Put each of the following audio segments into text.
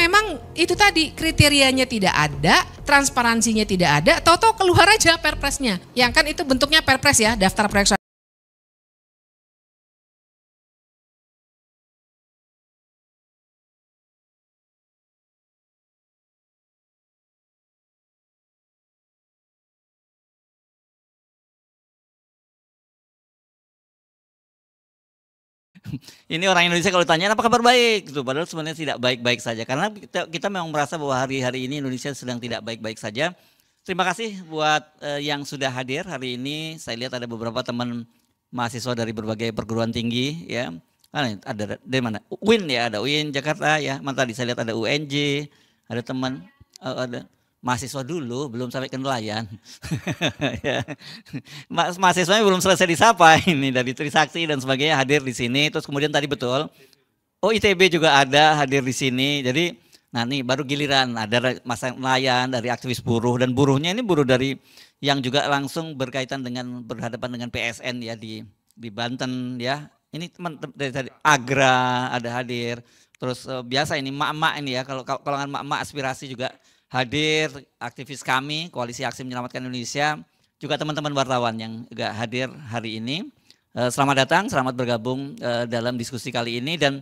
memang itu tadi kriterianya tidak ada, transparansinya tidak ada, tahu-tahu keluar aja perpresnya. Yang kan itu bentuknya perpres ya, daftar proyek. Ini orang Indonesia kalau ditanya apa kabar baik, gitu. Padahal sebenarnya tidak baik-baik saja. Karena kita memang merasa bahwa hari-hari ini Indonesia sedang tidak baik-baik saja. Terima kasih buat yang sudah hadir hari ini. Saya lihat ada beberapa teman mahasiswa dari berbagai perguruan tinggi, ya. Ada dari mana? UIN ya, ada UIN Jakarta ya. Tadi saya lihat ada UNJ, ada teman, ada mahasiswa dulu, belum sampai ke nelayan. Ya. Mahasiswanya belum selesai disapa ini dari Trisakti dan sebagainya hadir di sini. Terus kemudian tadi betul, ITB juga ada hadir di sini. Jadi, nah nih baru giliran ada masa nelayan dari aktivis buruh, dan buruhnya ini buruh dari yang juga langsung berkaitan dengan berhadapan dengan PSN ya di Banten ya. Ini teman dari tadi Agra ada hadir. Terus biasa ini mak-mak ini ya, kalau kalangan mak-mak aspirasi juga hadir, aktivis kami, Koalisi Aksi Menyelamatkan Indonesia, juga teman-teman wartawan yang juga hadir hari ini. Selamat datang, selamat bergabung dalam diskusi kali ini, dan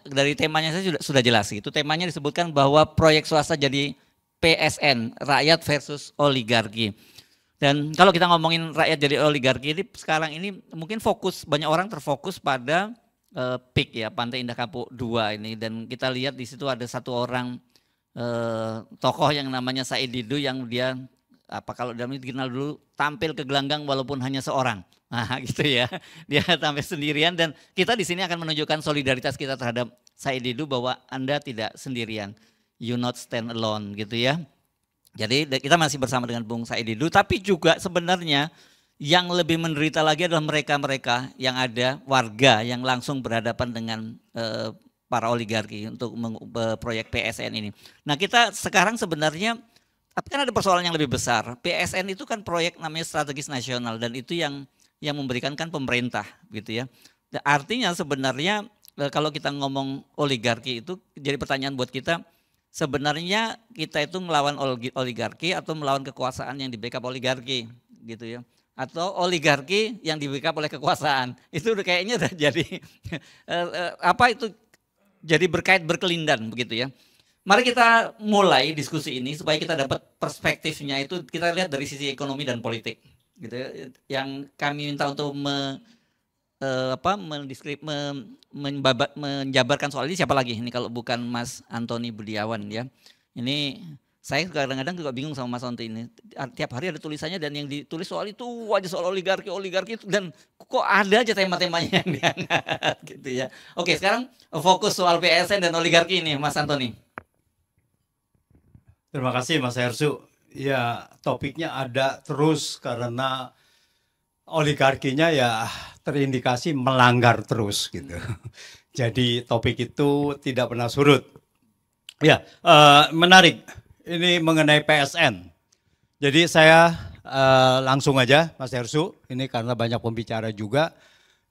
dari temanya saya sudah jelas. Itu temanya disebutkan bahwa proyek swasta jadi PSN, rakyat versus oligarki. Dan kalau kita ngomongin rakyat jadi oligarki ini sekarang ini mungkin banyak orang terfokus pada PIK ya, Pantai Indah Kapuk 2 ini, dan kita lihat di situ ada satu orang tokoh yang namanya Said Didu yang dia kalau dalam dikenal dulu tampil ke gelanggang walaupun hanya seorang. Nah, gitu ya. Dia tampil sendirian, dan kita di sini akan menunjukkan solidaritas kita terhadap Said Didu bahwa Anda tidak sendirian. You not stand alone gitu ya. Jadi kita masih bersama dengan Bung Said Didu, tapi juga sebenarnya yang lebih menderita lagi adalah mereka-mereka yang ada warga yang langsung berhadapan dengan para oligarki untuk proyek PSN ini. Nah, kita sekarang sebenarnya, tapi kan ada persoalan yang lebih besar. PSN itu kan proyek namanya strategis nasional, dan itu yang memberikan kan pemerintah gitu ya. Artinya sebenarnya kalau kita ngomong oligarki itu jadi pertanyaan buat kita, sebenarnya kita itu melawan oligarki atau melawan kekuasaan yang di-backup oligarki gitu ya. Atau oligarki yang di-backup oleh kekuasaan. Itu kayaknya udah jadi jadi berkelindan begitu ya. Mari kita mulai diskusi ini supaya kita dapat perspektifnya itu, kita lihat dari sisi ekonomi dan politik gitu ya. Yang kami minta untuk menjabarkan soal ini siapa lagi ini kalau bukan Mas Antoni Budiawan ya. Ini saya kadang-kadang juga bingung sama Mas Antoni ini. Tiap hari ada tulisannya, dan yang ditulis soal itu aja soal oligarki itu, dan kok ada aja tema-temanya yang diangkat gitu ya. Oke, sekarang fokus soal PSN dan oligarki ini, Mas Antoni. Terima kasih Mas Hersu. Ya, topiknya ada terus karena oligarkinya ya terindikasi melanggar terus gitu. Jadi topik itu tidak pernah surut. Ya, menarik. Ini mengenai PSN. Jadi saya langsung aja Mas Hersu, ini karena banyak pembicara juga.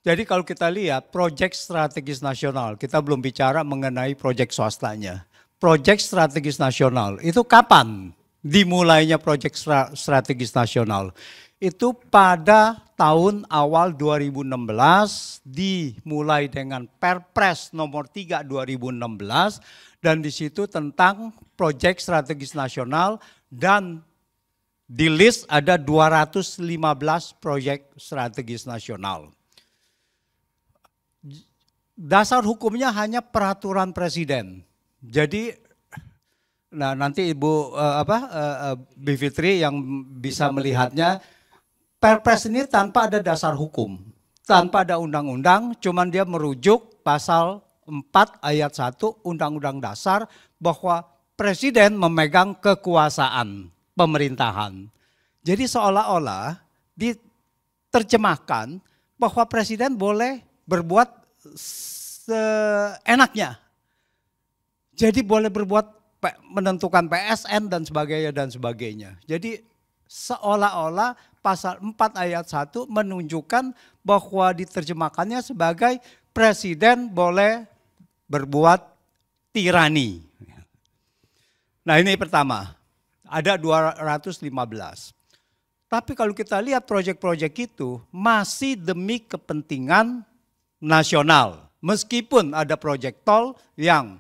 Jadi kalau kita lihat proyek strategis nasional, kita belum bicara mengenai proyek swastanya. Proyek strategis nasional itu kapan dimulainya proyek strategis nasional? Itu pada tahun awal 2016 dimulai dengan Perpres nomor 3 2016, dan di situ tentang proyek strategis nasional, dan di list ada 215 proyek strategis nasional. Dasar hukumnya hanya peraturan presiden. Jadi nah nanti Ibu Bivitri yang bisa melihatnya, Perpres ini tanpa ada dasar hukum, tanpa ada undang-undang, cuman dia merujuk pasal 4 ayat 1 Undang-Undang Dasar bahwa presiden memegang kekuasaan pemerintahan. Jadi seolah-olah diterjemahkan bahwa presiden boleh berbuat seenaknya. Jadi boleh berbuat menentukan PSN dan sebagainya. Jadi seolah-olah pasal 4 ayat 1 menunjukkan bahwa diterjemahkannya sebagai presiden boleh berbuat tirani. Nah ini pertama, ada 215. Tapi kalau kita lihat proyek-proyek itu masih demi kepentingan nasional. Meskipun ada proyek tol yang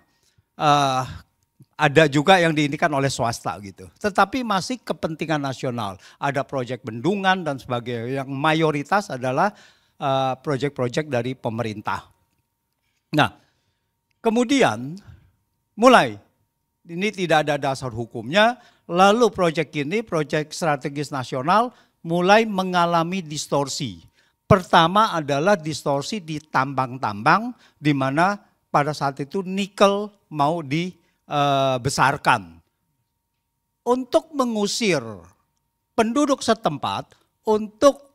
ada juga yang diindikan oleh swasta gitu. Tetapi masih kepentingan nasional. Ada proyek bendungan dan sebagainya. Yang mayoritas adalah proyek-proyek dari pemerintah. Nah, kemudian mulai ini tidak ada dasar hukumnya. Lalu proyek ini, proyek strategis nasional mulai mengalami distorsi. Pertama adalah distorsi di tambang-tambang di mana pada saat itu nikel mau dibesarkan. Untuk mengusir penduduk setempat untuk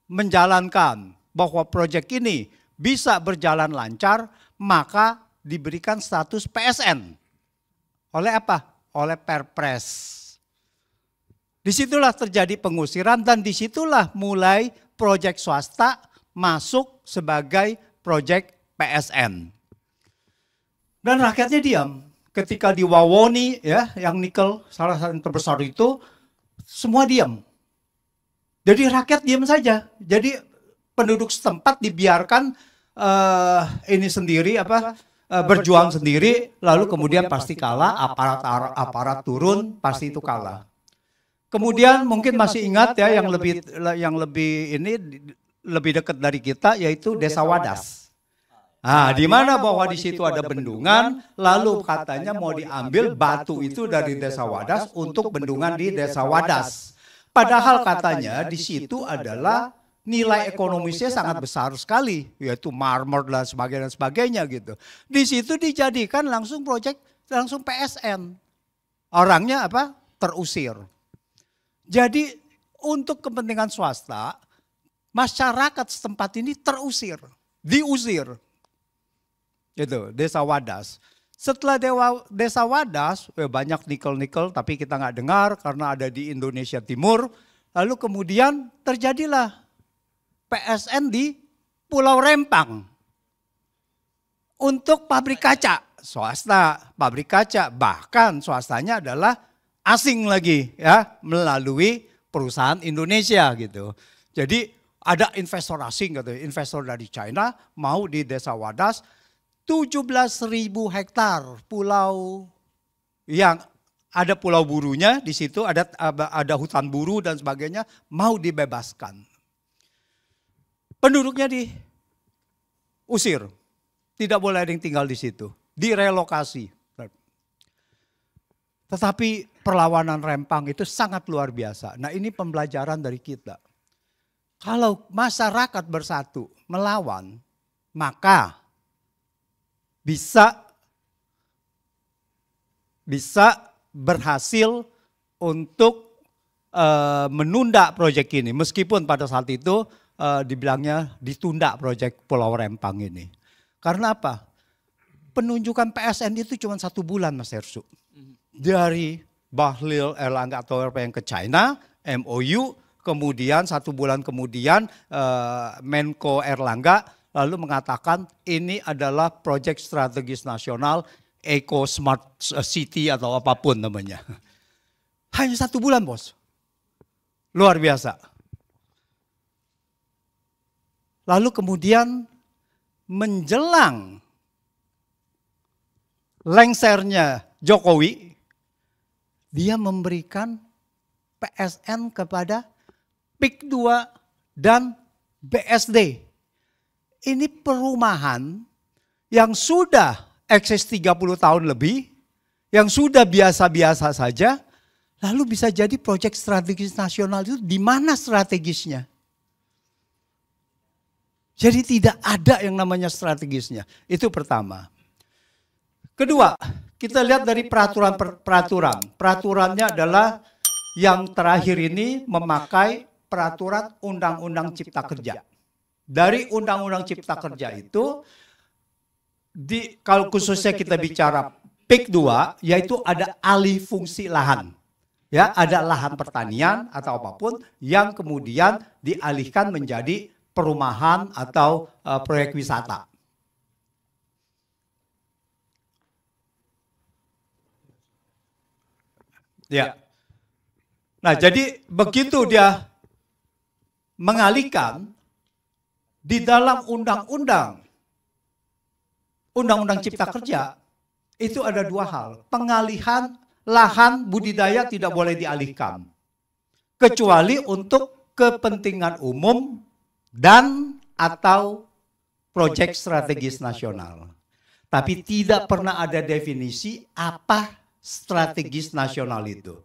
menjalankan bahwa proyek ini bisa berjalan lancar, maka diberikan status PSN. Oleh apa? Oleh Perpres. Disitulah terjadi pengusiran dan disitulah mulai proyek swasta masuk sebagai proyek PSN. Dan rakyatnya diam. Ketika di Wawoni ya, yang nikel salah satu yang terbesar itu, semua diam. Jadi rakyat diam saja. Jadi penduduk setempat dibiarkan ini sendiri berjuang sendiri, lalu kemudian pasti kalah, aparat turun, pasti itu kalah. Kemudian mungkin masih ingat ya yang lebih dekat dari kita yaitu Desa Wadas. Nah, di mana bahwa di situ ada bendungan, lalu katanya mau diambil batu itu dari Desa Wadas untuk bendungan di Desa Wadas. Padahal katanya di situ adalah nilai ekonomisnya sangat besar sekali, yaitu marmer dan sebagainya gitu. Di situ dijadikan langsung proyek langsung PSN. Orangnya apa? Terusir. Jadi untuk kepentingan swasta, masyarakat setempat ini diusir. Gitu, Desa Wadas. Setelah Desa Wadas, banyak nikel-nikel tapi kita nggak dengar karena ada di Indonesia Timur. Lalu kemudian terjadilah PSN di Pulau Rempang untuk pabrik kaca, swasta pabrik kaca, bahkan swastanya adalah asing lagi ya melalui perusahaan Indonesia gitu. Jadi ada investor asing gitu, investor dari China mau di Desa Wadas 17.000 hektar pulau yang ada pulau burunya di situ, ada hutan buru dan sebagainya mau dibebaskan. Penduduknya diusir, tidak boleh ada yang tinggal di situ, direlokasi. Tetapi perlawanan Rempang itu sangat luar biasa. Nah ini pembelajaran dari kita. Kalau masyarakat bersatu melawan, maka bisa berhasil untuk menunda proyek ini. Meskipun pada saat itu dibilangnya ditunda proyek Pulau Rempang ini. Karena apa? Penunjukan PSN itu cuma 1 bulan Mas Hersu. Dari Bahlil Erlangga atau yang ke China, MOU, kemudian 1 bulan kemudian Menko Erlangga lalu mengatakan ini adalah proyek strategis nasional Eco Smart City atau apapun namanya. Hanya 1 bulan bos. Luar biasa. Lalu kemudian menjelang lengsernya Jokowi, dia memberikan PSN kepada PIK 2 dan BSD. Ini perumahan yang sudah eksis 30 tahun lebih, yang sudah biasa-biasa saja, lalu bisa jadi proyek strategis nasional itu di mana strategisnya? Jadi tidak ada yang namanya strategisnya. Itu pertama. Kedua, kita lihat dari peraturan. Peraturannya adalah yang terakhir ini memakai peraturan Undang-Undang Cipta Kerja. Dari Undang-Undang Cipta Kerja itu, kalau khususnya kita bicara PIK 2, yaitu ada alih fungsi lahan. Ya, ada lahan pertanian atau apapun yang kemudian dialihkan menjadi perumahan atau proyek wisata. Ya. Nah, jadi begitu dia mengalihkan di dalam undang-undang Cipta Kerja itu ada dua hal. Pengalihan lahan budidaya tidak boleh dialihkan kecuali untuk kepentingan umum dan atau proyek strategis nasional. Tapi tidak pernah ada definisi apa strategis nasional itu.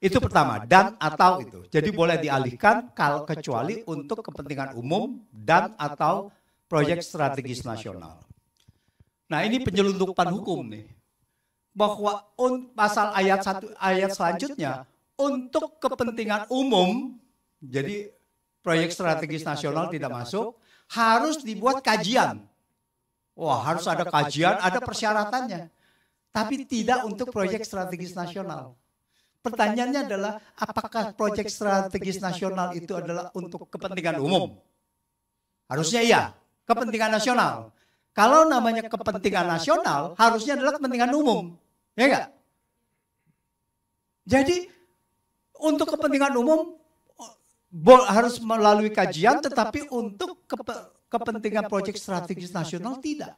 Itu pertama, dan atau itu. Jadi boleh dialihkan kalau kecuali untuk kepentingan umum dan atau proyek strategis nasional. Nah, ini penyelundupan hukum nih. Bahwa pasal ayat 1 ayat selanjutnya untuk kepentingan umum, jadi proyek strategis nasional tidak masuk, harus dibuat kajian. Wah, harus ada kajian, ada persyaratannya. Tapi tidak untuk proyek strategis nasional. Pertanyaannya adalah, apakah proyek strategis nasional itu adalah untuk kepentingan umum? Harusnya iya, kepentingan nasional. Kalau namanya kepentingan nasional, harusnya adalah kepentingan umum. Ya enggak? Jadi, untuk kepentingan umum harus melalui kajian, tetapi untuk kepentingan proyek strategis nasional tidak.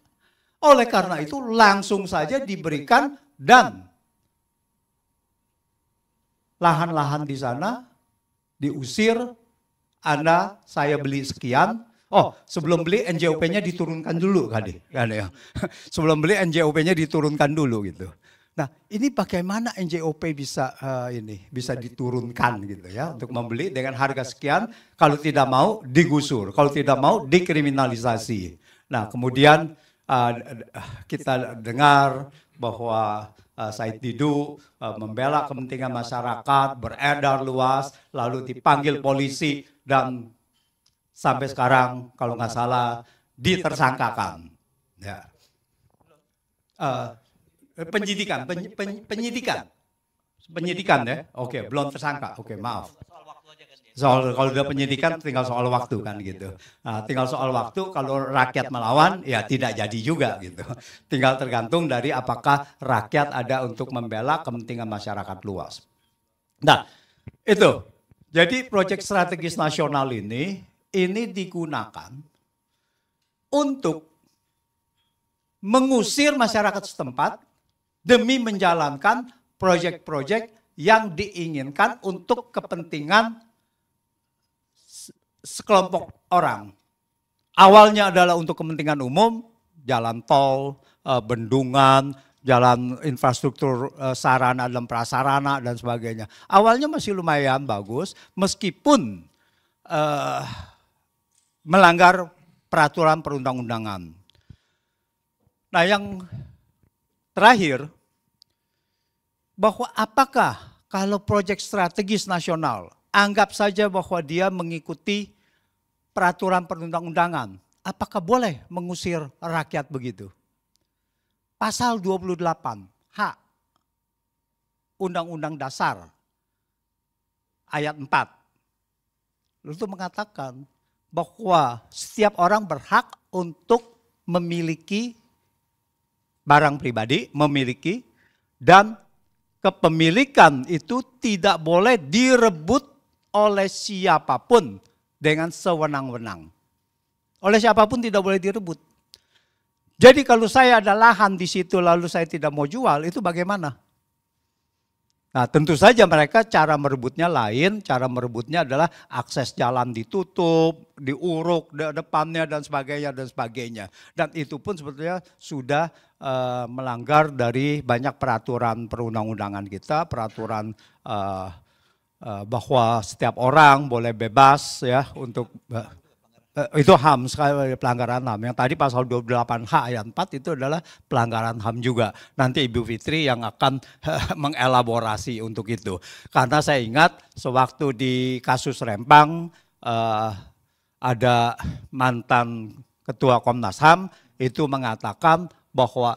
Oleh karena itu, langsung saja diberikan dan lahan-lahan di sana diusir, Anda, saya beli sekian. Oh, sebelum beli NJOP-nya diturunkan dulu kan ya. Sebelum beli NJOP-nya diturunkan dulu gitu. Nah, ini bagaimana NJOP bisa diturunkan gitu ya untuk membeli dengan harga sekian, kalau tidak mau digusur, kalau tidak mau dikriminalisasi. Nah, kemudian kita dengar bahwa Said Didu membela kepentingan masyarakat, beredar luas, lalu dipanggil polisi dan sampai sekarang kalau nggak salah ditersangkakan. Ya. Penyidikan ya. Oke, belum tersangka. Oke, maaf. Soal kalau udah penyidikan tinggal soal waktu kan gitu. Nah, tinggal soal waktu, kalau rakyat melawan ya tidak jadi juga gitu. Tinggal tergantung dari apakah rakyat ada untuk membela kepentingan masyarakat luas. Nah, itu. Jadi proyek strategis nasional ini digunakan untuk mengusir masyarakat setempat demi menjalankan proyek-proyek yang diinginkan untuk kepentingan sekelompok orang. Awalnya adalah untuk kepentingan umum, jalan tol, bendungan, jalan infrastruktur sarana dan prasarana dan sebagainya. Awalnya masih lumayan bagus, meskipun melanggar peraturan perundang-undangan. Nah, yang terakhir, bahwa apakah kalau proyek strategis nasional, anggap saja bahwa dia mengikuti peraturan perundang-undangan, apakah boleh mengusir rakyat begitu? Pasal 28 H Undang-Undang Dasar ayat 4 itu mengatakan bahwa setiap orang berhak untuk memiliki barang pribadi, dan kepemilikan itu tidak boleh direbut oleh siapapun dengan sewenang-wenang. Oleh siapapun tidak boleh direbut. Jadi kalau saya ada lahan di situ lalu saya tidak mau jual, itu bagaimana? Nah, tentu saja mereka cara merebutnya lain, cara merebutnya adalah akses jalan ditutup, diuruk depannya dan sebagainya. Dan itu pun sebetulnya sudah melanggar dari banyak peraturan perundang-undangan kita, peraturan bahwa setiap orang boleh bebas ya untuk itu HAM, sekali pelanggaran HAM. Yang tadi pasal 28H ayat 4 itu adalah pelanggaran HAM juga. Nanti Ibu Fitri yang akan mengelaborasi untuk itu. Karena saya ingat sewaktu di kasus Rempang ada mantan Ketua Komnas HAM itu mengatakan bahwa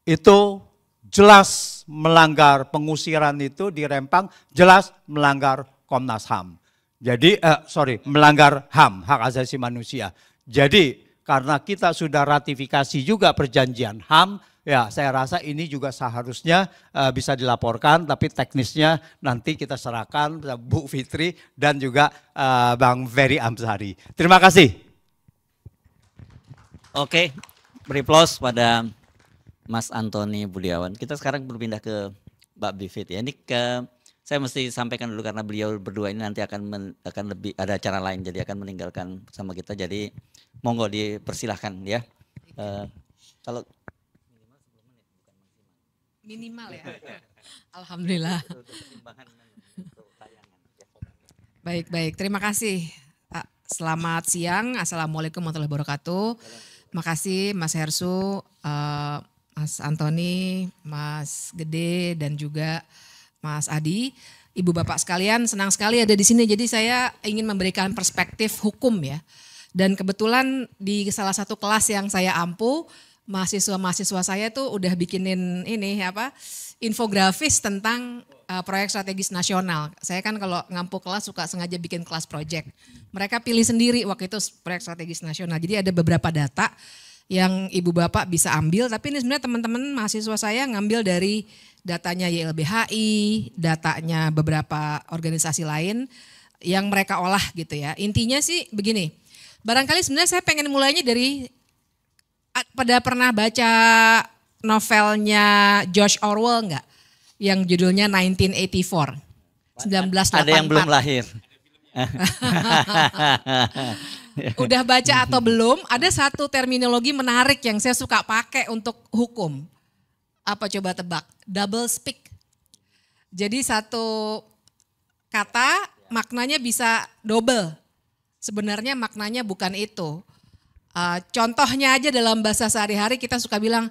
itu jelas melanggar, pengusiran itu di Rempang jelas melanggar Komnas HAM. Jadi, melanggar HAM, hak asasi manusia. Jadi, karena kita sudah ratifikasi juga perjanjian HAM, Ya, saya rasa ini juga seharusnya bisa dilaporkan, tapi teknisnya nanti kita serahkan Bu Fitri dan juga Bang Ferry Amsari. Terima kasih. Oke, beri applause pada Mas Antoni Budiawan. Kita sekarang berpindah ke Mbak Bivit ya. Ini saya mesti sampaikan dulu karena beliau berdua ini nanti akan lebih ada acara lain, jadi akan meninggalkan sama kita. Jadi monggo dipersilahkan ya. Kalau minimal ya. Alhamdulillah. Baik. Terima kasih. Selamat siang. Assalamualaikum warahmatullahi wabarakatuh. Makasih Mas Hersu, Mas Antoni, Mas Gede dan juga Mas Adi. Ibu bapak sekalian, senang sekali ada di sini. Jadi saya ingin memberikan perspektif hukum ya. Dan kebetulan di salah satu kelas yang saya ampu, mahasiswa-mahasiswa saya tuh udah bikinin infografis tentang proyek strategis nasional. Saya kan kalau ngampu kelas suka sengaja bikin kelas project. Mereka pilih sendiri waktu itu proyek strategis nasional. Jadi ada beberapa data yang ibu bapak bisa ambil, tapi ini sebenarnya teman-teman mahasiswa saya ngambil dari datanya YLBHI, datanya beberapa organisasi lain yang mereka olah gitu ya. Intinya sih begini, barangkali sebenarnya saya pengen mulainya dari, pada pernah baca novelnya George Orwell enggak? Yang judulnya 1984. 1984. Ada yang belum lahir. Udah baca atau belum? Ada satu terminologi menarik yang saya suka pakai untuk hukum. Apa coba tebak? Double speak. Jadi satu kata maknanya bisa double. Sebenarnya maknanya bukan itu. Contohnya aja dalam bahasa sehari-hari kita suka bilang,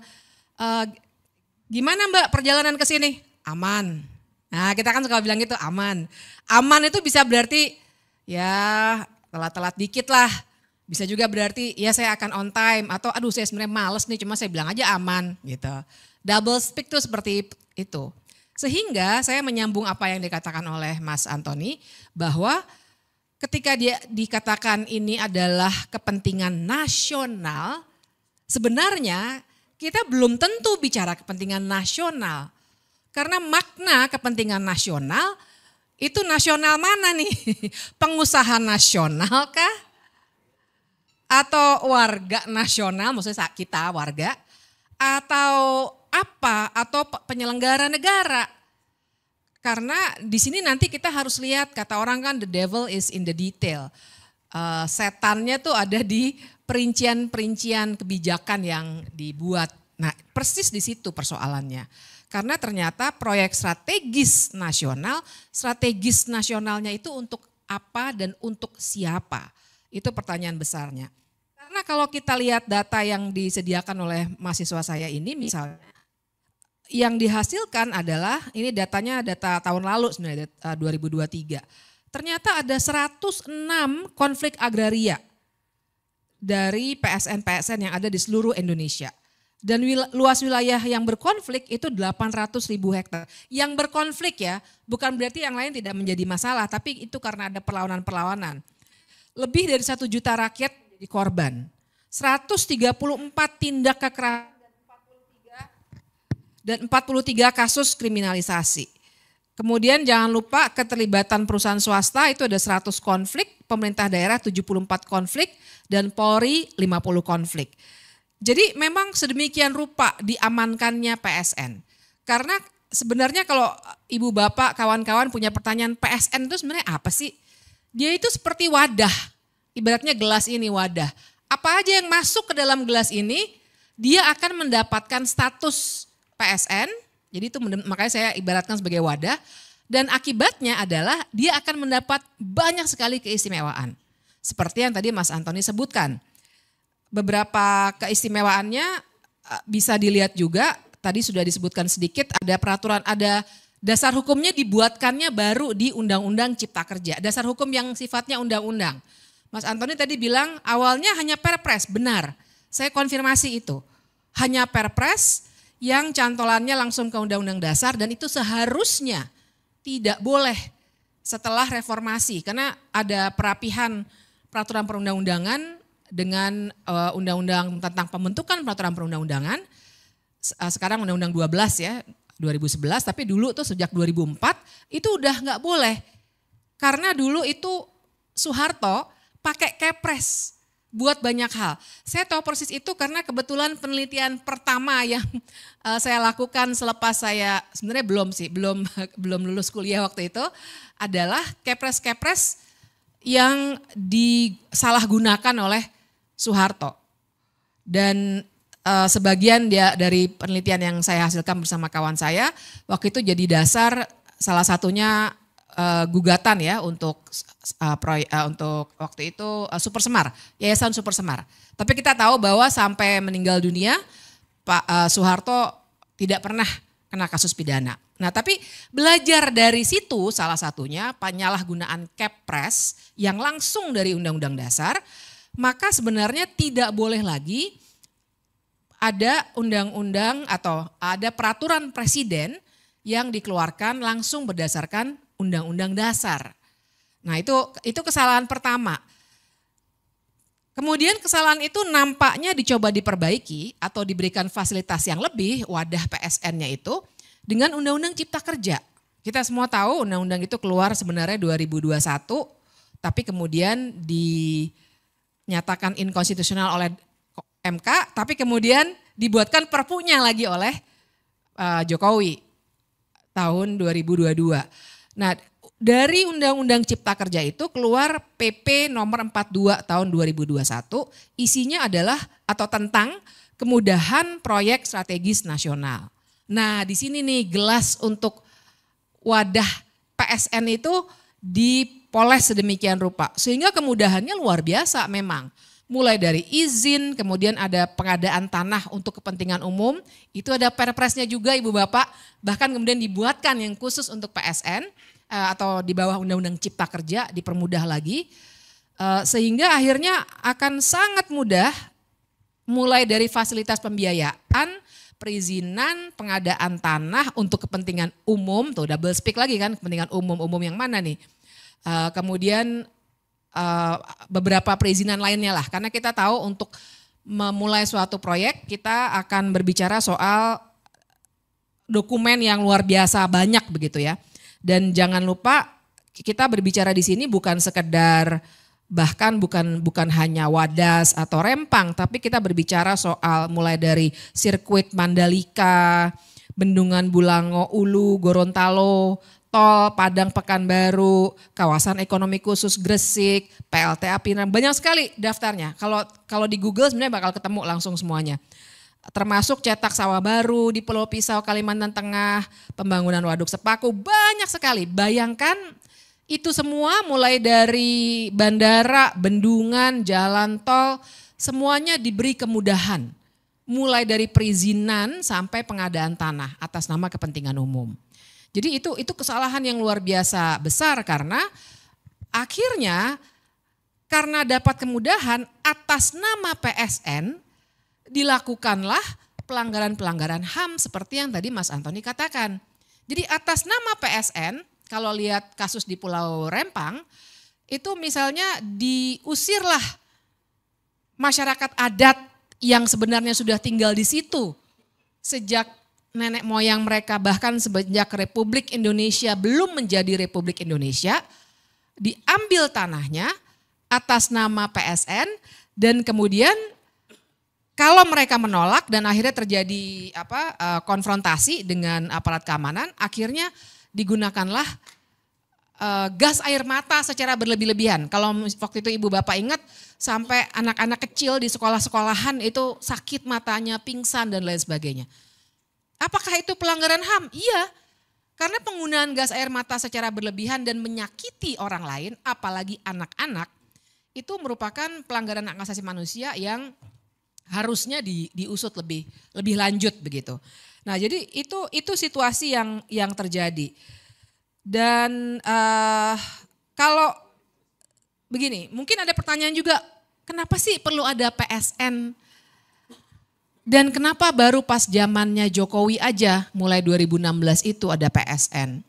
gimana Mbak perjalanan ke sini? Aman. Nah kita kan suka bilang gitu, aman. Aman itu bisa berarti ya telat-telat dikit lah. Bisa juga berarti ya saya akan on time atau aduh saya sebenarnya males nih cuma saya bilang aja aman gitu. Double speak tuh seperti itu. Sehingga saya menyambung apa yang dikatakan oleh Mas Antoni bahwa ketika dia dikatakan ini adalah kepentingan nasional, sebenarnya kita belum tentu bicara kepentingan nasional. Karena makna kepentingan nasional itu nasional mana nih? Pengusaha nasional kah? Atau warga nasional, maksudnya kita warga? Atau apa? Atau penyelenggara negara? Karena di sini nanti kita harus lihat, kata orang kan the devil is in the detail. Setannya tuh ada di perincian-perincian kebijakan yang dibuat. Nah persis di situ persoalannya. Karena ternyata proyek strategis nasionalnya itu untuk apa dan untuk siapa? Itu pertanyaan besarnya. Karena kalau kita lihat data yang disediakan oleh mahasiswa saya ini misalnya, yang dihasilkan adalah, ini datanya data tahun lalu sebenarnya 2023. Ternyata ada 106 konflik agraria dari PSN-PSN yang ada di seluruh Indonesia. Dan luas wilayah yang berkonflik itu 800.000 hektar. Yang berkonflik ya, bukan berarti yang lain tidak menjadi masalah, tapi itu karena ada perlawanan-perlawanan. Lebih dari 1 juta rakyat jadi korban. 134 tindak kekerasan dan 43 kasus kriminalisasi. Kemudian jangan lupa keterlibatan perusahaan swasta itu ada 100 konflik, pemerintah daerah 74 konflik, dan Polri 50 konflik. Jadi memang sedemikian rupa diamankannya PSN. Karena sebenarnya kalau ibu bapak kawan-kawan punya pertanyaan PSN itu sebenarnya apa sih? Dia itu seperti wadah, ibaratnya gelas ini wadah. Apa aja yang masuk ke dalam gelas ini dia akan mendapatkan status PSN, jadi itu makanya saya ibaratkan sebagai wadah. Dan akibatnya adalah dia akan mendapat banyak sekali keistimewaan. Seperti yang tadi Mas Antoni sebutkan. Beberapa keistimewaannya bisa dilihat juga, tadi sudah disebutkan sedikit, ada peraturan, ada dasar hukumnya dibuatkannya baru di Undang-Undang Cipta Kerja. Dasar hukum yang sifatnya undang-undang. Mas Antoni tadi bilang awalnya hanya perpres, benar. Saya konfirmasi itu. Hanya perpres yang cantolannya langsung ke Undang-Undang Dasar dan itu seharusnya tidak boleh setelah reformasi. Karena ada perapihan peraturan perundang-undangan dengan undang-undang tentang pembentukan peraturan perundang-undangan sekarang Undang-Undang 12 ya, 2011, tapi dulu tuh sejak 2004 itu udah nggak boleh. Karena dulu itu Soeharto pakai kepres buat banyak hal. Saya tahu persis itu karena kebetulan penelitian pertama yang saya lakukan selepas saya, sebenarnya belum lulus kuliah waktu itu, adalah kepres-kepres yang disalahgunakan oleh Soeharto. Dan sebagian dari penelitian yang saya hasilkan bersama kawan saya, waktu itu jadi dasar salah satunya gugatan ya untuk waktu itu Super Semar, Yayasan Super Semar. Tapi kita tahu bahwa sampai meninggal dunia Pak Soeharto tidak pernah kena kasus pidana. Nah, tapi belajar dari situ salah satunya penyalahgunaan kepres yang langsung dari Undang-Undang Dasar, maka sebenarnya tidak boleh lagi ada undang-undang atau ada peraturan presiden yang dikeluarkan langsung berdasarkan Undang-Undang Dasar. Nah, itu kesalahan pertama. Kemudian kesalahan itu nampaknya dicoba diperbaiki atau diberikan fasilitas yang lebih, wadah PSN-nya itu dengan Undang-Undang Cipta Kerja. Kita semua tahu undang-undang itu keluar sebenarnya 2021, tapi kemudian dinyatakan inkonstitusional oleh MK, tapi kemudian dibuatkan perpunya lagi oleh Jokowi tahun 2022. Nah, dari Undang-Undang Cipta Kerja itu keluar PP nomor 42 tahun 2021, isinya adalah atau tentang kemudahan proyek strategis nasional. Nah, di sini nih gelas untuk wadah PSN itu dipoles sedemikian rupa sehingga kemudahannya luar biasa memang. Mulai dari izin, kemudian ada pengadaan tanah untuk kepentingan umum, itu ada perpresnya juga Ibu Bapak, bahkan kemudian dibuatkan yang khusus untuk PSN atau di bawah Undang-Undang Cipta Kerja dipermudah lagi, sehingga akhirnya akan sangat mudah mulai dari fasilitas pembiayaan, perizinan, pengadaan tanah untuk kepentingan umum, tuh double speak lagi kan, kepentingan umum yang mana nih, kemudian beberapa perizinan lainnya lah, karena kita tahu untuk memulai suatu proyek kita akan berbicara soal dokumen yang luar biasa banyak begitu ya. Dan jangan lupa kita berbicara di sini bukan sekedar bahkan bukan hanya Wadas atau Rempang, tapi kita berbicara soal mulai dari sirkuit Mandalika, Bendungan Bulango Ulu, Gorontalo, tol Padang Pekanbaru, kawasan ekonomi khusus Gresik, PLTA Pinang, banyak sekali daftarnya. Kalau di Google sebenarnya bakal ketemu langsung semuanya. Termasuk cetak sawah baru di Pulau Pisau, Kalimantan Tengah, pembangunan waduk Sepaku, banyak sekali. Bayangkan itu semua mulai dari bandara, bendungan, jalan tol, semuanya diberi kemudahan. Mulai dari perizinan sampai pengadaan tanah atas nama kepentingan umum. Jadi itu kesalahan yang luar biasa besar karena akhirnya karena dapat kemudahan atas nama PSN dilakukanlah pelanggaran-pelanggaran HAM seperti yang tadi Mas Antoni katakan. Jadi atas nama PSN kalau lihat kasus di Pulau Rempang itu misalnya diusirlah masyarakat adat yang sebenarnya sudah tinggal di situ sejak nenek moyang mereka, bahkan sejak Republik Indonesia belum menjadi Republik Indonesia, diambil tanahnya atas nama PSN dan kemudian kalau mereka menolak dan akhirnya terjadi konfrontasi dengan aparat keamanan, akhirnya digunakanlah gas air mata secara berlebih-lebihan. Kalau waktu itu Ibu Bapak ingat sampai anak-anak kecil di sekolah-sekolahan itu sakit matanya, pingsan dan lain sebagainya. Apakah itu pelanggaran HAM? Iya, karena penggunaan gas air mata secara berlebihan dan menyakiti orang lain, apalagi anak-anak, itu merupakan pelanggaran hak asasi manusia yang harusnya diusut lebih lanjut begitu. Nah, jadi itu situasi yang terjadi. Dan kalau begini, mungkin ada pertanyaan juga, kenapa sih perlu ada PSN? Dan kenapa baru pas zamannya Jokowi aja mulai 2016 itu ada PSN?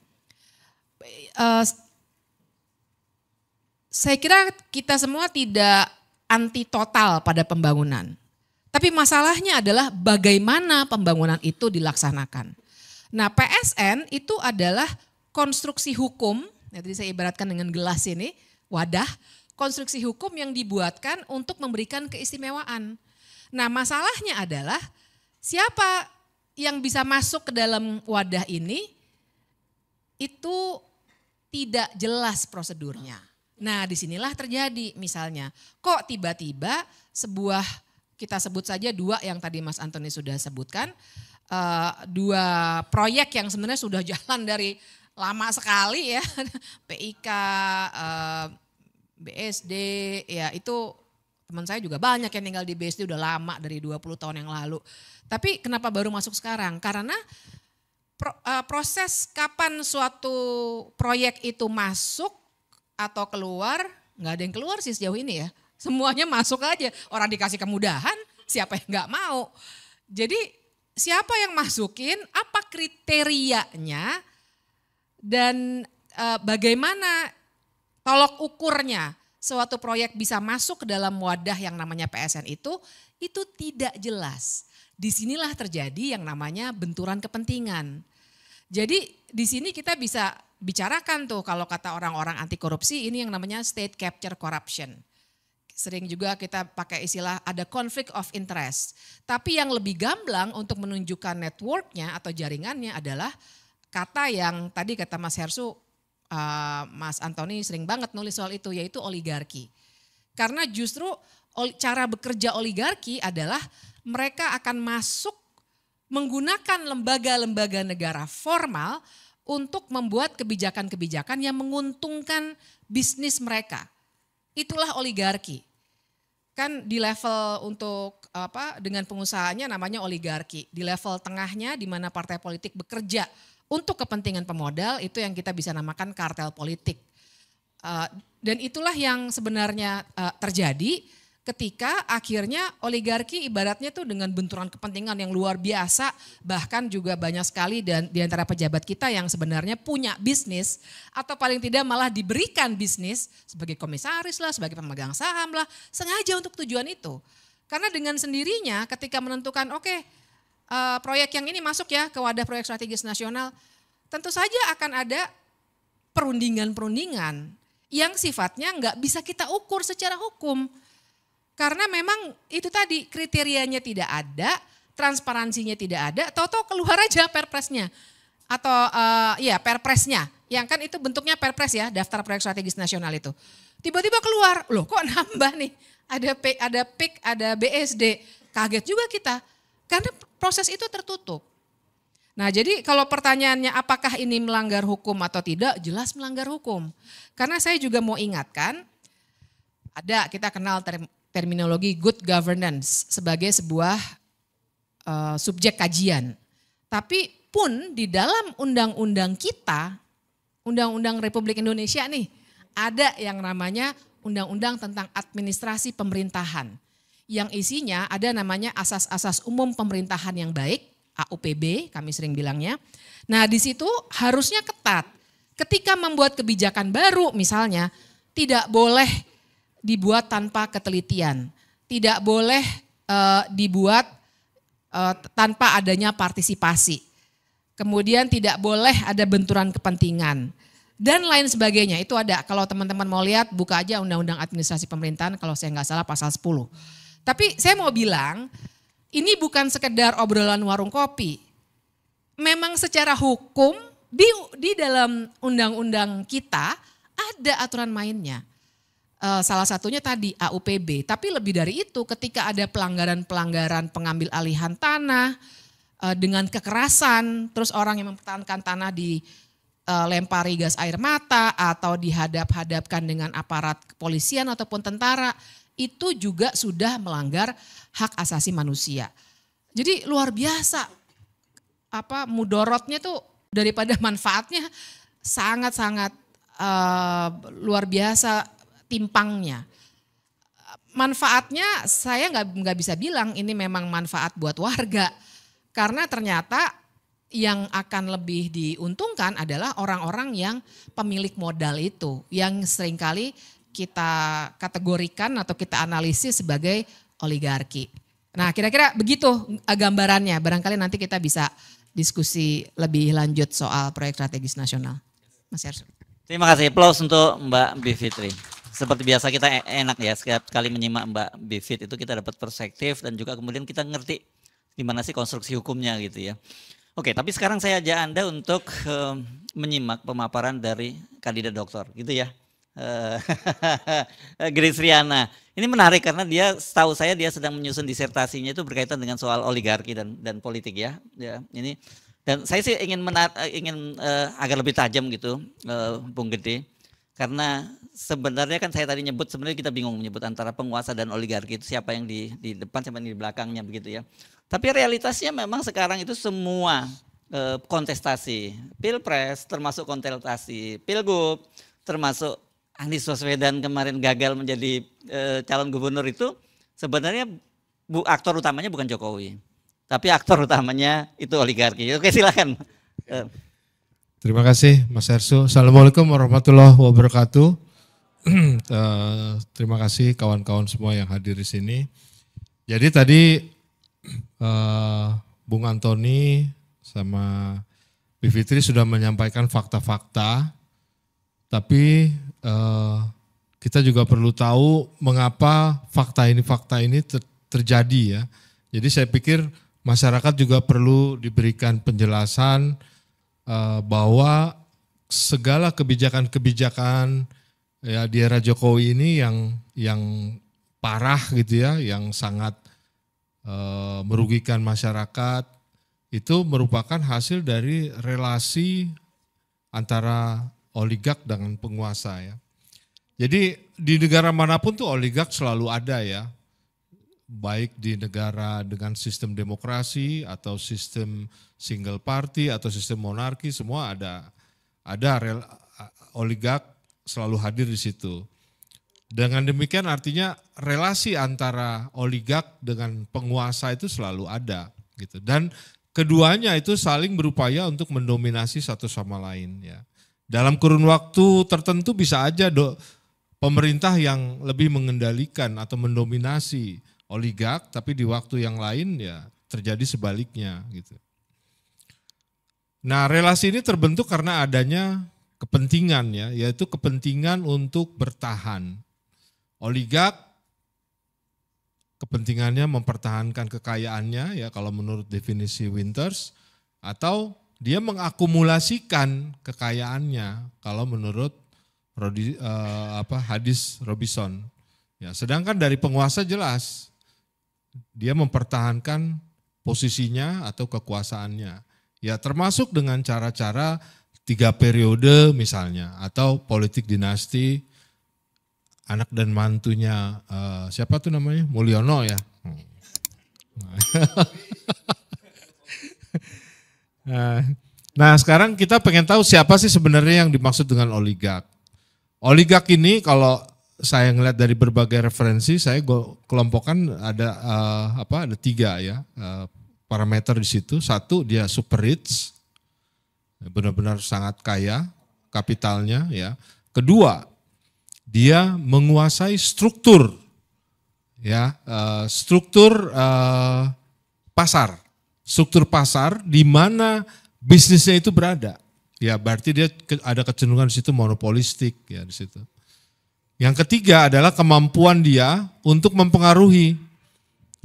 Saya kira kita semua tidak anti total pada pembangunan. Tapi masalahnya adalah bagaimana pembangunan itu dilaksanakan. Nah, PSN itu adalah konstruksi hukum, jadi saya ibaratkan dengan gelas ini, wadah, konstruksi hukum yang dibuatkan untuk memberikan keistimewaan. Nah, masalahnya adalah siapa yang bisa masuk ke dalam wadah ini itu tidak jelas prosedurnya. Nah, disinilah terjadi misalnya, kok tiba-tiba sebuah, kita sebut saja dua yang tadi Mas Antoni sudah sebutkan, dua proyek yang sebenarnya sudah jalan dari lama sekali ya, PIK, BSD, ya itu teman saya juga banyak yang tinggal di BSD udah lama dari 20 tahun yang lalu. Tapi kenapa baru masuk sekarang? Karena proses kapan suatu proyek itu masuk atau keluar, nggak ada yang keluar sih sejauh ini ya. Semuanya masuk aja, orang dikasih kemudahan, siapa yang nggak mau. Jadi siapa yang masukin, apa kriterianya, dan bagaimana tolok ukurnya suatu proyek bisa masuk ke dalam wadah yang namanya PSN itu tidak jelas. Disinilah terjadi yang namanya benturan kepentingan. Jadi di sini kita bisa bicarakan tuh kalau kata orang-orang anti korupsi ini yang namanya state capture corruption. Sering juga kita pakai istilah ada conflict of interest. Tapi yang lebih gamblang untuk menunjukkan networknya atau jaringannya adalah kata yang tadi kata Mas Hersu, Mas Antoni sering banget nulis soal itu, yaitu oligarki. Karena justru cara bekerja oligarki adalah mereka akan masuk menggunakan lembaga-lembaga negara formal untuk membuat kebijakan-kebijakan yang menguntungkan bisnis mereka. Itulah oligarki. Kan di level untuk dengan pengusahanya namanya oligarki. Di level tengahnya di mana partai politik bekerja untuk kepentingan pemodal itu yang kita bisa namakan kartel politik. Dan itulah yang sebenarnya terjadi ketika akhirnya oligarki ibaratnya tuh dengan benturan kepentingan yang luar biasa, bahkan juga banyak sekali dan di antara pejabat kita yang sebenarnya punya bisnis atau paling tidak malah diberikan bisnis sebagai komisaris lah, sebagai pemegang saham lah, sengaja untuk tujuan itu. Karena dengan sendirinya ketika menentukan proyek yang ini masuk ya ke wadah proyek strategis nasional, tentu saja akan ada perundingan-perundingan yang sifatnya nggak bisa kita ukur secara hukum. Karena memang itu tadi kriterianya tidak ada, transparansinya tidak ada, tahu-tahu keluar aja perpresnya. Atau perpresnya, yang kan itu bentuknya perpres ya, daftar proyek strategis nasional itu. Tiba-tiba keluar, loh kok nambah nih, ada PIK, ada BSD, kaget juga kita. Karena proses itu tertutup. Nah jadi kalau pertanyaannya apakah ini melanggar hukum atau tidak, jelas melanggar hukum. Karena saya juga mau ingatkan, kita kenal terminologi good governance sebagai sebuah subjek kajian. Tapi pun di dalam undang-undang kita, Undang-Undang Republik Indonesia nih, ada yang namanya Undang-Undang tentang Administrasi Pemerintahan. Yang isinya ada namanya asas-asas umum pemerintahan yang baik, AUPB kami sering bilangnya. Nah di situ harusnya ketat. Ketika membuat kebijakan baru misalnya, tidak boleh dibuat tanpa ketelitian, tidak boleh dibuat tanpa adanya partisipasi. Kemudian tidak boleh ada benturan kepentingan dan lain sebagainya. Itu ada, kalau teman-teman mau lihat buka aja Undang-Undang Administrasi Pemerintahan kalau saya nggak salah pasal 10. Tapi saya mau bilang ini bukan sekedar obrolan warung kopi. Memang secara hukum di dalam undang-undang kita ada aturan mainnya. Salah satunya tadi AUPB, tapi lebih dari itu ketika ada pelanggaran-pelanggaran pengambil alihan tanah dengan kekerasan, terus orang yang mempertahankan tanah dilempari gas air mata atau dihadap-hadapkan dengan aparat kepolisian ataupun tentara, itu juga sudah melanggar hak asasi manusia. Jadi luar biasa, mudorotnya tuh daripada manfaatnya sangat-sangat luar biasa timpangnya. Manfaatnya saya nggak bisa bilang ini memang manfaat buat warga, karena ternyata yang akan lebih diuntungkan adalah orang-orang yang pemilik modal itu, yang seringkali kita kategorikan atau kita analisis sebagai oligarki. Nah kira-kira begitu gambarannya, barangkali nanti kita bisa diskusi lebih lanjut soal proyek strategis nasional. Mas Yarso. Terima kasih, applause untuk Mbak Bivitri. Seperti biasa kita enak ya, setiap kali menyimak Mbak Bivit itu kita dapat perspektif dan juga kemudian kita ngerti gimana sih konstruksi hukumnya gitu ya. Oke, tapi sekarang saya ajak Anda untuk menyimak pemaparan dari kandidat doktor gitu ya. Grace Riana. Ini menarik karena dia, setahu saya dia sedang menyusun disertasinya itu berkaitan dengan soal oligarki dan politik ya. Ini dan saya sih ingin agar lebih tajam gitu, Bung Gede, karena sebenarnya kan saya tadi nyebut sebenarnya kita bingung menyebut antara penguasa dan oligarki itu siapa yang di depan siapa yang di belakangnya begitu ya. Tapi realitasnya memang sekarang itu semua kontestasi pilpres termasuk kontestasi pilgub termasuk Anies Baswedan kemarin gagal menjadi calon gubernur itu sebenarnya aktor utamanya bukan Jokowi, tapi aktor utamanya itu oligarki. Oke silakan. Terima kasih Mas Yarso. Assalamualaikum warahmatullahi wabarakatuh. Terima kasih kawan-kawan semua yang hadir di sini. Jadi tadi Bung Antoni sama Bivitri sudah menyampaikan fakta-fakta, tapi kita juga perlu tahu mengapa fakta ini terjadi ya. Jadi saya pikir masyarakat juga perlu diberikan penjelasan bahwa segala kebijakan-kebijakan ya di era Jokowi ini yang parah gitu ya, yang sangat merugikan masyarakat itu merupakan hasil dari relasi antara oligark dengan penguasa ya. Jadi di negara manapun tuh oligark selalu ada ya. Baik di negara dengan sistem demokrasi atau sistem single party atau sistem monarki semua ada oligark selalu hadir di situ. Dengan demikian artinya relasi antara oligark dengan penguasa itu selalu ada gitu. Dan keduanya itu saling berupaya untuk mendominasi satu sama lain ya. Dalam kurun waktu tertentu bisa aja pemerintah yang lebih mengendalikan atau mendominasi oligark, tapi di waktu yang lain ya terjadi sebaliknya gitu. Nah relasi ini terbentuk karena adanya kepentingan ya, yaitu kepentingan untuk bertahan. Oligark kepentingannya mempertahankan kekayaannya ya kalau menurut definisi Winters, atau dia mengakumulasikan kekayaannya kalau menurut hadis Robinson. Ya, sedangkan dari penguasa jelas dia mempertahankan posisinya atau kekuasaannya. Ya termasuk dengan cara-cara 3 periode misalnya atau politik dinasti, anak dan mantunya siapa tuh namanya? Mulyono ya. Nah sekarang kita pengen tahu siapa sih sebenarnya yang dimaksud dengan oligark. Oligark ini kalau saya ngeliat dari berbagai referensi, saya kelompokkan ada 3 ya parameter di situ. Satu, dia super rich, benar-benar sangat kaya kapitalnya ya. Kedua, dia menguasai struktur ya, struktur pasar di mana bisnisnya itu berada. Ya berarti dia ada kecenderungan di situ monopolistik ya di situ. Yang ketiga adalah kemampuan dia untuk mempengaruhi,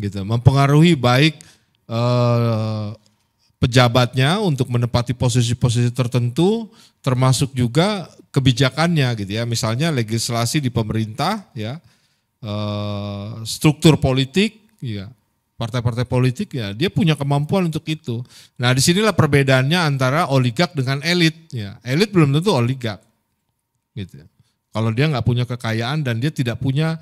gitu, mempengaruhi baik pejabatnya untuk menempati posisi-posisi tertentu, termasuk juga kebijakannya, gitu ya. Misalnya legislasi di pemerintah, ya, struktur politik, ya, partai-partai politik, ya, dia punya kemampuan untuk itu. Nah, disinilah perbedaannya antara oligark dengan elit, ya. Elit belum tentu oligark, gitu. Kalau dia nggak punya kekayaan dan dia tidak punya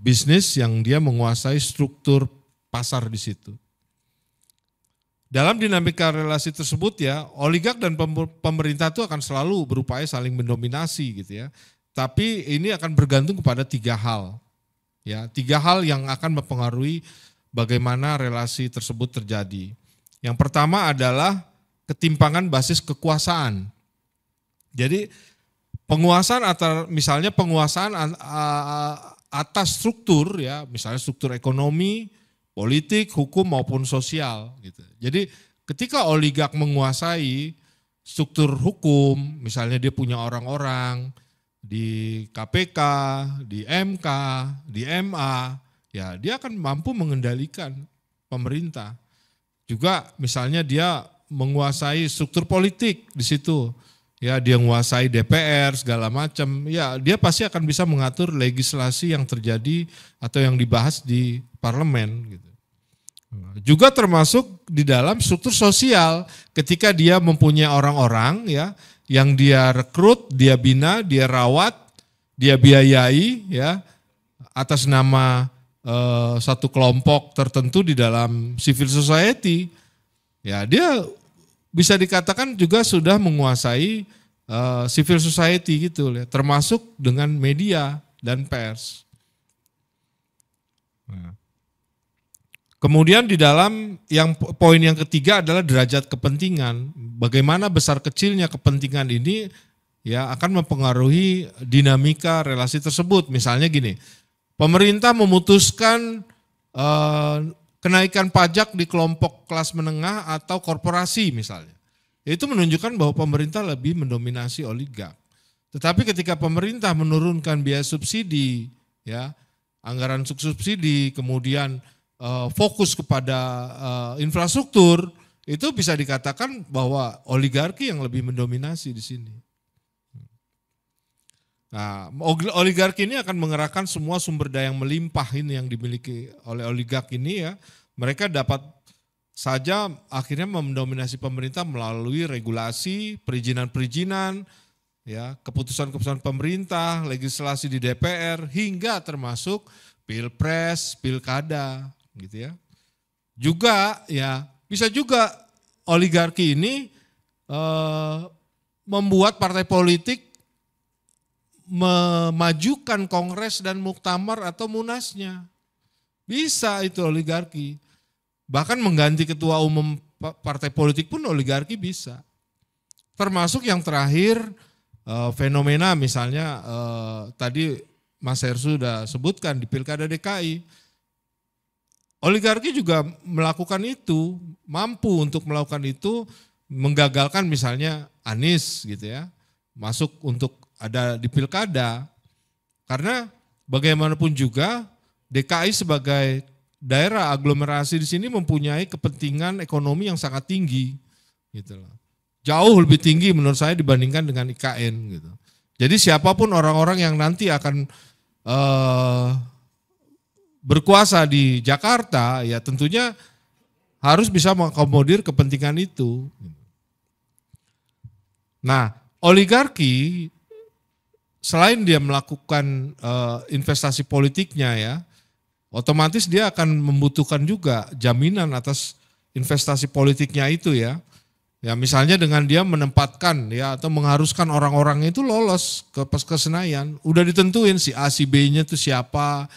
bisnis yang dia menguasai struktur pasar di situ. Dalam dinamika relasi tersebut ya, oligark dan pemerintah itu akan selalu berupaya saling mendominasi gitu ya. Tapi ini akan bergantung kepada 3 hal. Ya, 3 hal yang akan mempengaruhi bagaimana relasi tersebut terjadi. Yang pertama adalah ketimpangan basis kekuasaan. Jadi penguasaan misalnya penguasaan atas struktur ya, misalnya struktur ekonomi, politik, hukum maupun sosial gitu. Jadi ketika oligark menguasai struktur hukum, misalnya dia punya orang-orang di KPK, di MK, di MA, ya dia akan mampu mengendalikan pemerintah. Juga misalnya dia menguasai struktur politik di situ. Ya, dia menguasai DPR segala macam. Ya, dia pasti akan bisa mengatur legislasi yang terjadi atau yang dibahas di parlemen gitu. Juga termasuk di dalam struktur sosial ketika dia mempunyai orang-orang ya yang dia rekrut, dia bina, dia rawat, dia biayai ya atas nama satu kelompok tertentu di dalam civil society. Ya, dia bisa dikatakan juga sudah menguasai civil society gitu ya, termasuk dengan media dan pers. Nah. Kemudian di dalam poin yang ketiga adalah derajat kepentingan. Bagaimana besar kecilnya kepentingan ini ya akan mempengaruhi dinamika relasi tersebut. Misalnya gini, pemerintah memutuskan kenaikan pajak di kelompok kelas menengah atau korporasi misalnya. Itu menunjukkan bahwa pemerintah lebih mendominasi oligark. Tetapi ketika pemerintah menurunkan biaya subsidi, ya anggaran subsidi, kemudian fokus kepada infrastruktur, itu bisa dikatakan bahwa oligarki yang lebih mendominasi di sini. Nah, oligarki ini akan mengerahkan semua sumber daya yang melimpah ini yang dimiliki oleh oligark ini ya. Mereka dapat saja akhirnya mendominasi pemerintah melalui regulasi, perizinan-perizinan, ya, keputusan-keputusan pemerintah, legislasi di DPR, hingga termasuk pilpres, pilkada, gitu ya. Juga ya bisa juga oligarki ini membuat partai politik memajukan kongres dan muktamar atau munasnya. Bisa itu oligarki. Bahkan mengganti ketua umum partai politik pun oligarki bisa. Termasuk yang terakhir fenomena misalnya tadi Mas Heru sudah sebutkan di Pilkada DKI. Oligarki juga melakukan itu, mampu untuk melakukan itu, menggagalkan misalnya Anies gitu ya, masuk untuk ada di Pilkada. Karena bagaimanapun juga DKI sebagai daerah aglomerasi di sini mempunyai kepentingan ekonomi yang sangat tinggi, gitu loh. Jauh lebih tinggi menurut saya dibandingkan dengan IKN, gitu. Jadi siapapun orang-orang yang nanti akan berkuasa di Jakarta, ya tentunya harus bisa mengakomodir kepentingan itu. Nah, oligarki selain dia melakukan investasi politiknya ya, otomatis dia akan membutuhkan juga jaminan atas investasi politiknya itu ya. Ya misalnya dengan dia menempatkan ya atau mengharuskan orang-orang itu lolos ke Senayan, udah ditentuin si A si B-nya itu siapa,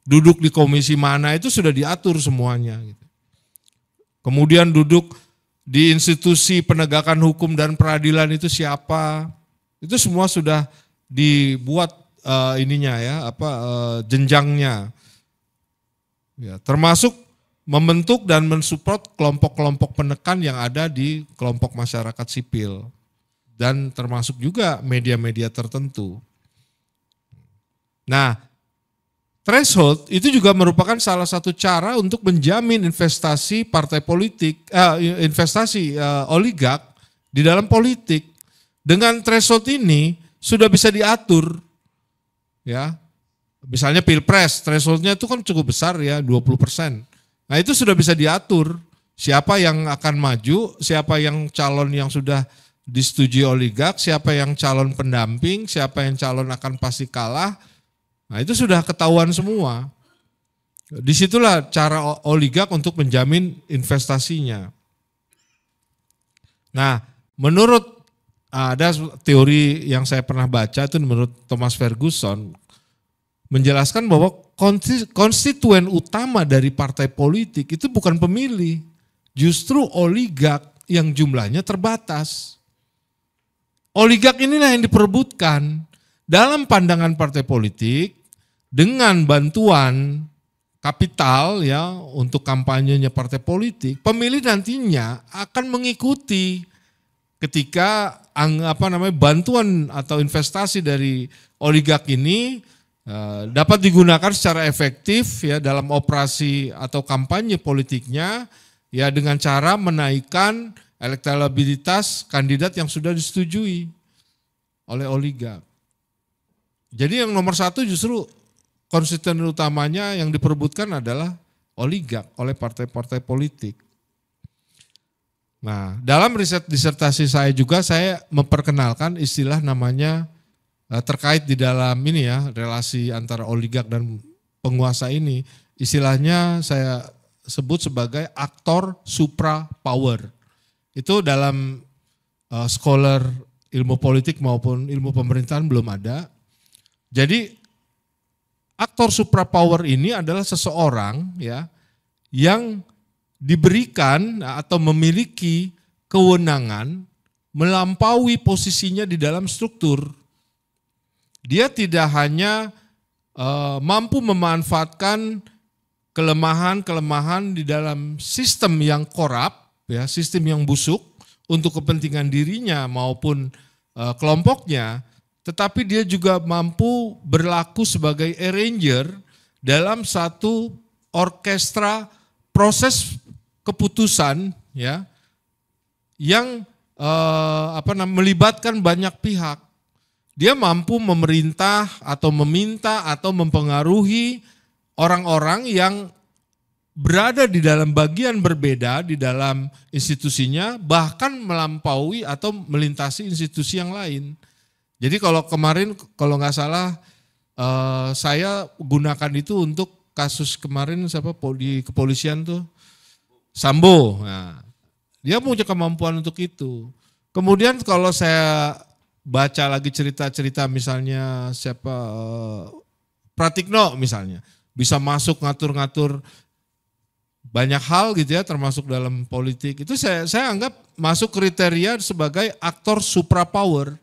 duduk di komisi mana itu sudah diatur semuanya gitu. Kemudian duduk di institusi penegakan hukum dan peradilan itu siapa, itu semua sudah dibuat ininya ya jenjangnya. Ya, termasuk membentuk dan mensupport kelompok-kelompok penekan yang ada di kelompok masyarakat sipil dan termasuk juga media-media tertentu. Nah, threshold itu juga merupakan salah satu cara untuk menjamin investasi partai politik, investasi oligark di dalam politik. Dengan threshold ini sudah bisa diatur, ya. Misalnya pilpres, thresholdnya itu kan cukup besar ya, 20%. Nah itu sudah bisa diatur, siapa yang akan maju, siapa yang calon yang sudah disetujui oligark, siapa yang calon pendamping, siapa yang calon akan pasti kalah. Nah itu sudah ketahuan semua. Disitulah cara oligark untuk menjamin investasinya. Nah menurut, ada teori yang saya pernah baca itu menurut Thomas Ferguson, menjelaskan bahwa konstituen utama dari partai politik itu bukan pemilih, justru oligark yang jumlahnya terbatas. Oligark inilah yang diperebutkan dalam pandangan partai politik, dengan bantuan kapital ya untuk kampanyenya partai politik, pemilih nantinya akan mengikuti ketika bantuan atau investasi dari oligark ini dapat digunakan secara efektif ya dalam operasi atau kampanye politiknya ya dengan cara menaikkan elektabilitas kandidat yang sudah disetujui oleh oligark. Jadi yang nomor satu justru konstituen utamanya yang diperebutkan adalah oligark oleh partai-partai politik. Nah, dalam riset disertasi saya juga saya memperkenalkan istilah namanya terkait di dalam ini ya, relasi antara oligark dan penguasa ini. Istilahnya saya sebut sebagai aktor supra power. Itu dalam scholar ilmu politik maupun ilmu pemerintahan belum ada. Jadi aktor suprapower ini adalah seseorang ya yang diberikan atau memiliki kewenangan melampaui posisinya di dalam struktur. Dia tidak hanya mampu memanfaatkan kelemahan-kelemahan di dalam sistem yang korup, ya, sistem yang busuk untuk kepentingan dirinya maupun kelompoknya, tetapi dia juga mampu berlaku sebagai arranger dalam satu orkestra proses keputusan ya yang melibatkan banyak pihak. Dia mampu memerintah atau meminta atau mempengaruhi orang-orang yang berada di dalam bagian berbeda di dalam institusinya, bahkan melampaui atau melintasi institusi yang lain. Jadi kalau kemarin, kalau nggak salah, saya gunakan itu untuk kasus kemarin siapa di kepolisian tuh, Sambo. Nah, dia punya kemampuan untuk itu. Kemudian kalau saya baca lagi cerita-cerita misalnya siapa Pratikno misalnya, bisa masuk ngatur-ngatur banyak hal gitu ya, termasuk dalam politik. Itu saya anggap masuk kriteria sebagai aktor suprapower.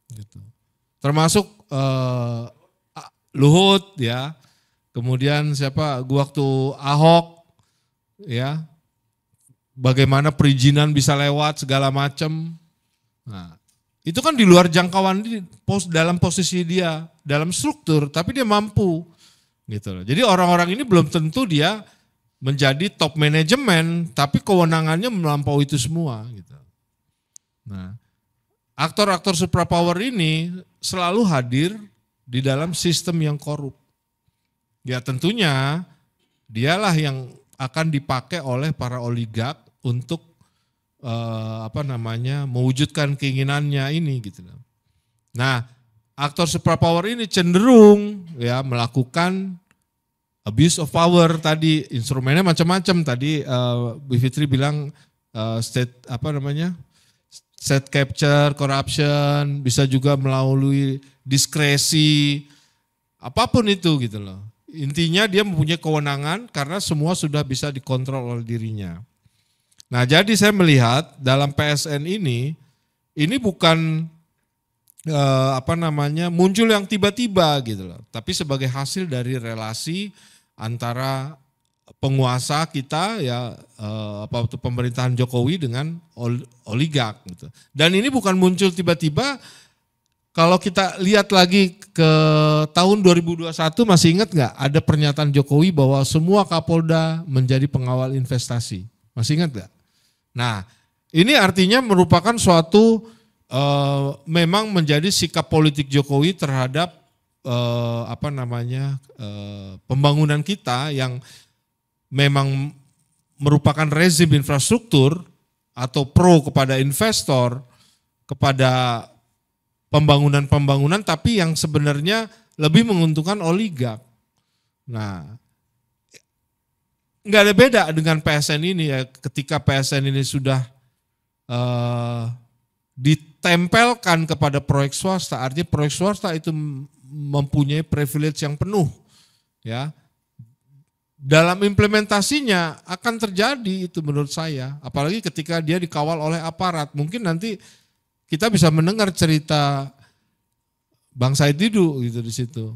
Gitu. Termasuk Luhut ya, kemudian siapa waktu Ahok ya, bagaimana perizinan bisa lewat segala macam. Nah, itu kan di luar jangkauan dalam posisi dia dalam struktur, tapi dia mampu gitu loh. Jadi orang-orang ini belum tentu dia menjadi top manajemen, tapi kewenangannya melampaui itu semua gitu. Nah, aktor-aktor suprapower ini selalu hadir di dalam sistem yang korup. Ya tentunya dialah yang akan dipakai oleh para oligark untuk mewujudkan keinginannya ini gitu. Nah, aktor suprapower ini cenderung ya melakukan abuse of power tadi, instrumennya macam-macam tadi Bu Fitri bilang state capture, corruption, bisa juga melalui diskresi, apapun itu gitu loh. Intinya dia mempunyai kewenangan karena semua sudah bisa dikontrol oleh dirinya. Nah jadi saya melihat dalam PSN ini bukan muncul yang tiba-tiba gitu loh. Tapi sebagai hasil dari relasi antara penguasa kita ya pemerintahan Jokowi dengan oligark gitu. Dan ini bukan muncul tiba-tiba. Kalau kita lihat lagi ke tahun 2021 masih ingat nggak ada pernyataan Jokowi bahwa semua Kapolda menjadi pengawal investasi. Masih ingat nggak? Nah, ini artinya merupakan suatu memang menjadi sikap politik Jokowi terhadap pembangunan kita yang memang merupakan rezim infrastruktur atau pro kepada investor, kepada pembangunan-pembangunan tapi yang sebenarnya lebih menguntungkan oligark. Nah, nggak ada beda dengan PSN ini ya, ketika PSN ini sudah ditempelkan kepada proyek swasta, artinya proyek swasta itu mempunyai privilege yang penuh ya. Dalam implementasinya akan terjadi itu menurut saya, apalagi ketika dia dikawal oleh aparat. Mungkin nanti kita bisa mendengar cerita Bang Said Didu gitu di situ.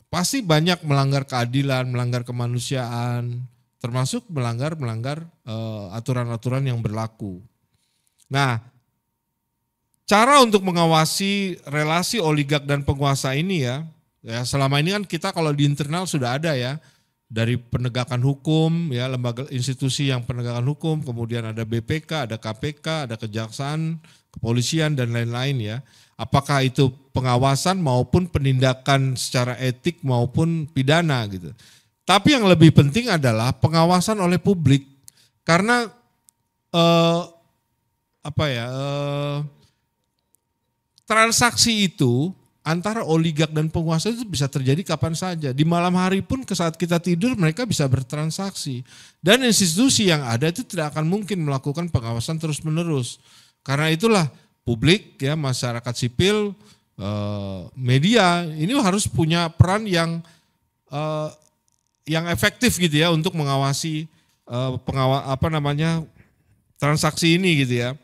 Pasti banyak melanggar keadilan, melanggar kemanusiaan, termasuk melanggar aturan-aturan yang berlaku. Nah, cara untuk mengawasi relasi oligark dan penguasa ini ya selama ini kan kita kalau di internal sudah ada ya, dari penegakan hukum ya, lembaga institusi yang penegakan hukum, kemudian ada BPK, ada KPK, ada kejaksaan, kepolisian dan lain-lain ya. Apakah itu pengawasan maupun penindakan secara etik maupun pidana gitu. Tapi yang lebih penting adalah pengawasan oleh publik, karena transaksi itu antara oligark dan penguasa itu bisa terjadi kapan saja. Di malam hari pun saat kita tidur mereka bisa bertransaksi. Dan institusi yang ada itu tidak akan mungkin melakukan pengawasan terus-menerus. Karena itulah publik ya, masyarakat sipil, media ini harus punya peran yang efektif gitu ya untuk mengawasi transaksi ini gitu ya.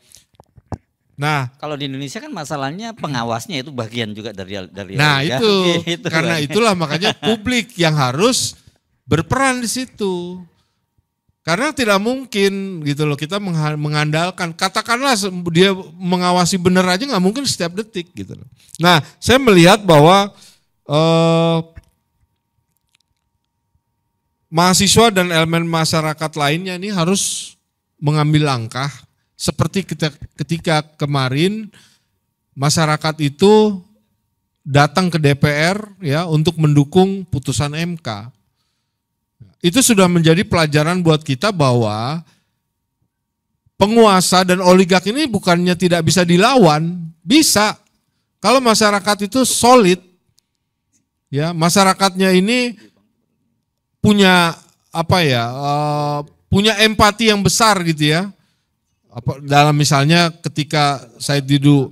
Nah, kalau di Indonesia kan masalahnya pengawasnya itu bagian juga dari nah ya. itu Gitu karena kan. itulah makanya publik yang harus berperan di situ. Karena tidak mungkin gitu loh kita mengandalkan, katakanlah dia mengawasi benar aja nggak mungkin setiap detik gitu loh. Nah, saya melihat bahwa mahasiswa dan elemen masyarakat lainnya ini harus mengambil langkah seperti ketika kemarin masyarakat itu datang ke DPR ya untuk mendukung putusan MK. Itu sudah menjadi pelajaran buat kita bahwa penguasa dan oligark ini bukannya tidak bisa dilawan, bisa. Kalau masyarakat itu solid, ya masyarakatnya ini punya punya empati yang besar gitu ya. Dalam misalnya ketika Said Didu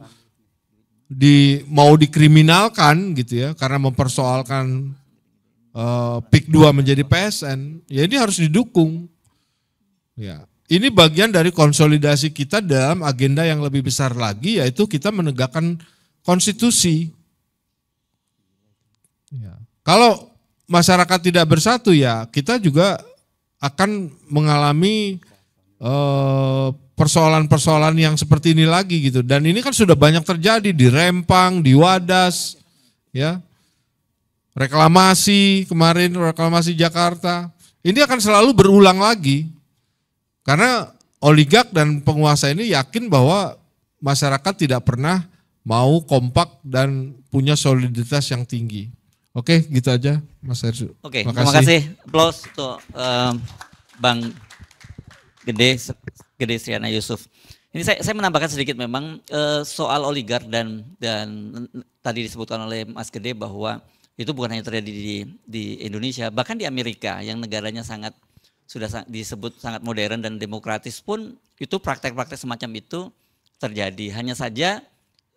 mau dikriminalkan gitu ya karena mempersoalkan PIK 2 menjadi PSN, ya ini harus didukung. Ya, ini bagian dari konsolidasi kita dalam agenda yang lebih besar lagi, yaitu kita menegakkan konstitusi. Ya. Kalau masyarakat tidak bersatu ya kita juga akan mengalami persoalan-persoalan yang seperti ini lagi gitu. Dan ini kan sudah banyak terjadi di Rempang, di Wadas, ya. Reklamasi kemarin, reklamasi Jakarta. Ini akan selalu berulang lagi. Karena oligark dan penguasa ini yakin bahwa masyarakat tidak pernah mau kompak dan punya soliditas yang tinggi. Oke, gitu aja Mas Hersu. Oke, terima kasih. Applause untuk Bang Gede Sriana Yusuf. Ini saya menambahkan sedikit memang soal oligark dan tadi disebutkan oleh Mas Gede bahwa itu bukan hanya terjadi di Indonesia, bahkan di Amerika yang negaranya sudah disebut sangat modern dan demokratis pun itu praktek-praktek semacam itu terjadi. Hanya saja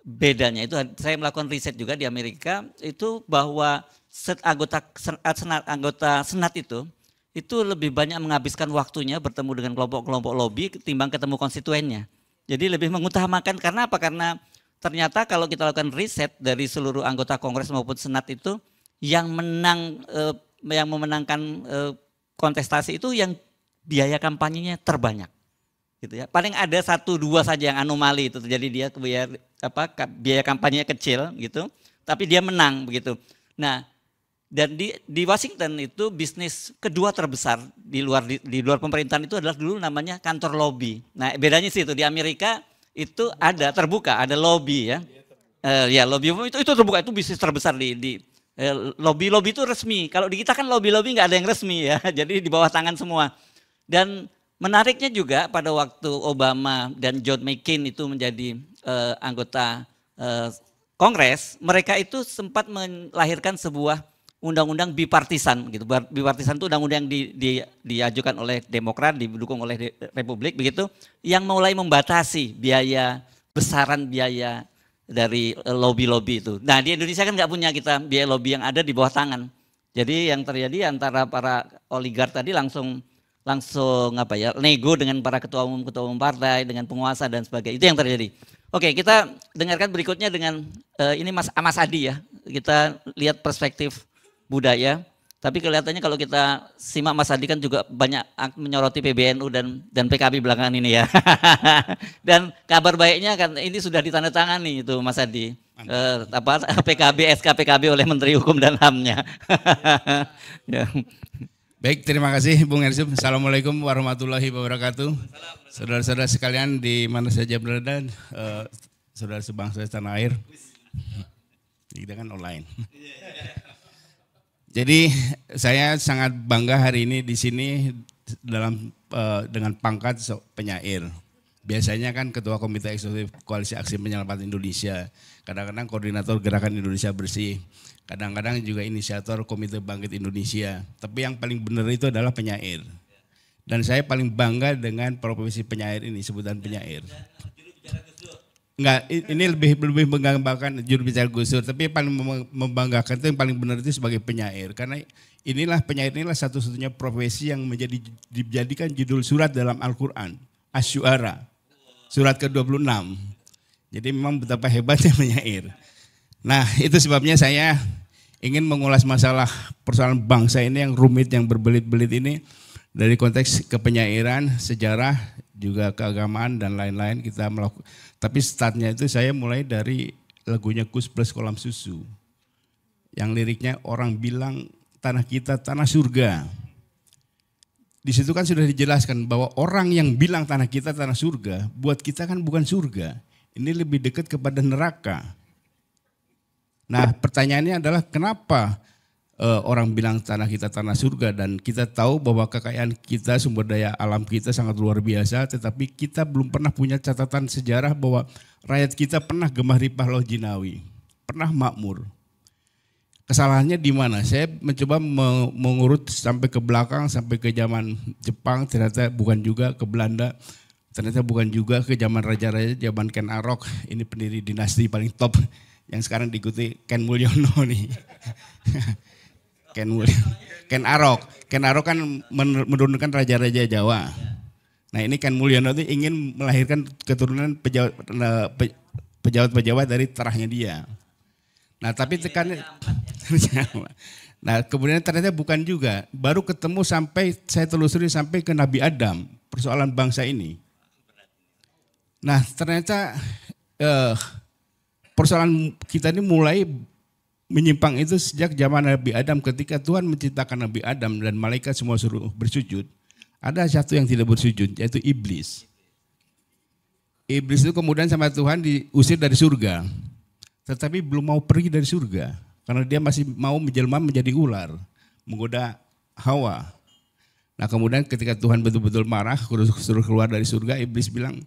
bedanya itu saya melakukan riset juga di Amerika itu bahwa anggota senat itu lebih banyak menghabiskan waktunya bertemu dengan kelompok-kelompok lobby ketimbang ketemu konstituennya. Jadi lebih mengutamakan, karena apa? Karena ternyata kalau kita lakukan riset dari seluruh anggota Kongres maupun Senat itu yang memenangkan kontestasi itu yang biaya kampanyenya terbanyak. Gitu ya. Paling ada 1-2 saja yang anomali itu terjadi, dia biaya kampanyenya kecil gitu, tapi dia menang begitu. Nah, dan di Washington itu bisnis kedua terbesar di luar pemerintahan itu adalah dulu namanya kantor lobby. Nah, bedanya sih itu di Amerika itu ada terbuka, ada lobby ya. Ya lobby itu terbuka, itu bisnis terbesar di lobby itu resmi. Kalau di kita kan lobby nggak ada yang resmi ya. Jadi di bawah tangan semua. Dan menariknya juga pada waktu Obama dan John McCain itu menjadi anggota Kongres, mereka itu sempat melahirkan sebuah undang-undang bipartisan gitu. Bipartisan itu undang-undang yang diajukan oleh Demokrat, didukung oleh Republik begitu, yang mulai membatasi besaran biaya dari lobby itu. Nah, di Indonesia kan nggak punya kita biaya lobby yang ada di bawah tangan. Jadi yang terjadi antara para oligark tadi langsung nego dengan para ketua umum partai, dengan penguasa dan sebagainya. Itu yang terjadi. Oke, kita dengarkan berikutnya dengan ini Mas Adi ya. Kita lihat perspektif budaya. Tapi kelihatannya kalau kita simak Mas Adi kan juga banyak menyoroti PBNU dan PKB belakangan ini ya. Dan kabar baiknya kan ini sudah ditandatangani itu Mas Adi. PKB, SK PKB oleh Menteri Hukum dan HAM-nya. Ya. Baik, terima kasih Bung Ersub. Assalamualaikum warahmatullahi wabarakatuh. Saudara-saudara sekalian di mana saja berada, saudara sebangsa tanah air. Kita kan online. Jadi saya sangat bangga hari ini di sini dengan pangkat penyair. Biasanya kan Ketua Komite Eksekutif Koalisi Aksi Penyelamatan Indonesia, kadang-kadang Koordinator Gerakan Indonesia Bersih, kadang-kadang juga inisiator Komite Bangkit Indonesia. Tapi yang paling benar itu adalah penyair. Dan saya paling bangga dengan profesi penyair ini, sebutan penyair. Enggak, ini lebih membanggakan juru bicara Gus Dur, tapi yang paling membanggakan itu yang paling benar itu sebagai penyair. Karena penyair inilah satu-satunya profesi yang dijadikan judul surat dalam Al-Quran, Asy-Syu'ara, surat ke-26. Jadi memang betapa hebatnya penyair. Nah itu sebabnya saya ingin mengulas masalah persoalan bangsa ini yang rumit, yang berbelit-belit ini dari konteks kepenyairan, sejarah, juga keagamaan dan lain-lain kita melakukan. Tapi startnya itu saya mulai dari lagunya Kus Plus Kolam Susu. Yang liriknya orang bilang tanah kita tanah surga. Di situ kan sudah dijelaskan bahwa orang yang bilang tanah kita tanah surga, buat kita kan bukan surga. Ini lebih dekat kepada neraka. Nah pertanyaannya adalah kenapa orang bilang tanah kita tanah surga, dan kita tahu bahwa kekayaan kita, sumber daya alam kita sangat luar biasa, tetapi kita belum pernah punya catatan sejarah bahwa rakyat kita pernah gemah ripah loh jinawi, pernah makmur. Kesalahannya di mana? Saya mencoba mengurut sampai ke belakang, sampai ke zaman Jepang, ternyata bukan juga, ke Belanda, ternyata bukan juga, ke zaman raja-raja, zaman Ken Arok, ini pendiri dinasti paling top, yang sekarang diikuti Ken Mulyono nih. Ken Arok kan menurunkan raja-raja Jawa. Nah ini Ken Mulyono itu ingin melahirkan keturunan pejabat-pejabat dari terahnya dia. Nah tapi tekannya, nah kemudian ternyata bukan juga. Baru ketemu sampai saya telusuri sampai ke Nabi Adam, persoalan bangsa ini. Nah ternyata persoalan kita ini mulai menyimpang itu sejak zaman Nabi Adam, ketika Tuhan menciptakan Nabi Adam dan malaikat semua suruh bersujud. Ada satu yang tidak bersujud, yaitu iblis. Iblis itu kemudian sama Tuhan diusir dari surga. Tetapi belum mau pergi dari surga. Karena dia masih mau menjelma menjadi ular, menggoda Hawa. Nah kemudian ketika Tuhan betul-betul marah, suruh keluar dari surga, iblis bilang,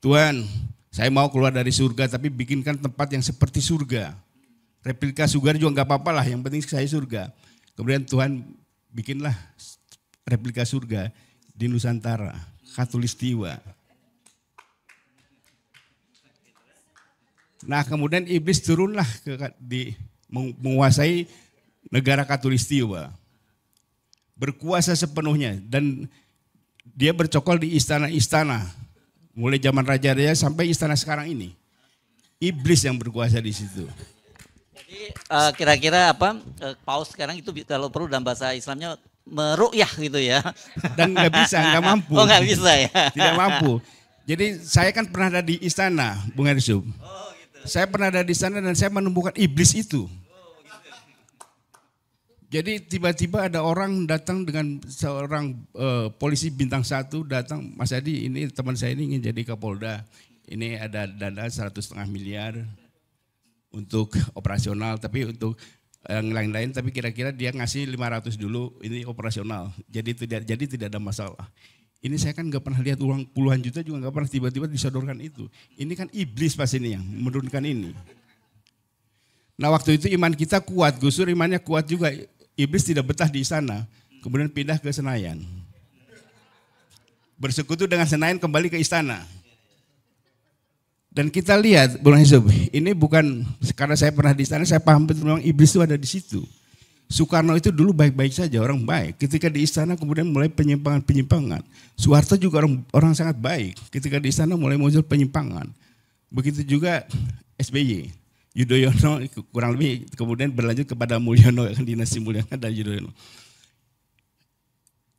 Tuhan saya mau keluar dari surga tapi bikinkan tempat yang seperti surga. Replika surga juga nggak apa-apa lah, yang penting saya surga. Kemudian Tuhan bikinlah replika surga di Nusantara, Khatulistiwa. Nah kemudian iblis turunlah menguasai negara Khatulistiwa, berkuasa sepenuhnya, dan dia bercokol di istana-istana, mulai zaman raja-raja sampai istana sekarang ini. Iblis yang berkuasa di situ. Jadi kira-kira paus sekarang itu kalau perlu dalam bahasa Islamnya meru'yah gitu ya. Dan nggak bisa, nggak mampu. Oh nggak bisa ya. Tidak mampu. Jadi saya kan pernah ada di istana, Bung Ersub. Oh, gitu. Saya pernah ada di istana dan saya menemukan iblis itu. Oh, gitu. Jadi tiba-tiba ada orang datang dengan seorang polisi bintang 1 datang, Mas Adi ini teman saya ini ingin jadi Kapolda. Ini ada dana 1,5 miliar. Untuk operasional, tapi untuk yang lain-lain, tapi kira-kira dia ngasih 500 dulu, ini operasional. Jadi tidak ada masalah. Ini saya kan nggak pernah lihat uang puluhan juta juga nggak pernah tiba-tiba disodorkan itu. Ini kan iblis pas ini yang menurunkan ini. Nah waktu itu iman kita kuat, Gus Dur imannya kuat juga. Iblis tidak betah di sana, kemudian pindah ke Senayan. Bersekutu dengan Senayan kembali ke istana. Dan kita lihat, Bung Ersub, ini bukan karena saya pernah di sana, saya paham betul memang iblis itu ada di situ. Soekarno itu dulu baik-baik saja, orang baik. Ketika di istana kemudian mulai penyimpangan-penyimpangan. Soeharto juga orang sangat baik. Ketika di istana mulai muncul penyimpangan. Begitu juga SBY. Yudhoyono kurang lebih kemudian berlanjut kepada Mulyono, dinasti Mulyono dan Yudhoyono.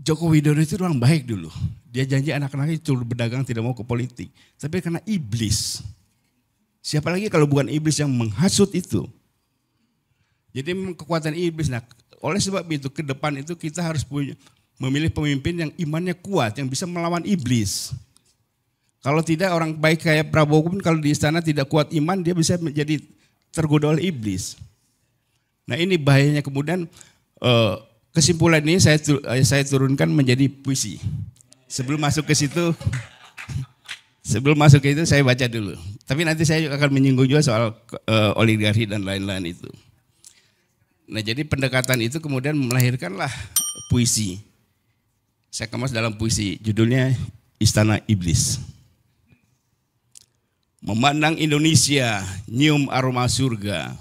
Joko Widodo itu orang baik dulu. Dia janji anak-anaknya itu berdagang, tidak mau ke politik. Tapi karena iblis. Siapa lagi kalau bukan iblis yang menghasut itu. Jadi memang kekuatan iblis. Nah, oleh sebab itu ke depan itu kita harus memilih pemimpin yang imannya kuat, yang bisa melawan iblis. Kalau tidak, orang baik kayak Prabowo pun kalau di istana tidak kuat iman, dia bisa menjadi tergoda oleh iblis. Nah ini bahayanya. Kemudian kesimpulan ini saya turunkan menjadi puisi. Sebelum masuk ke situ, saya baca dulu. Tapi nanti saya akan menyinggung juga soal oligarki dan lain-lain itu. Nah jadi pendekatan itu kemudian melahirkanlah puisi. Saya kemas dalam puisi, judulnya Istana Iblis. Memandang Indonesia, nyium aroma surga.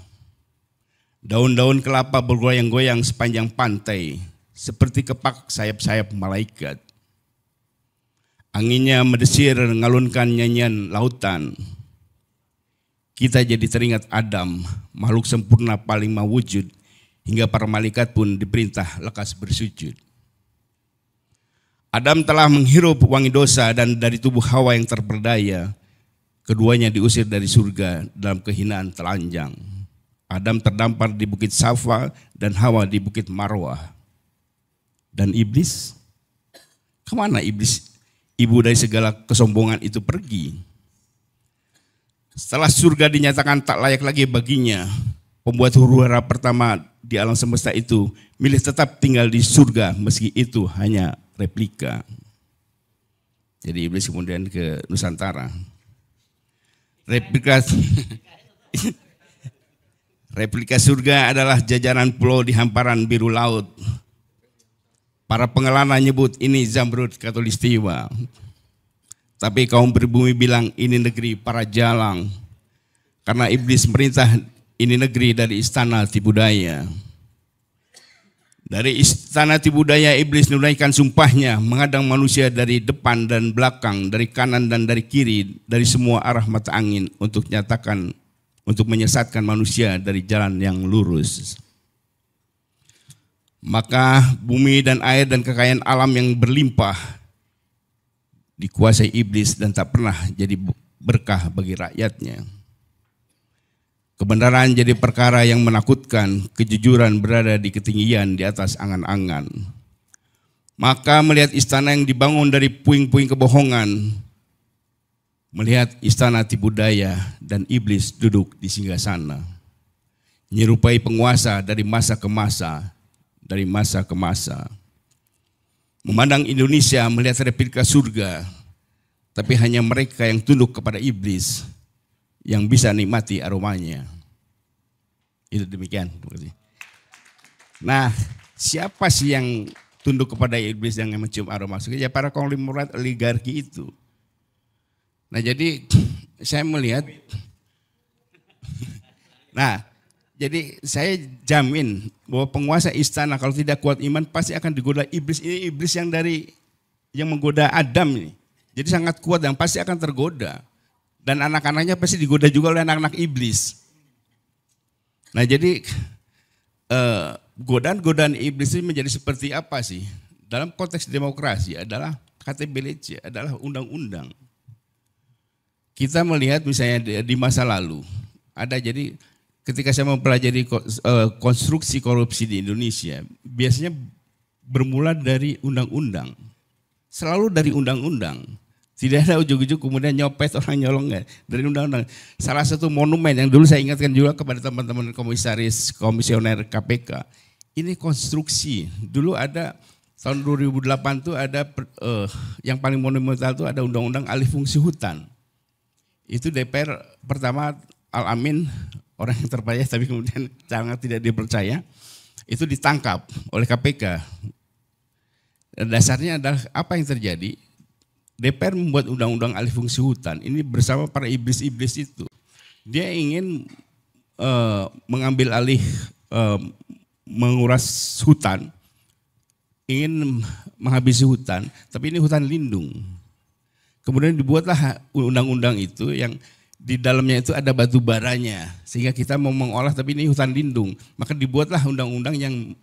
Daun-daun kelapa bergoyang-goyang sepanjang pantai, seperti kepak sayap-sayap malaikat. Anginnya mendesir ngalunkan nyanyian lautan. Kita jadi teringat Adam, makhluk sempurna paling mewujud, hingga para malaikat pun diperintah lekas bersujud. Adam telah menghirup wangi dosa dan dari tubuh Hawa yang terperdaya, keduanya diusir dari surga dalam kehinaan telanjang. Adam terdampar di bukit Safa dan Hawa di bukit Marwah. Dan iblis? Kemana iblis? Ibu dari segala kesombongan itu pergi. Setelah surga dinyatakan tak layak lagi baginya, pembuat huru-hara pertama di alam semesta itu milih tetap tinggal di surga meski itu hanya replika. Jadi iblis kemudian ke Nusantara. Replika surga adalah jajaran pulau di hamparan biru laut. Para pengelana nyebut ini Zamrud Khatulistiwa. Tapi kaum pribumi bilang ini negeri para jalang. Karena iblis merintah ini negeri dari istana Tibudaya. Dari istana Tibudaya iblis menunaikan sumpahnya menghadang manusia dari depan dan belakang, dari kanan dan dari kiri, dari semua arah mata angin untuk menyesatkan manusia dari jalan yang lurus. Maka bumi dan air dan kekayaan alam yang berlimpah dikuasai iblis dan tak pernah jadi berkah bagi rakyatnya. Kebenaran jadi perkara yang menakutkan, kejujuran berada di ketinggian di atas angan-angan. Maka melihat istana yang dibangun dari puing-puing kebohongan, melihat istana Tibudaya dan iblis duduk di singgasana, menyerupai penguasa dari masa ke masa, dari masa ke masa. Memandang Indonesia melihat replika surga, tapi hanya mereka yang tunduk kepada iblis yang bisa nikmati aromanya. Itu demikian. Nah, siapa sih yang tunduk kepada iblis yang mencium aroma surga? Ya para konglomerat oligarki itu. Nah jadi saya melihat, nah jadi saya jamin bahwa penguasa istana kalau tidak kuat iman pasti akan digoda iblis. Ini iblis yang menggoda Adam ini. Jadi sangat kuat dan pasti akan tergoda. Dan anak-anaknya pasti digoda juga oleh anak-anak iblis. Nah jadi godaan-godaan iblis ini menjadi seperti apa sih? Dalam konteks demokrasi adalah KTBLC, adalah undang-undang. Kita melihat misalnya di masa lalu, ada jadi ketika saya mempelajari konstruksi korupsi di Indonesia, biasanya bermula dari undang-undang. Selalu dari undang-undang. Tidak ada ujung-ujung kemudian nyopet orang nyolong dari undang-undang. Salah satu monumen yang dulu saya ingatkan juga kepada teman-teman komisioner KPK. Ini konstruksi. Dulu ada tahun 2008 tuh ada yang paling monumental tuh ada undang-undang alih fungsi hutan. Itu DPR pertama Al-Amin, orang yang terpercaya tapi kemudian sangat tidak dipercaya, itu ditangkap oleh KPK. Dasarnya adalah apa yang terjadi? DPR membuat undang-undang alih fungsi hutan ini bersama para iblis-iblis itu. Dia ingin mengambil alih menguras hutan, ingin menghabisi hutan, tapi ini hutan lindung. Kemudian dibuatlah undang-undang itu yang di dalamnya itu ada batu baranya, sehingga kita mau mengolah tapi ini hutan lindung. Maka dibuatlah undang-undang yang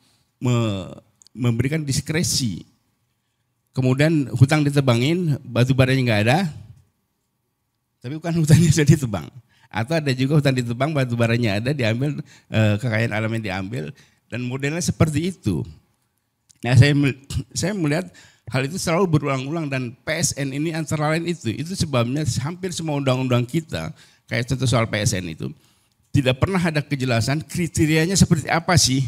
memberikan diskresi. Kemudian hutan ditebangin, batu baranya nggak ada, tapi bukan hutannya sudah ditebang. Atau ada juga hutan ditebang, batu baranya ada, diambil, kekayaan alamnya diambil, dan modelnya seperti itu. Nah, saya melihat hal itu selalu berulang-ulang, dan PSN ini antara lain itu sebabnya hampir semua undang-undang kita, kayak contoh soal PSN itu, tidak pernah ada kejelasan kriterianya seperti apa sih.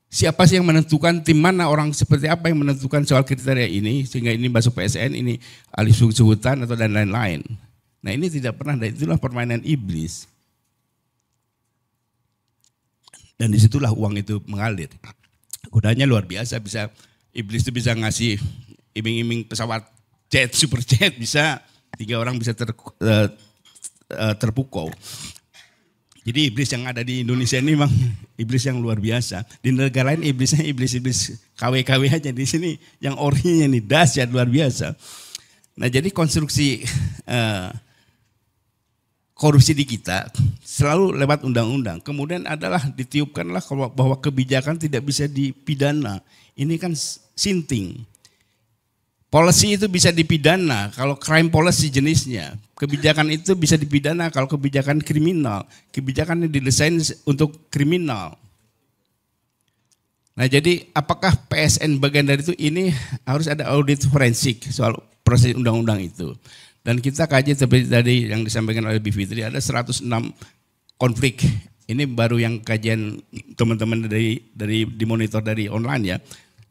Siapa sih yang menentukan, tim mana, orang seperti apa yang menentukan soal kriteria ini, sehingga ini masuk PSN, ini alih fungsi hutan atau dan lain-lain. Nah ini tidak pernah, dan itulah permainan iblis. Dan disitulah uang itu mengalir. Godanya luar biasa, bisa iblis itu bisa ngasih iming-iming pesawat jet, super jet, bisa 3 orang bisa terpukau. Jadi iblis yang ada di Indonesia ini memang iblis yang luar biasa. Di negara lain iblisnya iblis-iblis KW-KW aja, di sini yang orinya ini dahsyat luar biasa. Nah jadi konstruksi korupsi di kita selalu lewat undang-undang. Kemudian adalah ditiupkanlah bahwa kebijakan tidak bisa dipidana. Ini kan sinting. Policy itu bisa dipidana kalau crime policy jenisnya. Kebijakan itu bisa dipidana kalau kebijakan kriminal. Kebijakan yang didesain untuk kriminal. Nah jadi apakah PSN bagian dari itu? Ini harus ada audit forensik soal proses undang-undang itu. Dan kita kaji seperti tadi yang disampaikan oleh Bivitri, ada 106 konflik. Ini baru yang kajian teman-teman dari dimonitor dari online ya.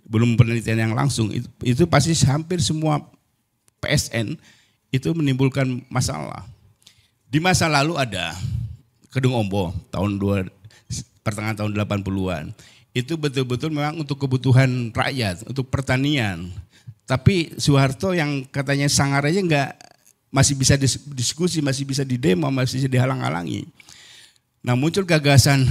Belum penelitian yang langsung, itu pasti hampir semua PSN itu menimbulkan masalah. Di masa lalu ada Kedung Ombo pertengahan tahun 80-an. Itu betul-betul memang untuk kebutuhan rakyat, untuk pertanian. Tapi Soeharto yang katanya sangar aja masih bisa diskusi, masih bisa didemo, masih bisa dihalang-halangi. Nah muncul gagasan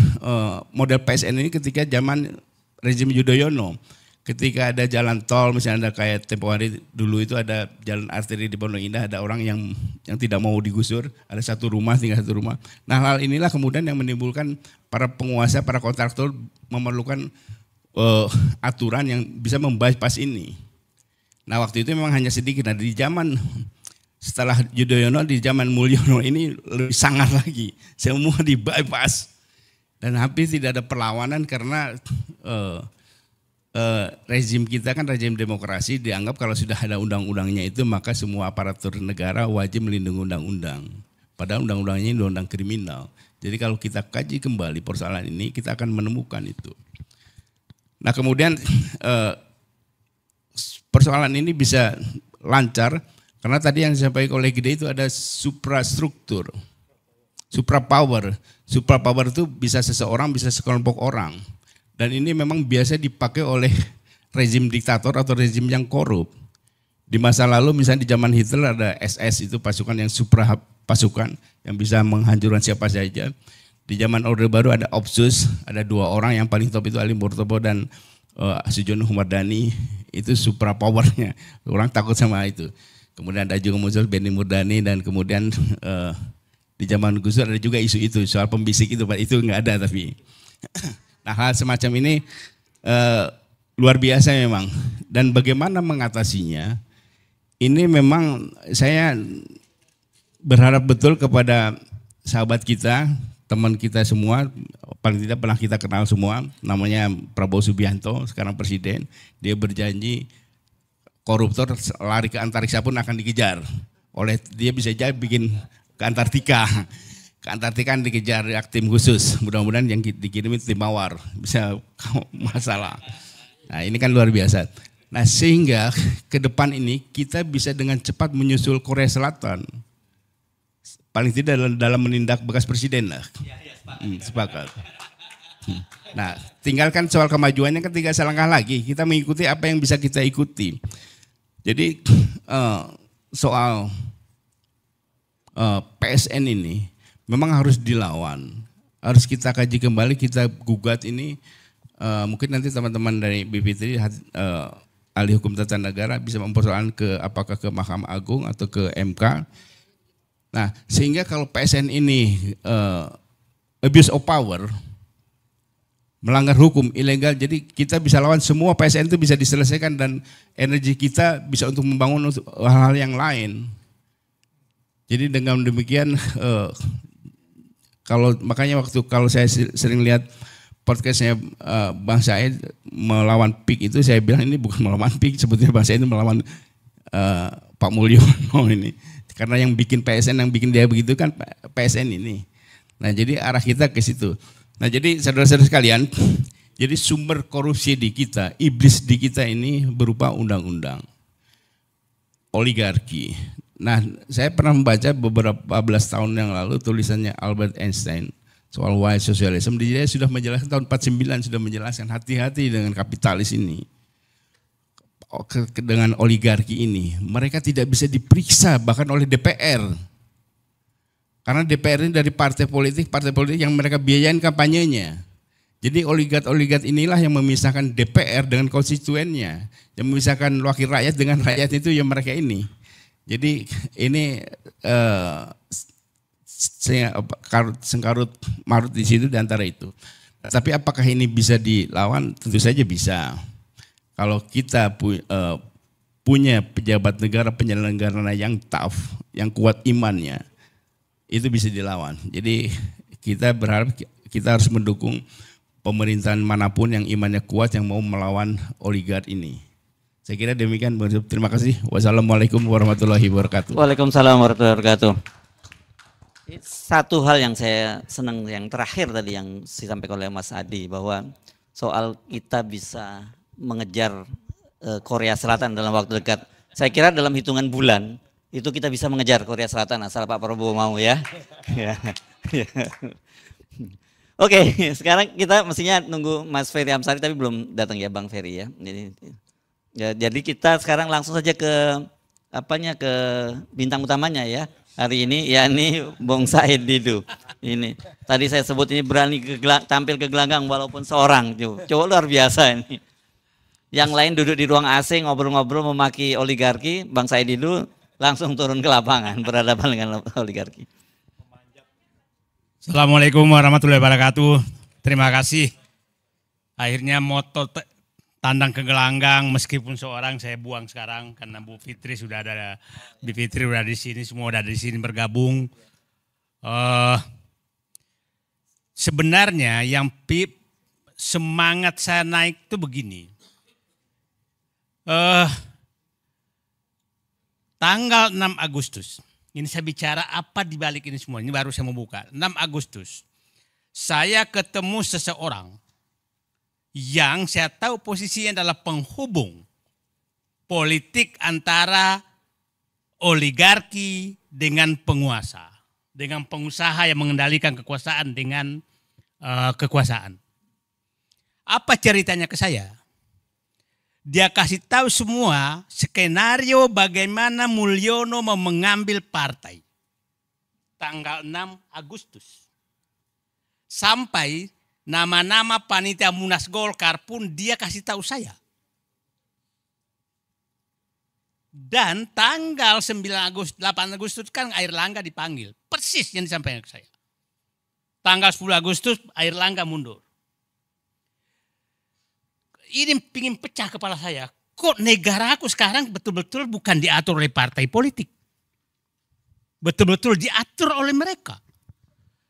model PSN ini ketika zaman rezim Yudhoyono. Ketika ada jalan tol, misalnya ada kayak tempo hari dulu itu ada jalan arteri di Pondok Indah, ada orang yang tidak mau digusur, ada tinggal satu rumah. Nah hal inilah kemudian yang menimbulkan para penguasa, para kontraktor memerlukan aturan yang bisa membypass ini. Nah waktu itu memang hanya sedikit. Nah di zaman setelah Yudhoyono, di zaman Mulyono ini lebih sangar lagi, semua di bypass. Dan hampir tidak ada perlawanan karena rezim kita kan rezim demokrasi, dianggap kalau sudah ada undang-undangnya itu maka semua aparatur negara wajib melindungi undang-undang. Padahal undang-undangnya ini undang-undang kriminal. Jadi kalau kita kaji kembali persoalan ini kita akan menemukan itu. Nah kemudian persoalan ini bisa lancar karena tadi yang disampaikan oleh Gede itu ada suprastruktur, suprapower. Suprapower itu bisa seseorang, bisa sekelompok orang. Dan ini memang biasa dipakai oleh rezim diktator atau rezim yang korup. Di masa lalu misalnya di zaman Hitler ada SS, itu pasukan yang supra pasukan yang bisa menghancurkan siapa saja. Di zaman Orde Baru ada Opsus, ada 2 orang yang paling top itu Ali Murtopo dan Sujono Humardani, itu supra powernya. Orang takut sama itu. Kemudian ada juga muncul Benny Murdani dan kemudian di zaman Gus Dur ada juga isu itu soal pembisik itu nggak ada tapi. Nah hal semacam ini luar biasa memang, dan bagaimana mengatasinya ini memang saya berharap betul kepada sahabat kita, teman kita semua, paling tidak pernah kita kenal semua, namanya Prabowo Subianto, sekarang presiden. Dia berjanji koruptor lari ke antariksa pun akan dikejar oleh dia, bisa jadi bikin ke Antartika. Ke Antartika dikejar tim khusus, mudah-mudahan yang dikirim itu tim mawar, bisa masalah. Nah ini kan luar biasa. Nah sehingga ke depan ini kita bisa dengan cepat menyusul Korea Selatan. Paling tidak dalam menindak bekas presiden lah. Sepakat. Nah tinggalkan soal kemajuannya, ketika selangkah lagi kita mengikuti apa yang bisa kita ikuti. Jadi soal PSN ini memang harus dilawan, harus kita kaji kembali, kita gugat ini. Mungkin nanti teman-teman dari Bivitri, ahli hukum tata negara bisa mempersoalkan apakah ke Mahkamah Agung atau ke MK. Nah, sehingga kalau PSN ini abuse of power, melanggar hukum, ilegal, jadi kita bisa lawan semua PSN itu bisa diselesaikan dan energi kita bisa untuk membangun untuk hal-hal yang lain. Jadi dengan demikian, makanya kalau saya sering lihat podcastnya Bang Said melawan PIK itu, saya bilang ini bukan melawan PIK, sebetulnya Bang Said itu melawan Pak Mulyono ini. Karena yang bikin PSN, yang bikin dia begitu kan PSN ini. Nah jadi arah kita ke situ. Nah jadi saudara-saudara sekalian, jadi sumber korupsi di kita, iblis di kita ini berupa undang-undang, oligarki. Nah saya pernah membaca beberapa belas tahun yang lalu tulisannya Albert Einstein soal white socialism. Dia sudah menjelaskan tahun 49 sudah menjelaskan hati-hati dengan kapitalis ini. Dengan oligarki ini, mereka tidak bisa diperiksa bahkan oleh DPR. Karena DPR ini dari partai politik yang mereka biayain kampanyenya. Jadi oligark inilah yang memisahkan DPR dengan konstituennya, yang memisahkan wakil rakyat dengan rakyat itu yang mereka ini. Jadi ini sengkarut marut di situ di antara itu. Tapi apakah ini bisa dilawan? Tentu saja bisa. Kalau kita punya pejabat negara penyelenggara yang tough, yang kuat imannya, itu bisa dilawan. Jadi kita berharap kita harus mendukung pemerintahan manapun yang imannya kuat yang mau melawan oligark ini. Saya kira demikian. Terima kasih. Wassalamualaikum warahmatullahi wabarakatuh. Waalaikumsalam warahmatullahi wabarakatuh. Satu hal yang saya senang yang terakhir tadi yang disampaikan oleh Mas Adi, bahwa soal kita bisa mengejar Korea Selatan dalam waktu dekat. Saya kira dalam hitungan bulan itu kita bisa mengejar Korea Selatan asal Pak Prabowo mau ya. Oke, sekarang kita mestinya nunggu Mas Ferry Amsari tapi belum datang ya Bang Ferry ya. Jadi kita sekarang langsung saja ke ke bintang utamanya ya. Hari ini yakni Bung Said Didu. Ini tadi saya sebut ini berani tampil ke gelanggang walaupun seorang. Coba luar biasa ini. Yang lain duduk di ruang AC ngobrol-ngobrol memaki oligarki, Bang Said Didu langsung turun ke lapangan berhadapan dengan oligarki. Assalamualaikum warahmatullahi wabarakatuh. Terima kasih. Akhirnya moto tandang ke gelanggang meskipun seorang saya buang sekarang karena Bu Fitri sudah ada, Bu Fitri sudah di sini, semua sudah di sini bergabung. Sebenarnya yang semangat saya naik itu begini. Tanggal 6 Agustus, ini saya bicara apa di balik ini semua, ini baru saya membuka. 6 Agustus, saya ketemu seseorang yang saya tahu posisinya adalah penghubung politik antara oligarki dengan penguasa, dengan pengusaha yang mengendalikan kekuasaan dengan kekuasaan. Apa ceritanya ke saya? Dia kasih tahu semua skenario bagaimana Mulyono mau mengambil partai. Tanggal 6 Agustus. Sampai nama-nama panitia Munas Golkar pun dia kasih tahu saya. Dan tanggal 9 Agustus, 8 Agustus kan Airlangga dipanggil. Persis yang disampaikan ke saya. Tanggal 10 Agustus Airlangga mundur. Ini pingin pecah kepala saya. Kok negara aku sekarang betul-betul bukan diatur oleh partai politik. Betul-betul diatur oleh mereka.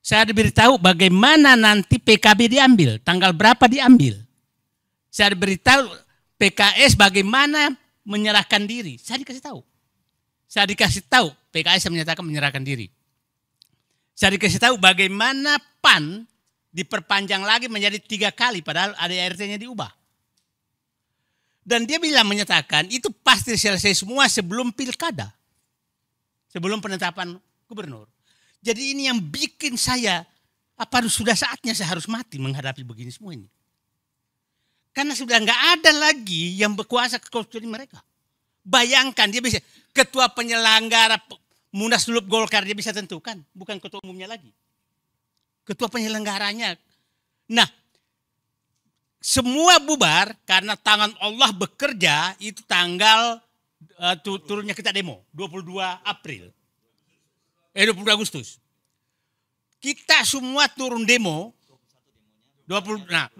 Saya diberitahu bagaimana nanti PKB diambil. Tanggal berapa diambil. Saya diberitahu PKS bagaimana menyerahkan diri. Saya dikasih tahu. Saya dikasih tahu PKS menyatakan menyerahkan diri. Saya dikasih tahu bagaimana PAN diperpanjang lagi menjadi 3 kali padahal ADRT-nya diubah. Dan dia bilang menyatakan itu pasti selesai semua sebelum pilkada. Sebelum penetapan gubernur. Jadi ini yang bikin saya, apa sudah saatnya saya harus mati menghadapi begini semua ini. Karena sudah nggak ada lagi yang berkuasa kecuali mereka. Bayangkan dia bisa, ketua penyelenggara Munaslup Golkar dia bisa tentukan. Bukan ketua umumnya lagi. Ketua penyelenggaranya. Nah, semua bubar karena tangan Allah bekerja itu tanggal turunnya kita demo 22 April. 22 Agustus. Kita semua turun demo 21,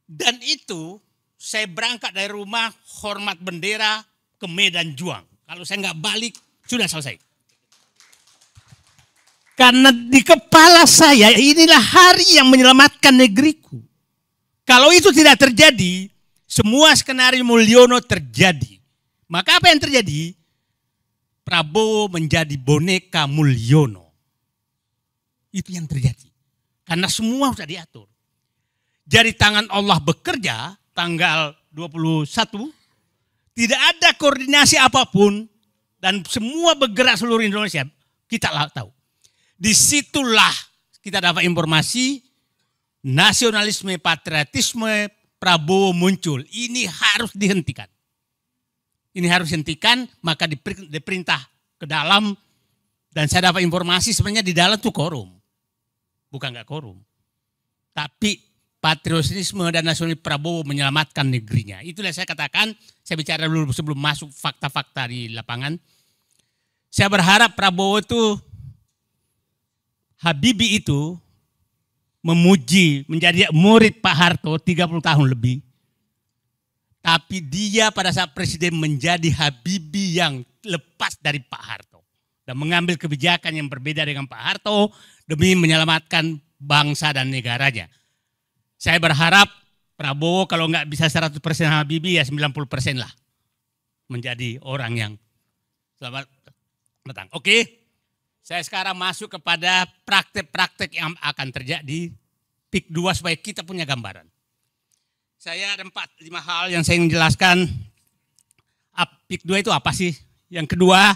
dan itu saya berangkat dari rumah hormat bendera ke Medan Juang. Kalau saya nggak balik sudah selesai. Karena di kepala saya inilah hari yang menyelamatkan negeriku. Kalau itu tidak terjadi, semua skenario Mulyono terjadi. Maka apa yang terjadi? Prabowo menjadi boneka Mulyono. Itu yang terjadi. Karena semua sudah diatur. Jadi tangan Allah bekerja tanggal 21. Tidak ada koordinasi apapun. Dan semua bergerak seluruh Indonesia. Kita tahu. Disitulah kita dapat informasi nasionalisme, patriotisme Prabowo muncul. Ini harus dihentikan. Ini harus dihentikan, maka diperintah ke dalam. Dan saya dapat informasi sebenarnya di dalam itu korum. Bukan nggak korum. Tapi patriotisme dan nasionalisme Prabowo menyelamatkan negerinya. Itulah saya katakan, saya bicara dulu sebelum masuk fakta-fakta di lapangan. Saya berharap Prabowo itu, Habibie itu memuji, menjadi murid Pak Harto 30 tahun lebih. Tapi dia pada saat presiden menjadi Habibie yang lepas dari Pak Harto. Dan mengambil kebijakan yang berbeda dengan Pak Harto demi menyelamatkan bangsa dan negaranya. Saya berharap Prabowo kalau nggak bisa 100% Habibie ya 90% lah. Menjadi orang yang selamat datang. Oke. Saya sekarang masuk kepada praktek-praktek yang akan terjadi PIK 2 supaya kita punya gambaran. Saya ada 4-5 hal yang saya ingin jelaskan. PIK 2 itu apa sih? Yang kedua,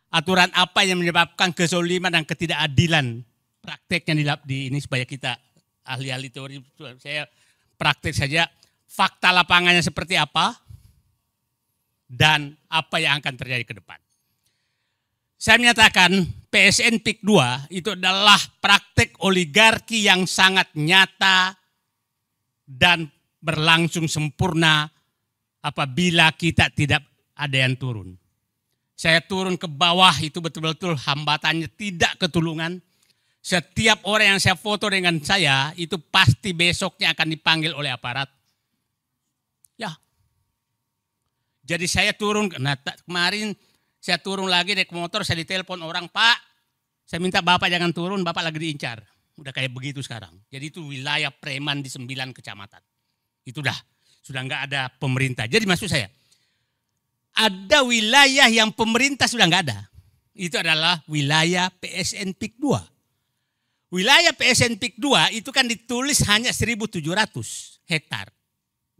aturan apa yang menyebabkan kezoliman dan ketidakadilan prakteknya di ini supaya kita ahli-ahli teori. Saya praktek saja fakta lapangannya seperti apa dan apa yang akan terjadi ke depan. Saya menyatakan PSN PIK 2 itu adalah praktek oligarki yang sangat nyata dan berlangsung sempurna apabila kita tidak ada yang turun. Saya turun ke bawah itu betul-betul hambatannya tidak ketulungan. Setiap orang yang saya foto dengan saya itu pasti besoknya akan dipanggil oleh aparat. Ya. Jadi saya turun, nah, kemarin saya turun lagi naik motor, saya ditelepon orang, Pak, saya minta Bapak jangan turun, Bapak lagi diincar. Udah kayak begitu sekarang. Jadi itu wilayah preman di 9 kecamatan. Itu sudah nggak ada pemerintah. Jadi maksud saya, ada wilayah yang pemerintah sudah nggak ada. Itu adalah wilayah PSN PIK 2. Wilayah PSN PIK 2 itu kan ditulis hanya 1.700 hektar.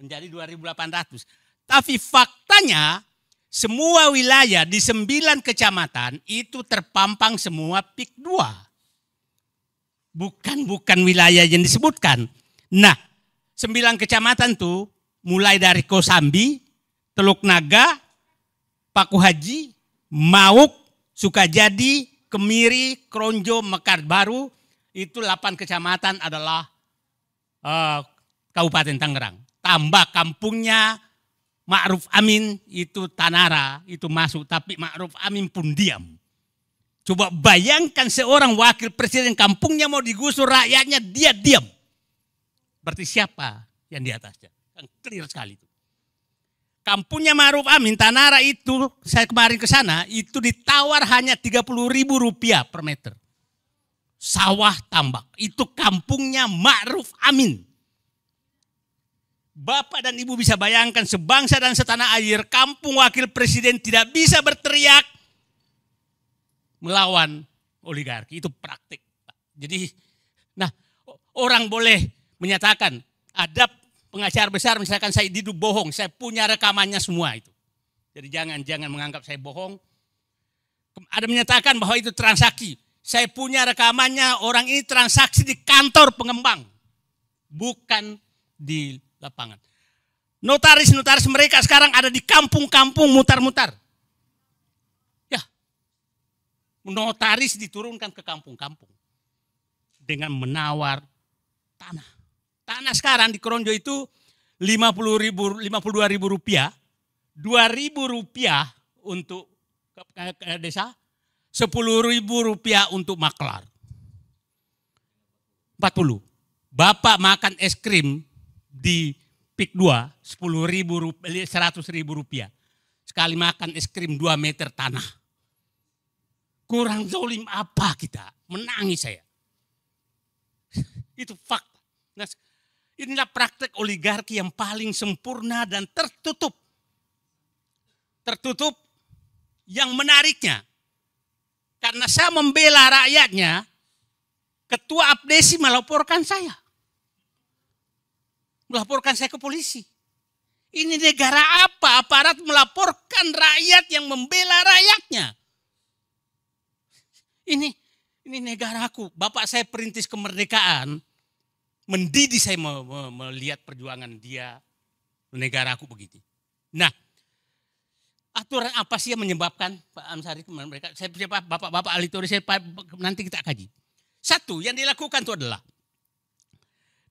Menjadi 2.800. Tapi faktanya, semua wilayah di 9 kecamatan itu terpampang semua PIK 2. Bukan wilayah yang disebutkan. Nah, 9 kecamatan tuh mulai dari Kosambi, Teluk Naga, Paku Haji, Mauk, Sukajadi, Kemiri, Kronjo, Mekar Baru, itu 8 kecamatan adalah Kabupaten Tangerang. Tambah kampungnya Ma'ruf Amin itu Tanara, itu masuk. Tapi Ma'ruf Amin pun diam. Coba bayangkan seorang wakil presiden kampungnya mau digusur rakyatnya, dia diam. Berarti siapa yang di atasnya? Kan clear sekali itu. Kampungnya Ma'ruf Amin, Tanara itu, saya kemarin ke sana, itu ditawar hanya Rp30.000 per meter. Sawah tambak, itu kampungnya Ma'ruf Amin. Bapak dan Ibu bisa bayangkan sebangsa dan setanah air, kampung wakil presiden tidak bisa berteriak melawan oligarki. Itu praktik. Jadi, nah orang boleh menyatakan ada pengacara besar, misalkan saya Didu bohong, saya punya rekamannya semua itu. Jadi jangan menganggap saya bohong. Ada menyatakan bahwa itu transaksi. Saya punya rekamannya, orang ini transaksi di kantor pengembang. Bukan di lapangan. Notaris-notaris mereka sekarang ada di kampung-kampung mutar-mutar. Ya, notaris diturunkan ke kampung-kampung dengan menawar tanah. Tanah sekarang di Kronjo itu Rp52.000, Rp2.000 untuk ke desa, Rp10.000 untuk maklar. 40. Bapak makan es krim di Pik 2 Rp100.000. Sekali makan es krim 2 meter tanah. Kurang zalim apa kita? Menangis saya. Itu fakta. Nah, inilah praktek oligarki yang paling sempurna dan tertutup. Tertutup yang menariknya. Karena saya membela rakyatnya, Ketua Abdesi melaporkan saya. Melaporkan saya ke polisi. Ini negara apa? Aparat melaporkan rakyat yang membela rakyatnya. Ini negaraku. Bapak saya perintis kemerdekaan. Mendidik saya melihat perjuangan dia. Negaraku begitu. Nah, aturan apa sih yang menyebabkan Pak Amsari mereka? Saya Bapak Alitori, nanti kita kaji. Satu, yang dilakukan itu adalah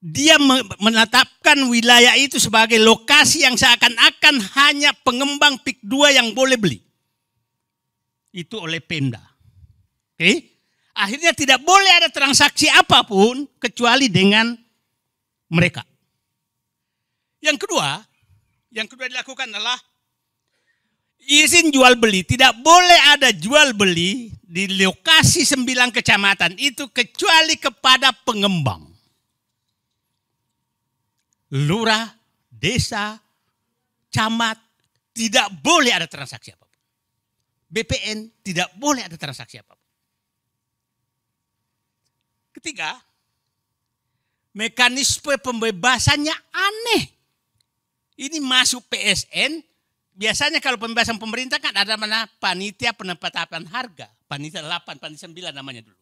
dia menetapkan wilayah itu sebagai lokasi yang seakan-akan hanya pengembang Pik 2 yang boleh beli. Itu oleh Pemda. Oke? Akhirnya tidak boleh ada transaksi apapun kecuali dengan mereka. Yang kedua dilakukan adalah izin jual beli. Tidak boleh ada jual beli di lokasi 9 kecamatan itu kecuali kepada pengembang. Lurah, desa, camat, tidak boleh ada transaksi apapun. BPN tidak boleh ada transaksi apapun. Ketiga, mekanisme pembebasannya aneh. Ini masuk PSN. Biasanya kalau pembebasan pemerintah kan ada mana panitia penetapan harga. Panitia 8, panitia 9 namanya dulu.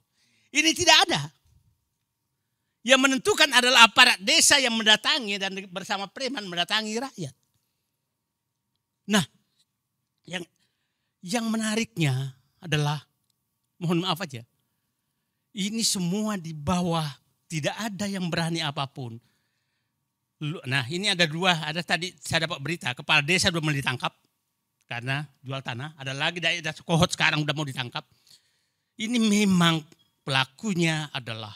Ini tidak ada. Yang menentukan adalah aparat desa yang mendatangi dan bersama preman mendatangi rakyat. Nah, yang menariknya adalah, mohon maaf aja, ini semua di bawah, tidak ada yang berani apapun. Nah, ini ada tadi saya dapat berita, kepala desa sudah mau ditangkap karena jual tanah. Ada lagi daerah Kohot sekarang sudah mau ditangkap. Ini memang pelakunya adalah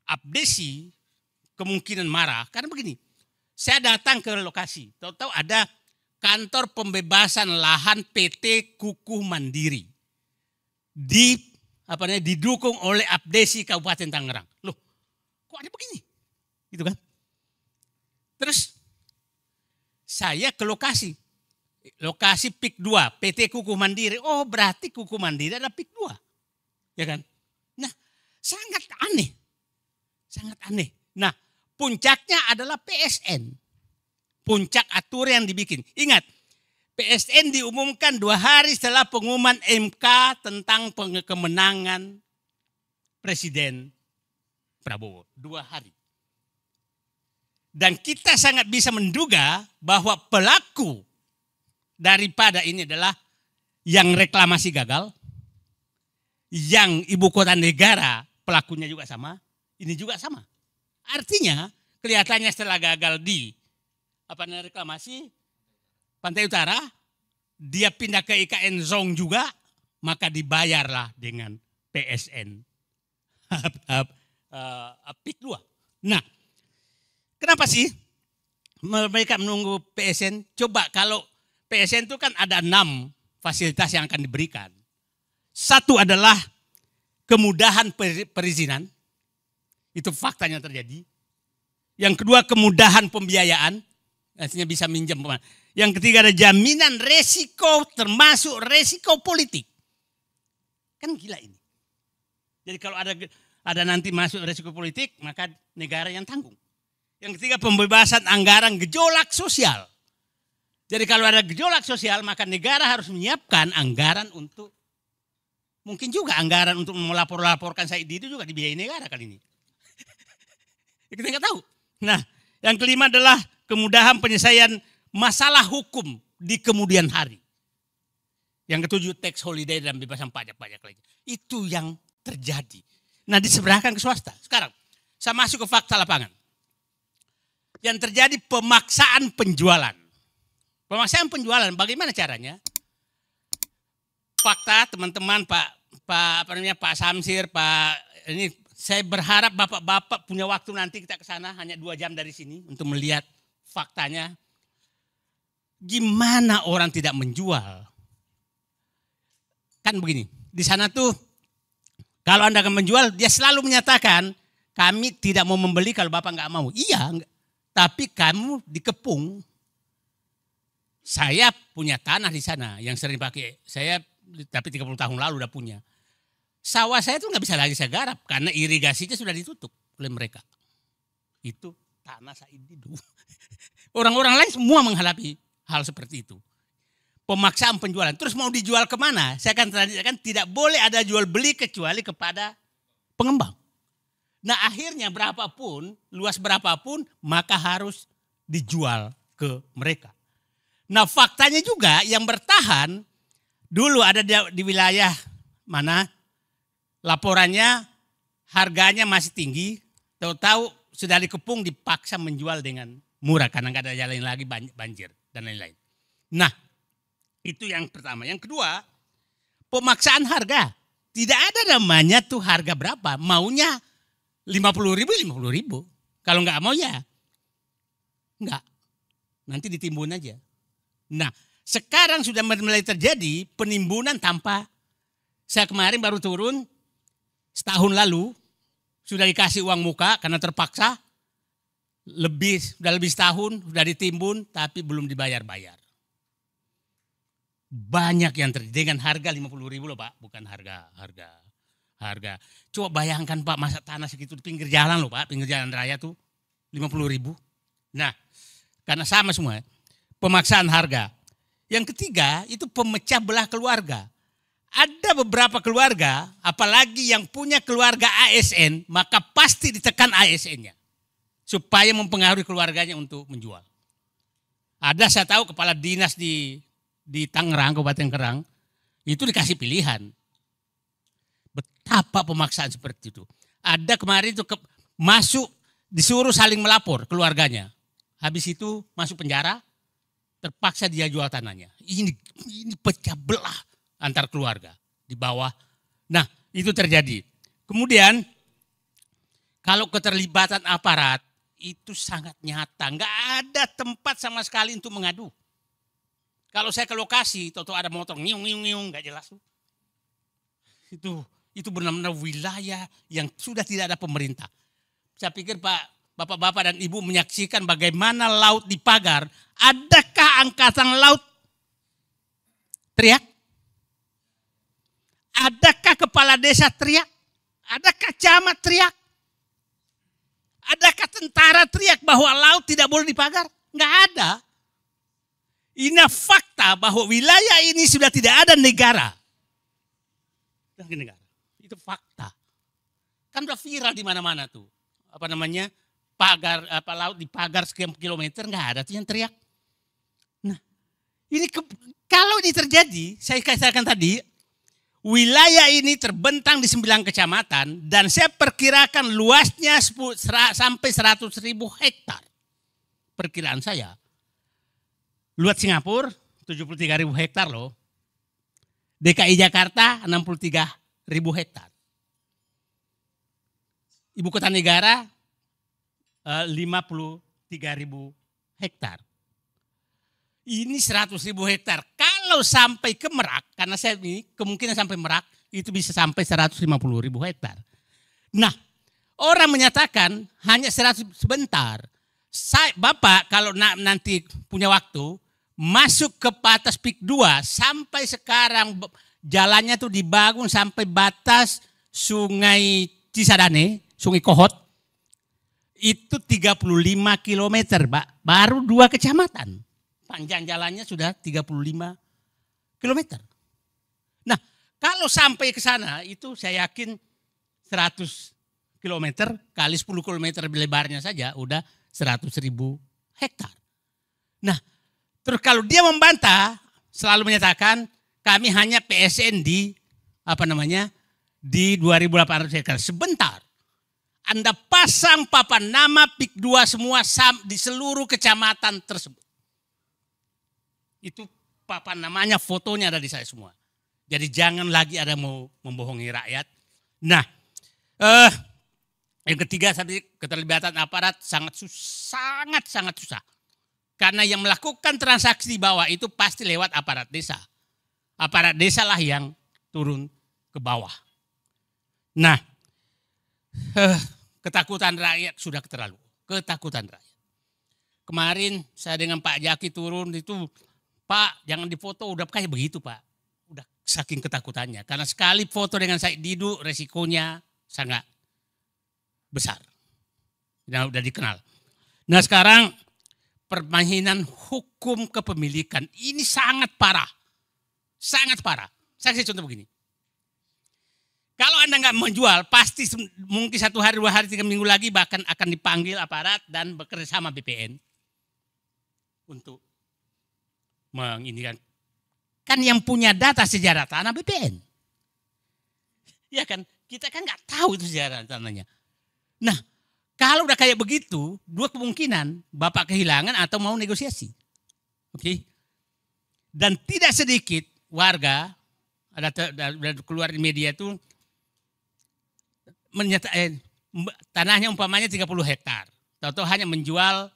Abdesi, kemungkinan marah. Karena begini, saya datang ke lokasi, tahu-tahu ada kantor pembebasan lahan PT Kukuh Mandiri. Didukung oleh Abdesi Kabupaten Tangerang. Loh, kok ada begini? Gitu kan? Terus saya ke lokasi Pik 2, PT Kukuh Mandiri. Oh, berarti Kukuh Mandiri ada Pik 2. Ya kan? Nah, sangat aneh. Nah, puncaknya adalah PSN. Puncak aturan yang dibikin. Ingat, PSN diumumkan 2 hari setelah pengumuman MK tentang kemenangan Presiden Prabowo. 2 hari. Dan kita sangat bisa menduga bahwa pelaku daripada ini adalah yang reklamasi gagal, yang ibu kota negara pelakunya juga sama, ini juga sama. Artinya kelihatannya setelah gagal di reklamasi Pantai Utara, dia pindah ke IKN Zong juga, maka dibayarlah dengan PSN Pik 2. Nah, kenapa sih mereka menunggu PSN? Coba kalau PSN itu kan ada 6 fasilitas yang akan diberikan. Satu adalah kemudahan perizinan. Itu faktanya terjadi. Yang kedua kemudahan pembiayaan. Artinya bisa minjem. Yang ketiga ada jaminan resiko termasuk resiko politik. Kan gila ini. Jadi kalau ada nanti masuk resiko politik maka negara yang tanggung. Yang ketiga pembebasan anggaran gejolak sosial. Jadi kalau ada gejolak sosial maka negara harus menyiapkan anggaran untuk, mungkin juga anggaran untuk melaporkan Said itu juga dibiayai negara kali ini. Kita nggak tahu. Nah, yang kelima adalah kemudahan penyelesaian masalah hukum di kemudian hari. Yang ketujuh tax holiday dan bebasan pajak-pajak lagi. Itu yang terjadi. Nah, diseberangkan ke swasta. Sekarang saya masuk ke fakta lapangan. Yang terjadi pemaksaan penjualan. Pemaksaan penjualan bagaimana caranya? fakta teman-teman, Pak Samsir, ini saya berharap bapak-bapak punya waktu nanti kita ke sana hanya 2 jam dari sini untuk melihat faktanya. Gimana orang tidak menjual? Kan begini, di sana tuh kalau Anda akan menjual, dia selalu menyatakan kami tidak mau membeli kalau Bapak nggak mau. Iya, tapi kamu dikepung. Saya punya tanah di sana yang sering pakai. Saya tapi 30 tahun lalu udah punya. Sawah saya tuh nggak bisa lagi saya garap karena irigasinya sudah ditutup oleh mereka. Itu tanah Said Didu. Orang-orang lain semua menghadapi hal seperti itu. Pemaksaan penjualan. Terus mau dijual kemana? Saya akan tradisikan tidak boleh ada jual beli kecuali kepada pengembang. Nah akhirnya berapapun, luas berapapun maka harus dijual ke mereka. Nah faktanya juga yang bertahan dulu ada di wilayah mana laporannya harganya masih tinggi, tahu-tahu sudah dikepung dipaksa menjual dengan murah karena nggak ada jalan lagi banjir dan lain-lain. Nah itu yang pertama. Yang kedua pemaksaan harga. Tidak ada namanya tuh harga berapa, maunya 50.000. Kalau nggak mau ya nggak, nanti ditimbun aja. Nah sekarang sudah mulai terjadi penimbunan tanpa, saya kemarin baru turun setahun lalu sudah dikasih uang muka karena terpaksa, sudah lebih setahun sudah ditimbun tapi belum dibayar-bayar. Banyak yang terjadi dengan harga 50.000 loh Pak, bukan harga. Coba bayangkan Pak, masa tanah segitu di pinggir jalan loh Pak, pinggir jalan raya tuh 50.000. Nah karena sama semua. Pemaksaan harga. Yang ketiga itu pemecah belah keluarga. Ada beberapa keluarga, apalagi yang punya keluarga ASN, maka pasti ditekan ASN-nya. Supaya mempengaruhi keluarganya untuk menjual. Ada saya tahu kepala dinas di Tangerang, Kabupaten Kerang, itu dikasih pilihan. Betapa pemaksaan seperti itu. Ada kemarin itu masuk, disuruh saling melapor keluarganya. Habis itu masuk penjara. Terpaksa dia jual tanahnya. Ini pecah belah antar keluarga di bawah. Nah itu terjadi. Kemudian kalau keterlibatan aparat itu sangat nyata. Nggak ada tempat sama sekali untuk mengadu. Kalau saya ke lokasi, tahu ada motor ngiung nggak jelas tuh. Itu benar-benar wilayah yang sudah tidak ada pemerintah. Saya pikir Bapak-bapak dan Ibu menyaksikan bagaimana laut di Pagar. Adakah angkatan laut teriak? Adakah kepala desa teriak? Adakah camat teriak? Adakah tentara teriak bahwa laut tidak boleh dipagar? Enggak ada. Ini fakta bahwa wilayah ini sudah tidak ada negara. Itu fakta. Kan udah viral di mana-mana tuh. Apa namanya? Pagar laut dipagar sekian kilometer, nggak ada tuh yang teriak. Nah, ini kalau ini terjadi, saya katakan tadi, wilayah ini terbentang di 9 kecamatan dan saya perkirakan luasnya sampai 100.000 hektar. Perkiraan saya. Luas Singapura 73.000 hektar loh. DKI Jakarta 63.000 hektar. Ibu kota negara 53.000 hektar. Ini 100.000 hektar. Kalau sampai ke Merak, karena saya ini kemungkinan sampai Merak itu bisa sampai 150.000 hektar. Nah, orang menyatakan hanya 100 sebentar. Bapak kalau nanti punya waktu masuk ke batas PIK 2 sampai sekarang jalannya tuh dibangun sampai batas Sungai Cisadane, Sungai Kohot. Itu 35 kilometer, Pak. Baru 2 kecamatan. Panjang jalannya sudah 35 kilometer. Nah, kalau sampai ke sana itu saya yakin 100 kilometer kali 10 kilometer lebarnya saja udah 100.000 hektar. Nah, terus kalau dia membantah selalu menyatakan kami hanya PSN di di 2.800 hektar. Sebentar. Anda pasang papan nama PIK 2 semua di seluruh kecamatan tersebut. Itu papan namanya, fotonya ada di saya semua. Jadi jangan lagi ada mau membohongi rakyat. Nah, yang ketiga tadi keterlibatan aparat sangat susah. Karena yang melakukan transaksi di bawah itu pasti lewat aparat desa. Aparat desa lah yang turun ke bawah. Nah, ketakutan rakyat sudah terlalu. Ketakutan rakyat. Kemarin saya dengan Pak Jaki turun itu, Pak jangan difoto, udah kayak begitu Pak. Udah saking ketakutannya. Karena sekali foto dengan Said Didu resikonya sangat besar. Udah dikenal. Nah sekarang permainan hukum kepemilikan ini sangat parah. Sangat parah. Saya kasih contoh begini. Kalau Anda nggak menjual, pasti mungkin 1 hari, 2 hari, 3 minggu lagi bahkan akan dipanggil aparat dan bekerja sama BPN untuk menginikan. Kan yang punya data sejarah tanah BPN. Ya kan, kita kan nggak tahu itu sejarah tanahnya. Nah, kalau udah kayak begitu, 2 kemungkinan, Bapak kehilangan atau mau negosiasi. Oke. Dan tidak sedikit warga, ada keluar di media itu, menyatakan tanahnya umpamanya 30 hektar. Tahu-tahu hanya menjual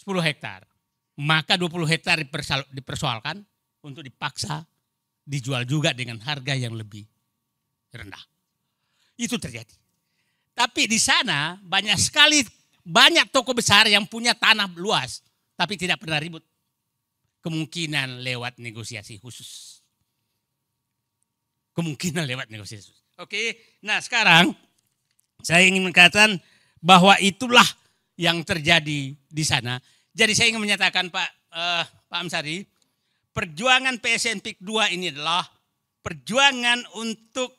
10 hektar. Maka 20 hektar dipersoalkan untuk dipaksa dijual juga dengan harga yang lebih rendah. Itu terjadi. Tapi di sana banyak toko besar yang punya tanah luas tapi tidak pernah ribut. Kemungkinan lewat negosiasi khusus. Oke, nah sekarang saya ingin mengatakan bahwa itulah yang terjadi di sana. Jadi saya ingin menyatakan Pak Amsari, perjuangan PSN PIK 2 ini adalah perjuangan untuk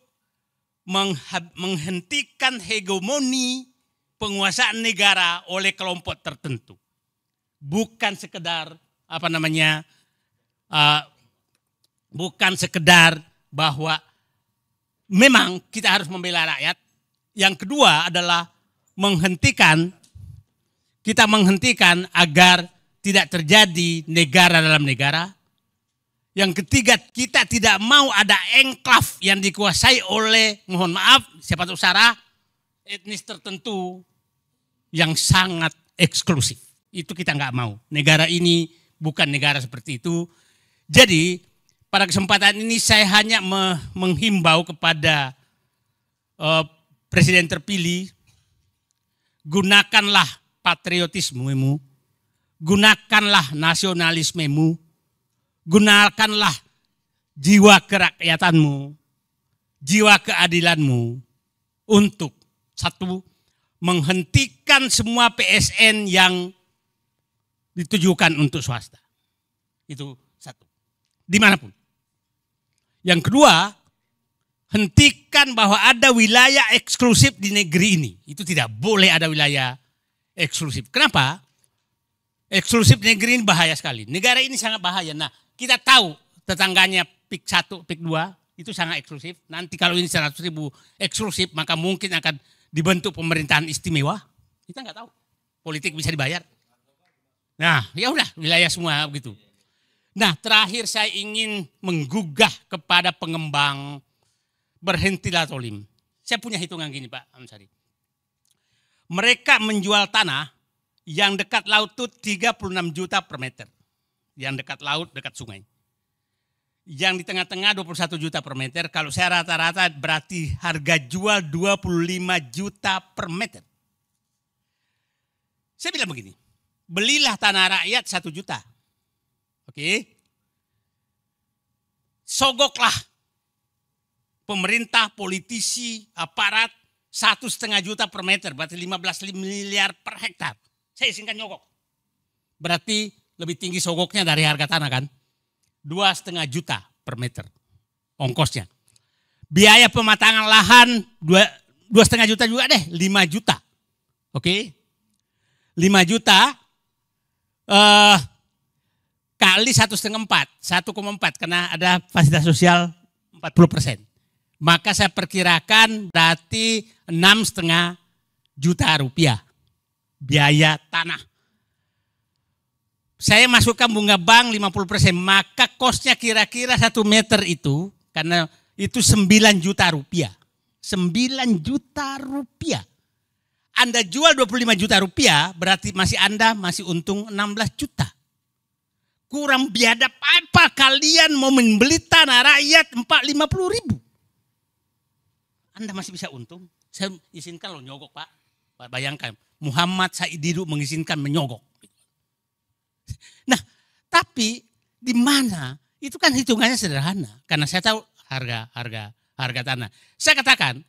menghentikan hegemoni penguasaan negara oleh kelompok tertentu. Bukan sekedar bukan sekedar bahwa memang kita harus membela rakyat. Yang kedua adalah kita menghentikan agar tidak terjadi negara dalam negara. Yang ketiga, kita tidak mau ada enklav yang dikuasai oleh, mohon maaf, siapa tahu Sarah, etnis tertentu yang sangat eksklusif. Itu kita nggak mau. Negara ini bukan negara seperti itu. Jadi pada kesempatan ini saya hanya menghimbau kepada Presiden terpilih, gunakanlah patriotismemu, gunakanlah nasionalismemu, gunakanlah jiwa kerakyatanmu, jiwa keadilanmu untuk satu, menghentikan semua PSN yang ditujukan untuk swasta. Itu satu. Dimanapun. Yang kedua, hentikan bahwa ada wilayah eksklusif di negeri ini. Itu tidak boleh ada wilayah eksklusif. Kenapa? Eksklusif di negeri ini bahaya sekali. Negara ini sangat bahaya. Nah, kita tahu tetangganya PIK 1, PIK 2 itu sangat eksklusif. Nanti kalau ini 100.000 eksklusif, maka mungkin akan dibentuk pemerintahan istimewa. Kita nggak tahu. Politik bisa dibayar. Nah, ya udah wilayah semua begitu. Nah, terakhir saya ingin menggugah kepada pengembang, berhentilah zolim. Saya punya hitungan gini Pak Amsari. Mereka menjual tanah yang dekat laut itu 36 juta per meter. Yang dekat laut, dekat sungai. Yang di tengah-tengah 21 juta per meter. Kalau saya rata-rata berarti harga jual 25 juta per meter. Saya bilang begini, belilah tanah rakyat 1 juta. Oke. Sogoklah pemerintah, politisi, aparat 1,5 juta per meter, berarti 15 miliar per hektar. Saya izinkan nyogok. Berarti lebih tinggi sogoknya dari harga tanah kan. 2,5 juta per meter ongkosnya. Biaya pematangan lahan 2,5 juta juga deh, 5 juta. Oke. 5 juta kali 1,4 karena ada fasilitas sosial 40%. Maka saya perkirakan berarti 6,5 juta rupiah biaya tanah. Saya masukkan bunga bank 50%, maka kosnya kira-kira 1 meter itu Karena itu 9 juta rupiah. 9 juta rupiah. Anda jual 25 juta rupiah, berarti Anda masih untung 16 juta. Kurang biadab apa kalian mau membeli tanah rakyat 50 ribu? Anda masih bisa untung. Saya izinkan lo nyogok, Pak. Bayangkan, Muhammad Saididu mengizinkan menyogok. Nah, tapi di mana? Itu kan hitungannya sederhana. Karena saya tahu harga tanah. Saya katakan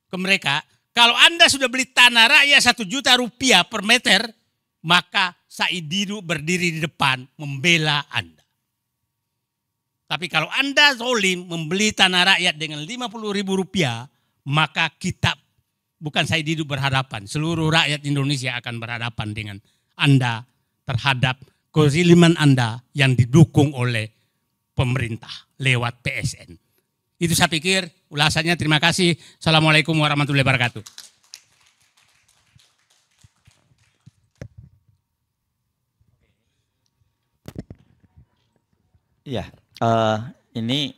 ke mereka, kalau Anda sudah beli tanah rakyat 1 juta rupiah per meter, maka Saididu berdiri di depan membela Anda. Tapi kalau Anda zolim membeli tanah rakyat dengan 50 ribu rupiah, maka kita, bukan Saididu berhadapan, seluruh rakyat Indonesia akan berhadapan dengan Anda terhadap kezaliman Anda yang didukung oleh pemerintah lewat PSN. Itu saya pikir ulasannya. Terima kasih. Assalamualaikum warahmatullahi wabarakatuh. Ya, ini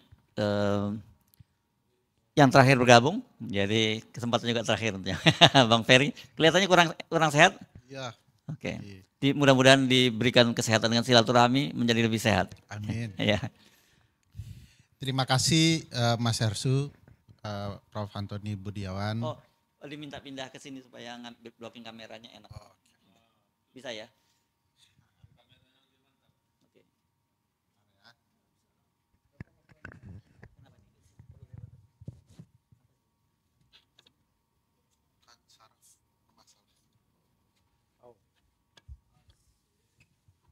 yang terakhir bergabung, jadi kesempatan juga terakhir tentunya. Bang Ferry, kelihatannya kurang sehat? Ya. Oke. Mudah-mudahan diberikan kesehatan dengan silaturahmi menjadi lebih sehat. Amin. Ya. Terima kasih Mas Hersu, Prof. Antoni Budiawan. Oh, diminta pindah ke sini supaya blocking kameranya enak. Bisa ya?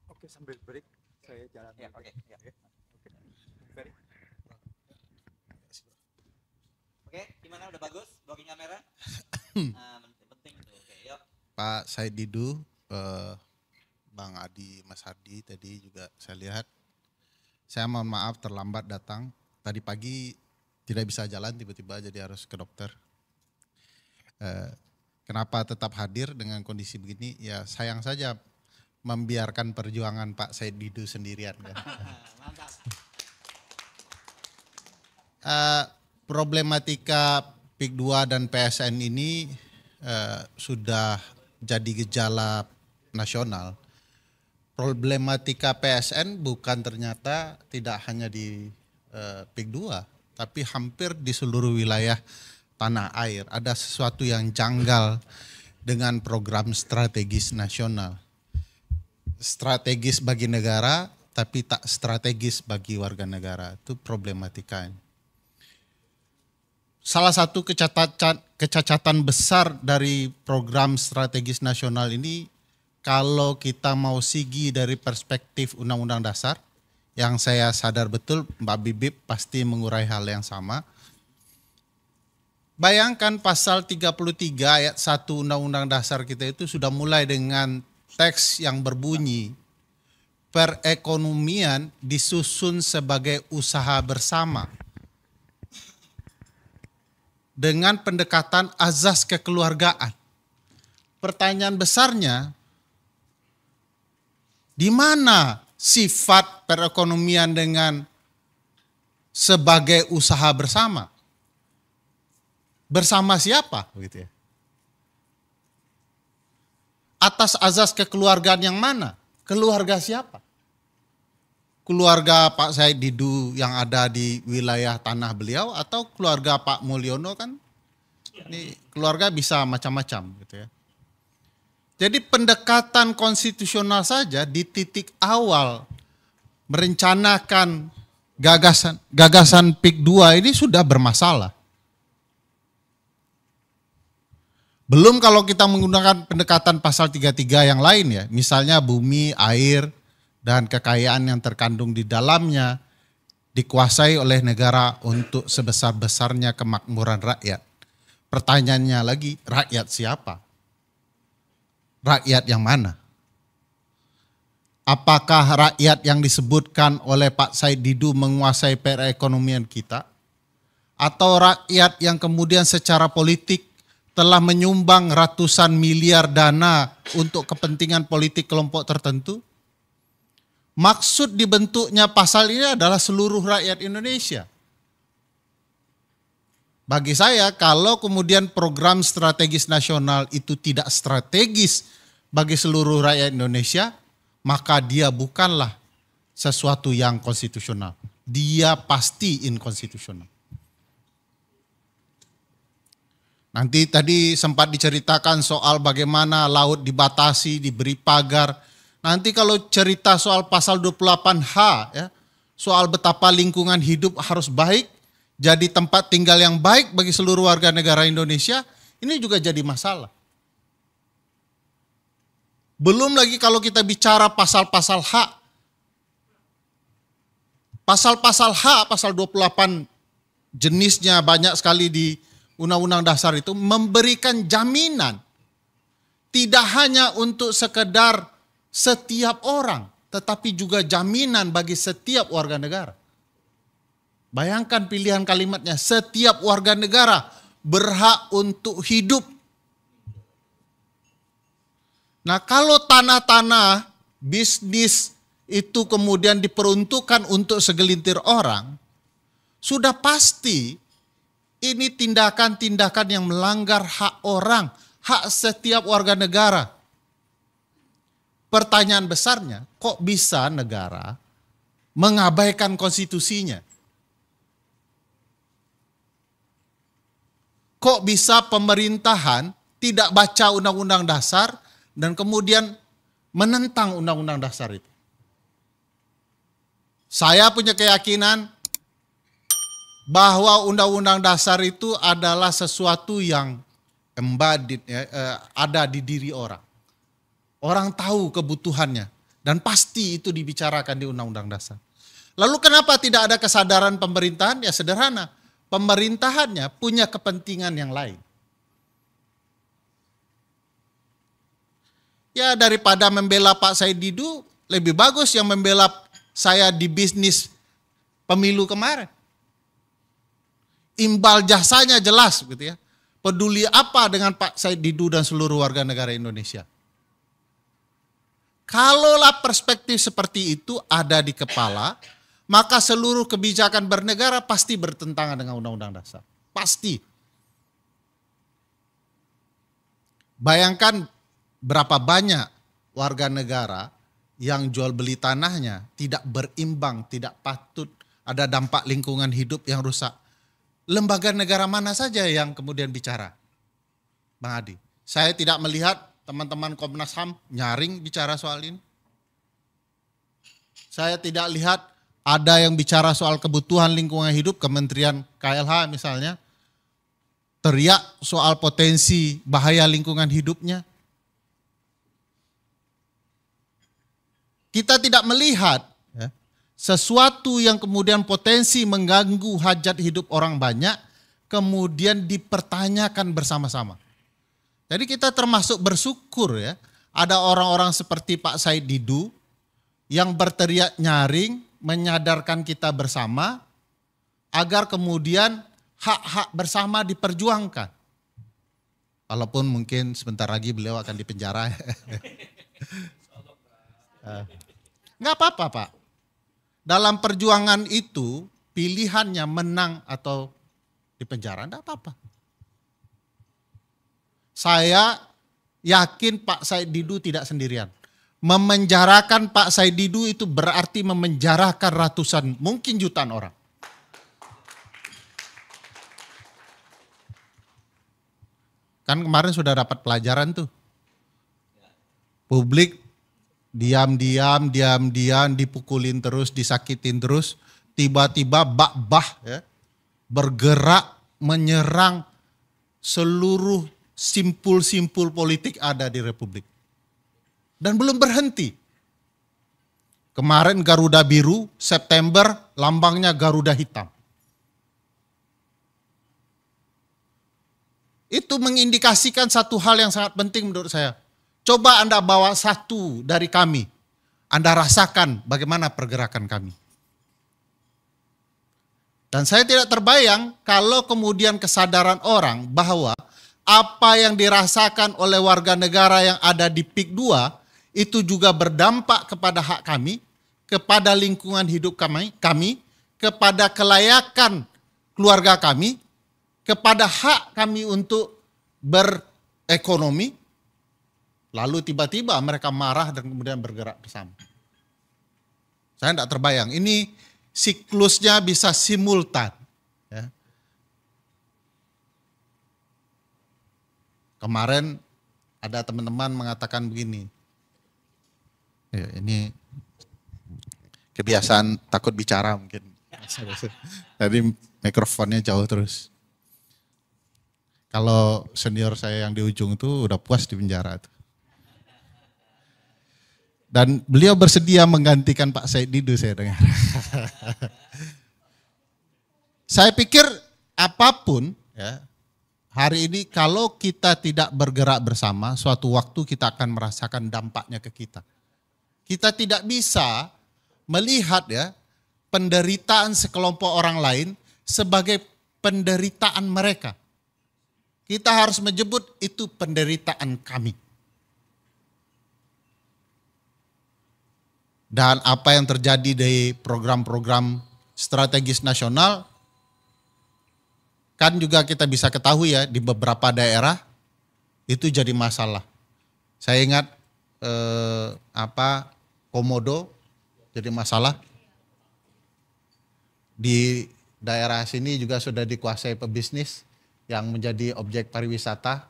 Oke, sambil break saya jalan. Ya, oke. Ya. Oke, gimana, udah bagus blocking kamera? Penting itu. Oke, yuk. Pak Saididu, Bang Adi, Mas Hardi tadi juga saya lihat. Saya mohon maaf terlambat datang. Tadi pagi tidak bisa jalan, tiba-tiba jadi harus ke dokter. Kenapa tetap hadir dengan kondisi begini? Ya sayang saja membiarkan perjuangan Pak Saididu sendirian. Kan? Mantap. Problematika PIK 2 dan PSN ini sudah jadi gejala nasional. Problematika PSN bukan ternyata tidak hanya di PIK 2, tapi hampir di seluruh wilayah tanah air. Ada sesuatu yang janggal dengan program strategis nasional. Strategis bagi negara, tapi tak strategis bagi warga negara. Itu problematikanya. Salah satu kecacatan besar dari program strategis nasional ini, kalau kita mau sigi dari perspektif Undang-Undang Dasar, yang saya sadar betul Mbak Bibip pasti mengurai hal yang sama. Bayangkan pasal 33 ayat 1 Undang-Undang Dasar kita itu sudah mulai dengan teks yang berbunyi, perekonomian disusun sebagai usaha bersama. Dengan pendekatan azas kekeluargaan. Pertanyaan besarnya, di mana sifat perekonomian dengan sebagai usaha bersama? Bersama siapa? Begitu ya. Atas azas kekeluargaan yang mana? Keluarga siapa? Keluarga Pak Saididu yang ada di wilayah tanah beliau atau keluarga Pak Mulyono kan? Ini keluarga bisa macam-macam gitu ya. Jadi pendekatan konstitusional saja di titik awal merencanakan gagasan PIK 2 ini sudah bermasalah. Belum kalau kita menggunakan pendekatan pasal 33 yang lain ya, misalnya bumi, air, dan kekayaan yang terkandung di dalamnya dikuasai oleh negara untuk sebesar-besarnya kemakmuran rakyat. Pertanyaannya lagi, rakyat siapa? Rakyat yang mana? Apakah rakyat yang disebutkan oleh Pak Saididu menguasai perekonomian kita? Atau rakyat yang kemudian secara politik telah menyumbang ratusan miliar dana untuk kepentingan politik kelompok tertentu? Maksud dibentuknya pasal ini adalah seluruh rakyat Indonesia. Bagi saya kalau kemudian program strategis nasional itu tidak strategis bagi seluruh rakyat Indonesia, maka dia bukanlah sesuatu yang konstitusional. Dia pasti inkonstitusional. Nanti tadi sempat diceritakan soal bagaimana laut dibatasi, diberi pagar. Nanti kalau cerita soal pasal 28H, ya, soal betapa lingkungan hidup harus baik, jadi tempat tinggal yang baik bagi seluruh warga negara Indonesia, ini juga jadi masalah. Belum lagi kalau kita bicara pasal-pasal hak. Pasal-pasal hak, pasal 28 jenisnya banyak sekali di Undang-Undang Dasar itu memberikan jaminan. Tidak hanya untuk sekedar setiap orang, tetapi juga jaminan bagi setiap warga negara. Bayangkan pilihan kalimatnya, setiap warga negara berhak untuk hidup. Nah, kalau tanah-tanah bisnis itu kemudian diperuntukkan untuk segelintir orang, sudah pasti ini tindakan-tindakan yang melanggar hak orang, hak setiap warga negara. Pertanyaan besarnya, kok bisa negara mengabaikan konstitusinya? Kok bisa pemerintahan tidak baca undang-undang dasar dan kemudian menentang undang-undang dasar itu? Saya punya keyakinan bahwa undang-undang dasar itu adalah sesuatu yang embodied, ada di diri orang. Orang tahu kebutuhannya dan pasti itu dibicarakan di undang-undang dasar. Lalu kenapa tidak ada kesadaran pemerintahan? Ya sederhana. Pemerintahannya punya kepentingan yang lain. Ya daripada membela Pak Said Didu, lebih bagus yang membela saya di bisnis pemilu kemarin. Imbal jasanya jelas gitu ya. Peduli apa dengan Pak Said Didu dan seluruh warga negara Indonesia. Kalaulah perspektif seperti itu ada di kepala, maka seluruh kebijakan bernegara pasti bertentangan dengan Undang-Undang Dasar. Pasti. Bayangkan berapa banyak warga negara yang jual beli tanahnya tidak berimbang, tidak patut, ada dampak lingkungan hidup yang rusak. Lembaga negara mana saja yang kemudian bicara? Bang Adi, saya tidak melihat teman-teman Komnas HAM nyaring bicara soal ini. Saya tidak lihat ada yang bicara soal kebutuhan lingkungan hidup, Kementerian KLH misalnya, teriak soal potensi bahaya lingkungan hidupnya. Kita tidak melihat ya, sesuatu yang kemudian potensi mengganggu hajat hidup orang banyak, kemudian dipertanyakan bersama-sama. Jadi kita termasuk bersyukur ya, ada orang-orang seperti Pak Said Didu yang berteriak nyaring, menyadarkan kita bersama agar kemudian hak-hak bersama diperjuangkan. Walaupun mungkin sebentar lagi beliau akan dipenjara. Enggak apa-apa Pak. Dalam perjuangan itu pilihannya menang atau dipenjara, enggak apa-apa. Saya yakin Pak Said Didu tidak sendirian. Memenjarakan Pak Said Didu itu berarti memenjarakan ratusan, mungkin jutaan orang. Kan kemarin sudah dapat pelajaran tuh. Publik diam-diam dipukulin terus, disakitin terus, tiba-tiba bak-bah ya, bergerak menyerang seluruh simpul-simpul politik ada di Republik. Dan belum berhenti. Kemarin Garuda Biru, September lambangnya Garuda Hitam. Itu mengindikasikan satu hal yang sangat penting menurut saya. Coba Anda bawa satu dari kami. Anda rasakan bagaimana pergerakan kami. Dan saya tidak terbayang kalau kemudian kesadaran orang bahwa apa yang dirasakan oleh warga negara yang ada di PIK 2 itu juga berdampak kepada hak kami, kepada lingkungan hidup kami, kepada kelayakan keluarga kami, kepada hak kami untuk berekonomi, lalu tiba-tiba mereka marah dan kemudian bergerak bersama. Saya tidak terbayang, ini siklusnya bisa simultan. Ya. Kemarin ada teman-teman mengatakan begini, ya, ini kebiasaan takut bicara mungkin. Jadi mikrofonnya jauh terus. Kalau senior saya yang di ujung itu udah puas di penjara tuh. Dan beliau bersedia menggantikan Pak Said Didu, saya dengar. Saya pikir apapun ya, hari ini kalau kita tidak bergerak bersama, suatu waktu kita akan merasakan dampaknya ke kita. Kita tidak bisa melihat ya penderitaan sekelompok orang lain sebagai penderitaan mereka. Kita harus menyebut itu penderitaan kami. Dan apa yang terjadi di program-program strategis nasional, kan juga kita bisa ketahui ya di beberapa daerah itu jadi masalah. Saya ingat Komodo jadi masalah. Di daerah sini juga sudah dikuasai pebisnis yang menjadi objek pariwisata.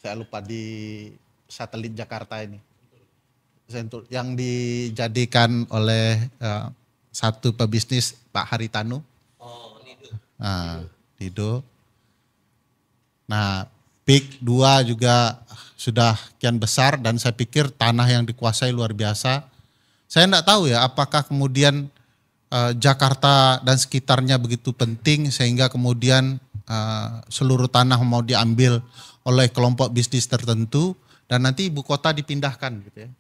Saya lupa di satelit Jakarta ini. Yang dijadikan oleh satu pebisnis Pak Haritanu. Oh, Lido. Lido. Nah, PIK 2 juga sudah kian besar dan saya pikir tanah yang dikuasai luar biasa. Saya tidak tahu ya apakah kemudian Jakarta dan sekitarnya begitu penting sehingga kemudian seluruh tanah mau diambil oleh kelompok bisnis tertentu dan nanti ibu kota dipindahkan gitu ya.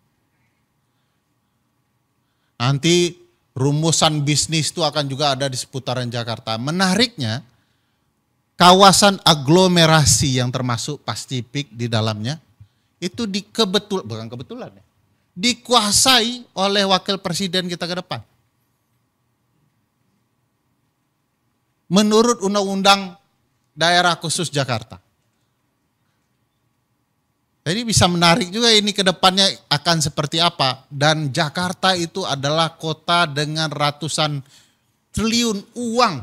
Nanti rumusan bisnis itu akan juga ada di seputaran Jakarta. Menariknya, kawasan aglomerasi yang termasuk pasti PIK di dalamnya, itu bukan kebetulan ya, dikuasai oleh wakil presiden kita ke depan. Menurut Undang-Undang Daerah Khusus Jakarta. Jadi bisa menarik juga ini ke depannya akan seperti apa. Dan Jakarta itu adalah kota dengan ratusan triliun uang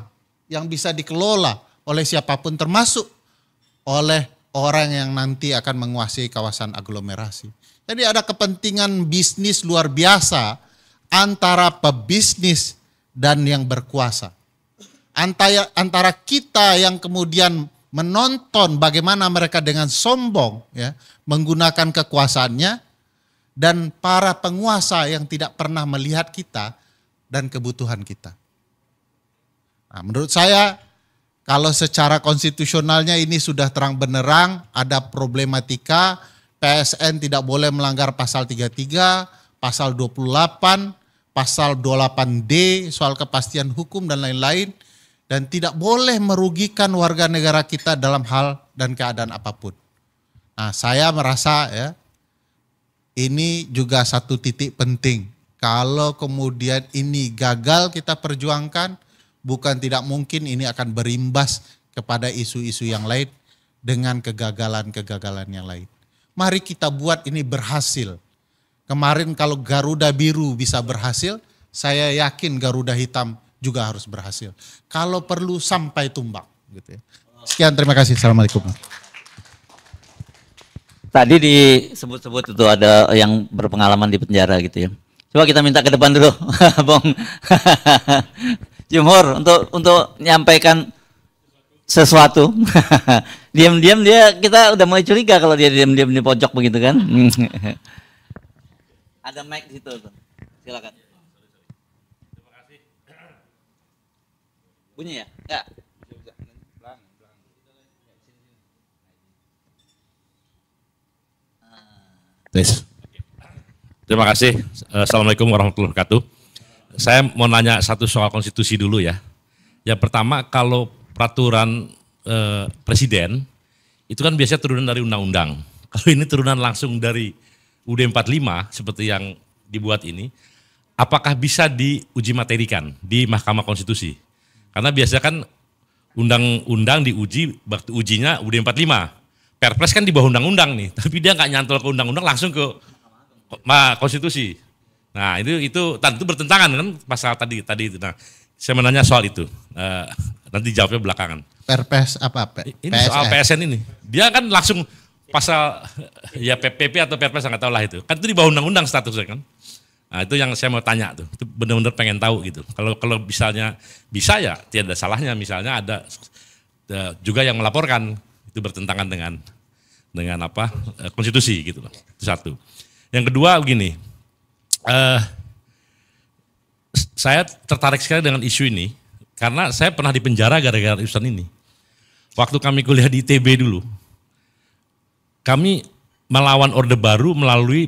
yang bisa dikelola oleh siapapun termasuk oleh orang yang nanti akan menguasai kawasan aglomerasi. Jadi ada kepentingan bisnis luar biasa antara pebisnis dan yang berkuasa. Antara kita yang kemudian menonton bagaimana mereka dengan sombong ya menggunakan kekuasaannya dan para penguasa yang tidak pernah melihat kita dan kebutuhan kita. Nah, menurut saya kalau secara konstitusionalnya ini sudah terang benderang ada problematika PSN tidak boleh melanggar pasal 33, pasal 28, pasal 28D soal kepastian hukum dan lain-lain. Dan tidak boleh merugikan warga negara kita dalam hal dan keadaan apapun. Nah, saya merasa ya ini juga satu titik penting. Kalau kemudian ini gagal kita perjuangkan, bukan tidak mungkin ini akan berimbas kepada isu-isu yang lain dengan kegagalan-kegagalan yang lain. Mari kita buat ini berhasil. Kemarin kalau Garuda Biru bisa berhasil, saya yakin Garuda Hitam juga harus berhasil. Kalau perlu sampai tumbang. Gitu ya. Sekian, terima kasih. Assalamualaikum. Tadi disebut-sebut itu ada yang berpengalaman di penjara gitu ya. Coba kita minta ke depan dulu, Bong Jumhur untuk menyampaikan sesuatu. Diam-diam kita udah mulai curiga kalau dia diam-diam di pojok begitu kan. Ada mic di situ. Silakan. Bunyi ya? Ya. Terima kasih. Assalamualaikum warahmatullahi wabarakatuh. Saya mau nanya satu soal konstitusi dulu ya. Yang pertama, kalau peraturan presiden itu kan biasanya turunan dari undang-undang. Kalau ini turunan langsung dari UUD 45 seperti yang dibuat ini, apakah bisa diuji materikan di Mahkamah Konstitusi? Karena biasanya kan undang-undang diuji, waktu ujinya UUD 45. Perpres kan di bawah undang-undang nih, tapi dia nggak nyantol ke undang-undang, langsung ke konstitusi. Nah itu bertentangan kan pasal tadi itu. Nah saya menanya soal itu, nanti jawabnya belakangan. Perpres apa? Ini soal PSN ini, dia kan langsung pasal ya PP atau Perpres nggak tahu lah itu, kan itu di bawah undang-undang statusnya kan. Nah itu yang saya mau tanya tuh, itu benar-benar pengen tahu gitu. Kalau misalnya bisa ya tidak ada salahnya, misalnya ada juga yang melaporkan itu bertentangan dengan konstitusi gitu loh. Itu satu. Yang kedua begini, saya tertarik sekali dengan isu ini karena saya pernah dipenjara gara-gara urusan ini. Waktu kami kuliah di ITB dulu, kami melawan Orde Baru melalui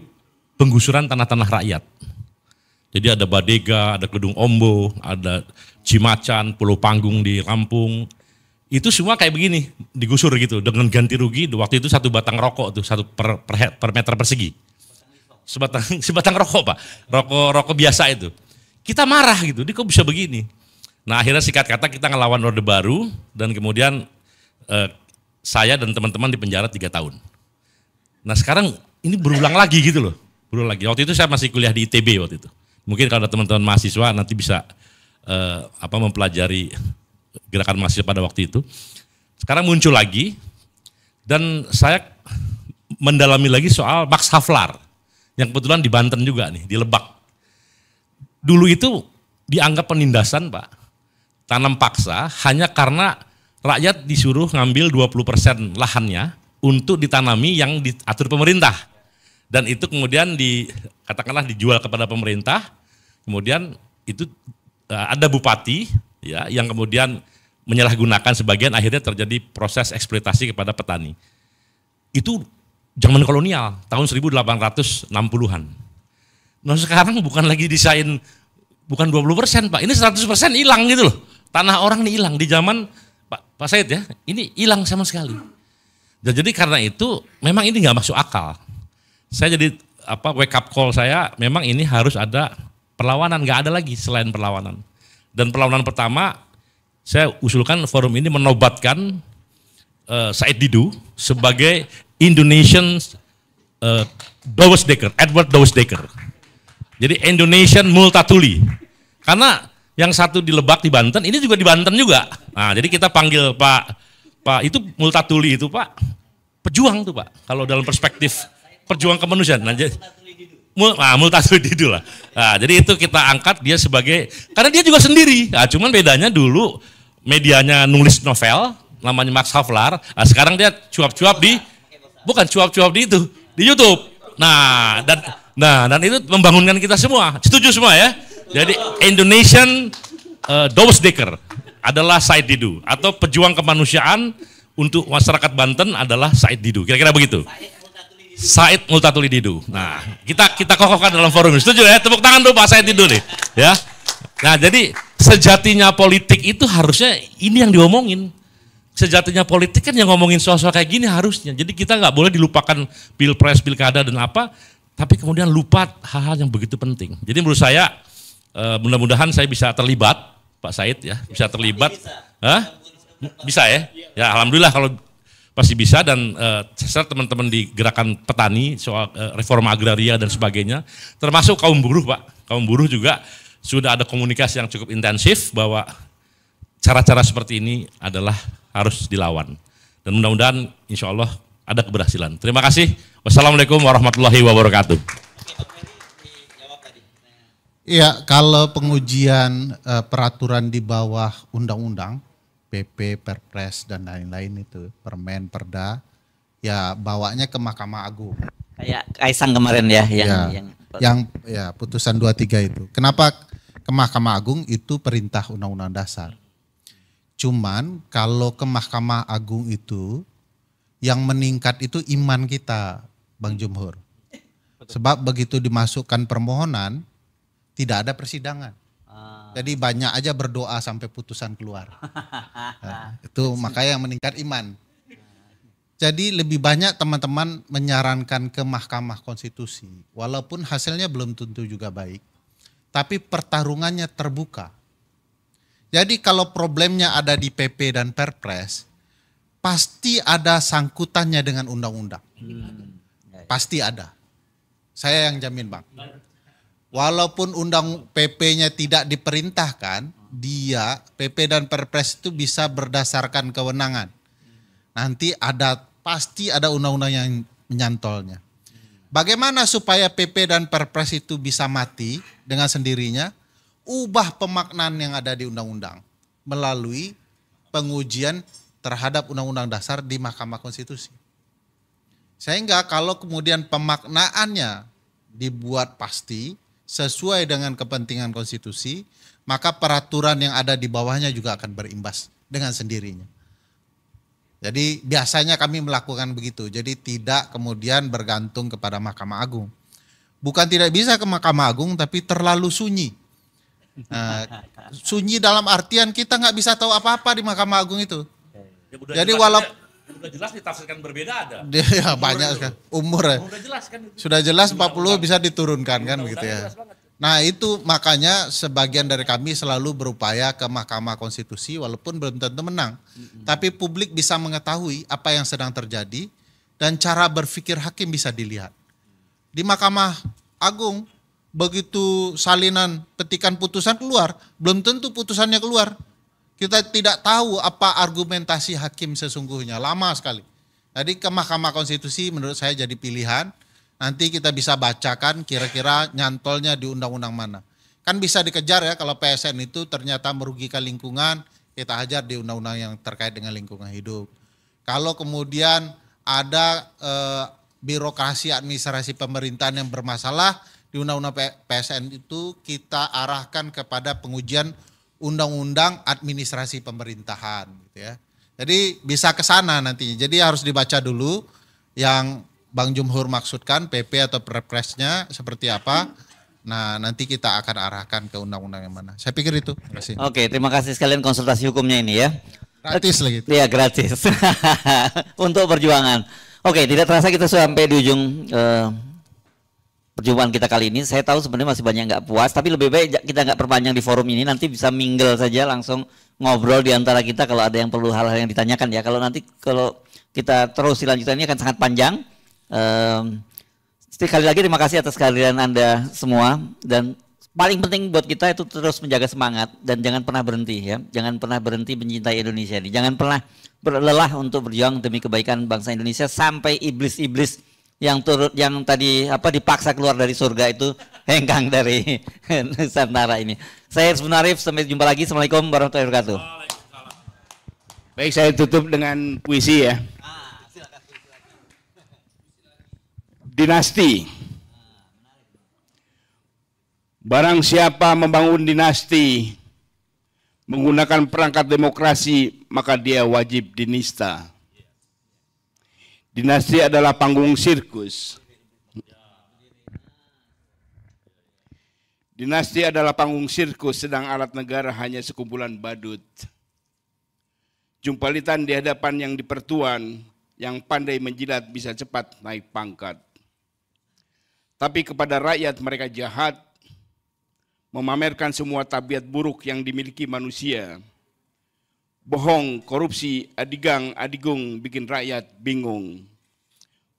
penggusuran tanah-tanah rakyat. Jadi ada Badega, ada Gedung Ombo, ada Cimacan, Pulau Panggung di Lampung. Itu semua kayak begini, digusur gitu dengan ganti rugi. Waktu itu 1 batang rokok tuh, 1 per meter persegi. Sebatang rokok Pak, rokok biasa itu. Kita marah gitu, dia kok bisa begini. Nah akhirnya singkat kata kita ngelawan Orde Baru dan kemudian saya dan teman-teman dipenjara 3 tahun. Nah sekarang ini berulang lagi gitu loh, berulang lagi. Waktu itu saya masih kuliah di ITB waktu itu. Mungkin kalau ada teman-teman mahasiswa nanti bisa mempelajari gerakan mahasiswa pada waktu itu. Sekarang muncul lagi dan saya mendalami lagi soal Max Havelaar yang kebetulan di Banten juga nih, di Lebak. Dulu itu dianggap penindasan Pak, tanam paksa hanya karena rakyat disuruh ngambil 20% lahannya untuk ditanami yang diatur pemerintah. Dan itu kemudian katakanlah dijual kepada pemerintah, kemudian itu ada bupati ya yang kemudian menyalahgunakan sebagian, akhirnya terjadi proses eksploitasi kepada petani. Itu zaman kolonial, tahun 1860-an. Nah sekarang bukan lagi desain, bukan 20% Pak, ini 100% hilang gitu loh. Tanah orang ini hilang di zaman Pak Said ya, ini hilang sama sekali. Dan jadi karena itu memang ini nggak masuk akal. Saya jadi wake up call saya, memang ini harus ada perlawanan, nggak ada lagi selain perlawanan. Dan perlawanan pertama, saya usulkan forum ini menobatkan Said Didu sebagai Indonesian Edward Douwes Dekker. Jadi Indonesian Multatuli. Karena yang satu di Lebak di Banten, ini juga di Banten juga. Nah, jadi kita panggil Pak itu Multatuli itu Pak, pejuang tuh Pak. Kalau dalam perspektif perjuang kemanusiaan. Nah, Multatuli Didu lah. Nah, jadi itu kita angkat dia sebagai, karena dia juga sendiri. Nah, cuman bedanya dulu medianya nulis novel, namanya Max Havelaar. Nah, sekarang dia cuap-cuap di YouTube. Nah, dan itu membangunkan kita semua. Setuju semua ya? Jadi Indonesian Douwes Dekker adalah Said Didu, atau pejuang kemanusiaan untuk masyarakat Banten adalah Said Didu. Kira-kira begitu. Said Multatuli Didu. Nah, kita kokohkan dalam forum. Setuju ya? Tepuk tangan dulu Pak Said Didu nih, ya. Nah, jadi sejatinya politik itu harusnya ini yang diomongin. Sejatinya politik kan yang ngomongin soal-soal kayak gini harusnya. Jadi kita nggak boleh dilupakan pilpres, pilkada dan apa, tapi kemudian lupa hal-hal yang begitu penting. Jadi menurut saya mudah-mudahan saya bisa terlibat, Pak Said ya, bisa terlibat. Bisa ya? Ya alhamdulillah kalau pasti bisa, dan saya teman-teman di gerakan petani soal reforma agraria dan sebagainya, termasuk kaum buruh Pak. Kaum buruh juga sudah ada komunikasi yang cukup intensif bahwa cara-cara seperti ini adalah harus dilawan. Dan mudah-mudahan insya Allah ada keberhasilan. Terima kasih. Wassalamualaikum warahmatullahi wabarakatuh. Iya, kalau pengujian peraturan di bawah undang-undang, PP, Perpres dan lain-lain itu, Permen, Perda, ya bawanya ke Mahkamah Agung. Kayak Kaisang kemarin ya, yang putusan 23 itu. Kenapa ke Mahkamah Agung? Itu perintah Undang-Undang Dasar. Cuman kalau ke Mahkamah Agung itu yang meningkat itu iman kita, Bang Jumhur. Sebab begitu dimasukkan permohonan tidak ada persidangan. Jadi banyak aja berdoa sampai putusan keluar. Nah, itu makanya yang meningkat iman. Jadi lebih banyak teman-teman menyarankan ke Mahkamah Konstitusi. Walaupun hasilnya belum tentu juga baik. Tapi pertarungannya terbuka. Jadi kalau problemnya ada di PP dan Perpres, pasti ada sangkutannya dengan undang-undang. Pasti ada. Saya yang jamin, Bang. Walaupun undang PP-nya tidak diperintahkan, dia PP dan Perpres itu bisa berdasarkan kewenangan. Nanti pasti ada undang-undang yang menyantolnya. Bagaimana supaya PP dan Perpres itu bisa mati dengan sendirinya? Ubah pemaknaan yang ada di undang-undang melalui pengujian terhadap undang-undang dasar di Mahkamah Konstitusi. Sehingga kalau kemudian pemaknaannya dibuat pasti sesuai dengan kepentingan konstitusi, maka peraturan yang ada di bawahnya juga akan berimbas dengan sendirinya. Jadi biasanya kami melakukan begitu, jadi tidak kemudian bergantung kepada Mahkamah Agung. Bukan tidak bisa ke Mahkamah Agung, tapi terlalu sunyi. Sunyi dalam artian kita nggak bisa tahu apa-apa di Mahkamah Agung itu. Ya, jadi udah jelas ditafsirkan berbeda ada. Ya, banyak sekali. Umur ya. Udah jelas kan. Sudah jelas 40 bisa diturunkan kan gitu ya. Nah itu makanya sebagian dari kami selalu berupaya ke Mahkamah Konstitusi walaupun belum tentu menang. Tapi publik bisa mengetahui apa yang sedang terjadi dan cara berpikir hakim bisa dilihat. Di Mahkamah Agung begitu salinan petikan putusan keluar, belum tentu putusannya keluar. Kita tidak tahu apa argumentasi hakim sesungguhnya, lama sekali. Jadi ke Mahkamah Konstitusi menurut saya jadi pilihan. Nanti kita bisa bacakan kira-kira nyantolnya di undang-undang mana. Kan bisa dikejar ya kalau PSN itu ternyata merugikan lingkungan, kita hajar di undang-undang yang terkait dengan lingkungan hidup. Kalau kemudian ada birokrasi administrasi pemerintahan yang bermasalah, di undang-undang PSN itu kita arahkan kepada pengujian undang-undang administrasi pemerintahan gitu ya. Jadi bisa ke sana nantinya. Jadi harus dibaca dulu yang Bang Jumhur maksudkan PP atau Perpresnya seperti apa. Nah, nanti kita akan arahkan ke undang-undang yang mana. Saya pikir itu. Terima kasih. Oke, terima kasih sekalian konsultasi hukumnya ini ya. Gratis lagi. Iya, gratis. Untuk perjuangan. Oke, tidak terasa kita sampai di ujung perjumpaan kita kali ini. Saya tahu sebenarnya masih banyak nggak puas, tapi lebih baik kita nggak perpanjang di forum ini. Nanti bisa mingle saja, langsung ngobrol di antara kita kalau ada yang perlu hal-hal yang ditanyakan ya. Kalau kita terus dilanjutkan ini akan sangat panjang. Sekali lagi terima kasih atas kehadiran Anda semua, dan paling penting buat kita itu terus menjaga semangat dan jangan pernah berhenti ya. Jangan pernah berhenti mencintai Indonesia ini. Jangan pernah berlelah untuk berjuang demi kebaikan bangsa Indonesia sampai iblis-iblis yang tadi dipaksa keluar dari surga itu hengkang dari Nusantara ini. Saya Irsbun Arif, sampai jumpa lagi. Assalamualaikum warahmatullahi wabarakatuh. Baik, saya tutup dengan puisi ya. Dinasti. Barang siapa membangun dinasti menggunakan perangkat demokrasi, maka dia wajib dinista. Dinasti adalah panggung sirkus. Dinasti adalah panggung sirkus, sedang alat negara hanya sekumpulan badut. Jumpalitan di hadapan yang dipertuan, yang pandai menjilat bisa cepat naik pangkat. Tapi kepada rakyat mereka jahat, memamerkan semua tabiat buruk yang dimiliki manusia. Bohong, korupsi, adigang, adigung bikin rakyat bingung.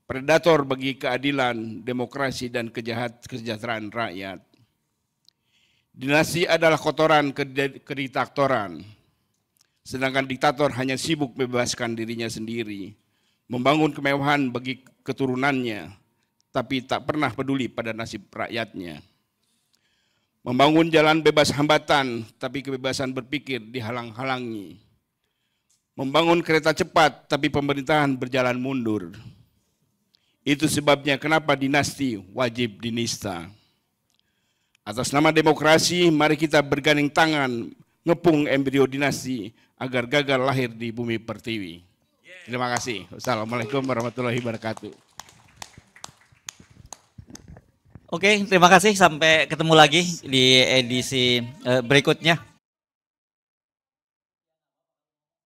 Predator bagi keadilan, demokrasi, dan kesejahteraan rakyat. Dinasti adalah kotoran kediktatoran. Sedangkan diktator hanya sibuk membebaskan dirinya sendiri. Membangun kemewahan bagi keturunannya, tapi tak pernah peduli pada nasib rakyatnya. Membangun jalan bebas hambatan, tapi kebebasan berpikir dihalang-halangi. Membangun kereta cepat, tapi pemerintahan berjalan mundur. Itu sebabnya kenapa dinasti wajib dinista. Atas nama demokrasi, mari kita bergandeng tangan, ngepung embrio dinasti, agar gagal lahir di bumi pertiwi. Terima kasih. Wassalamualaikum warahmatullahi wabarakatuh. Oke, terima kasih. Sampai ketemu lagi di edisi berikutnya.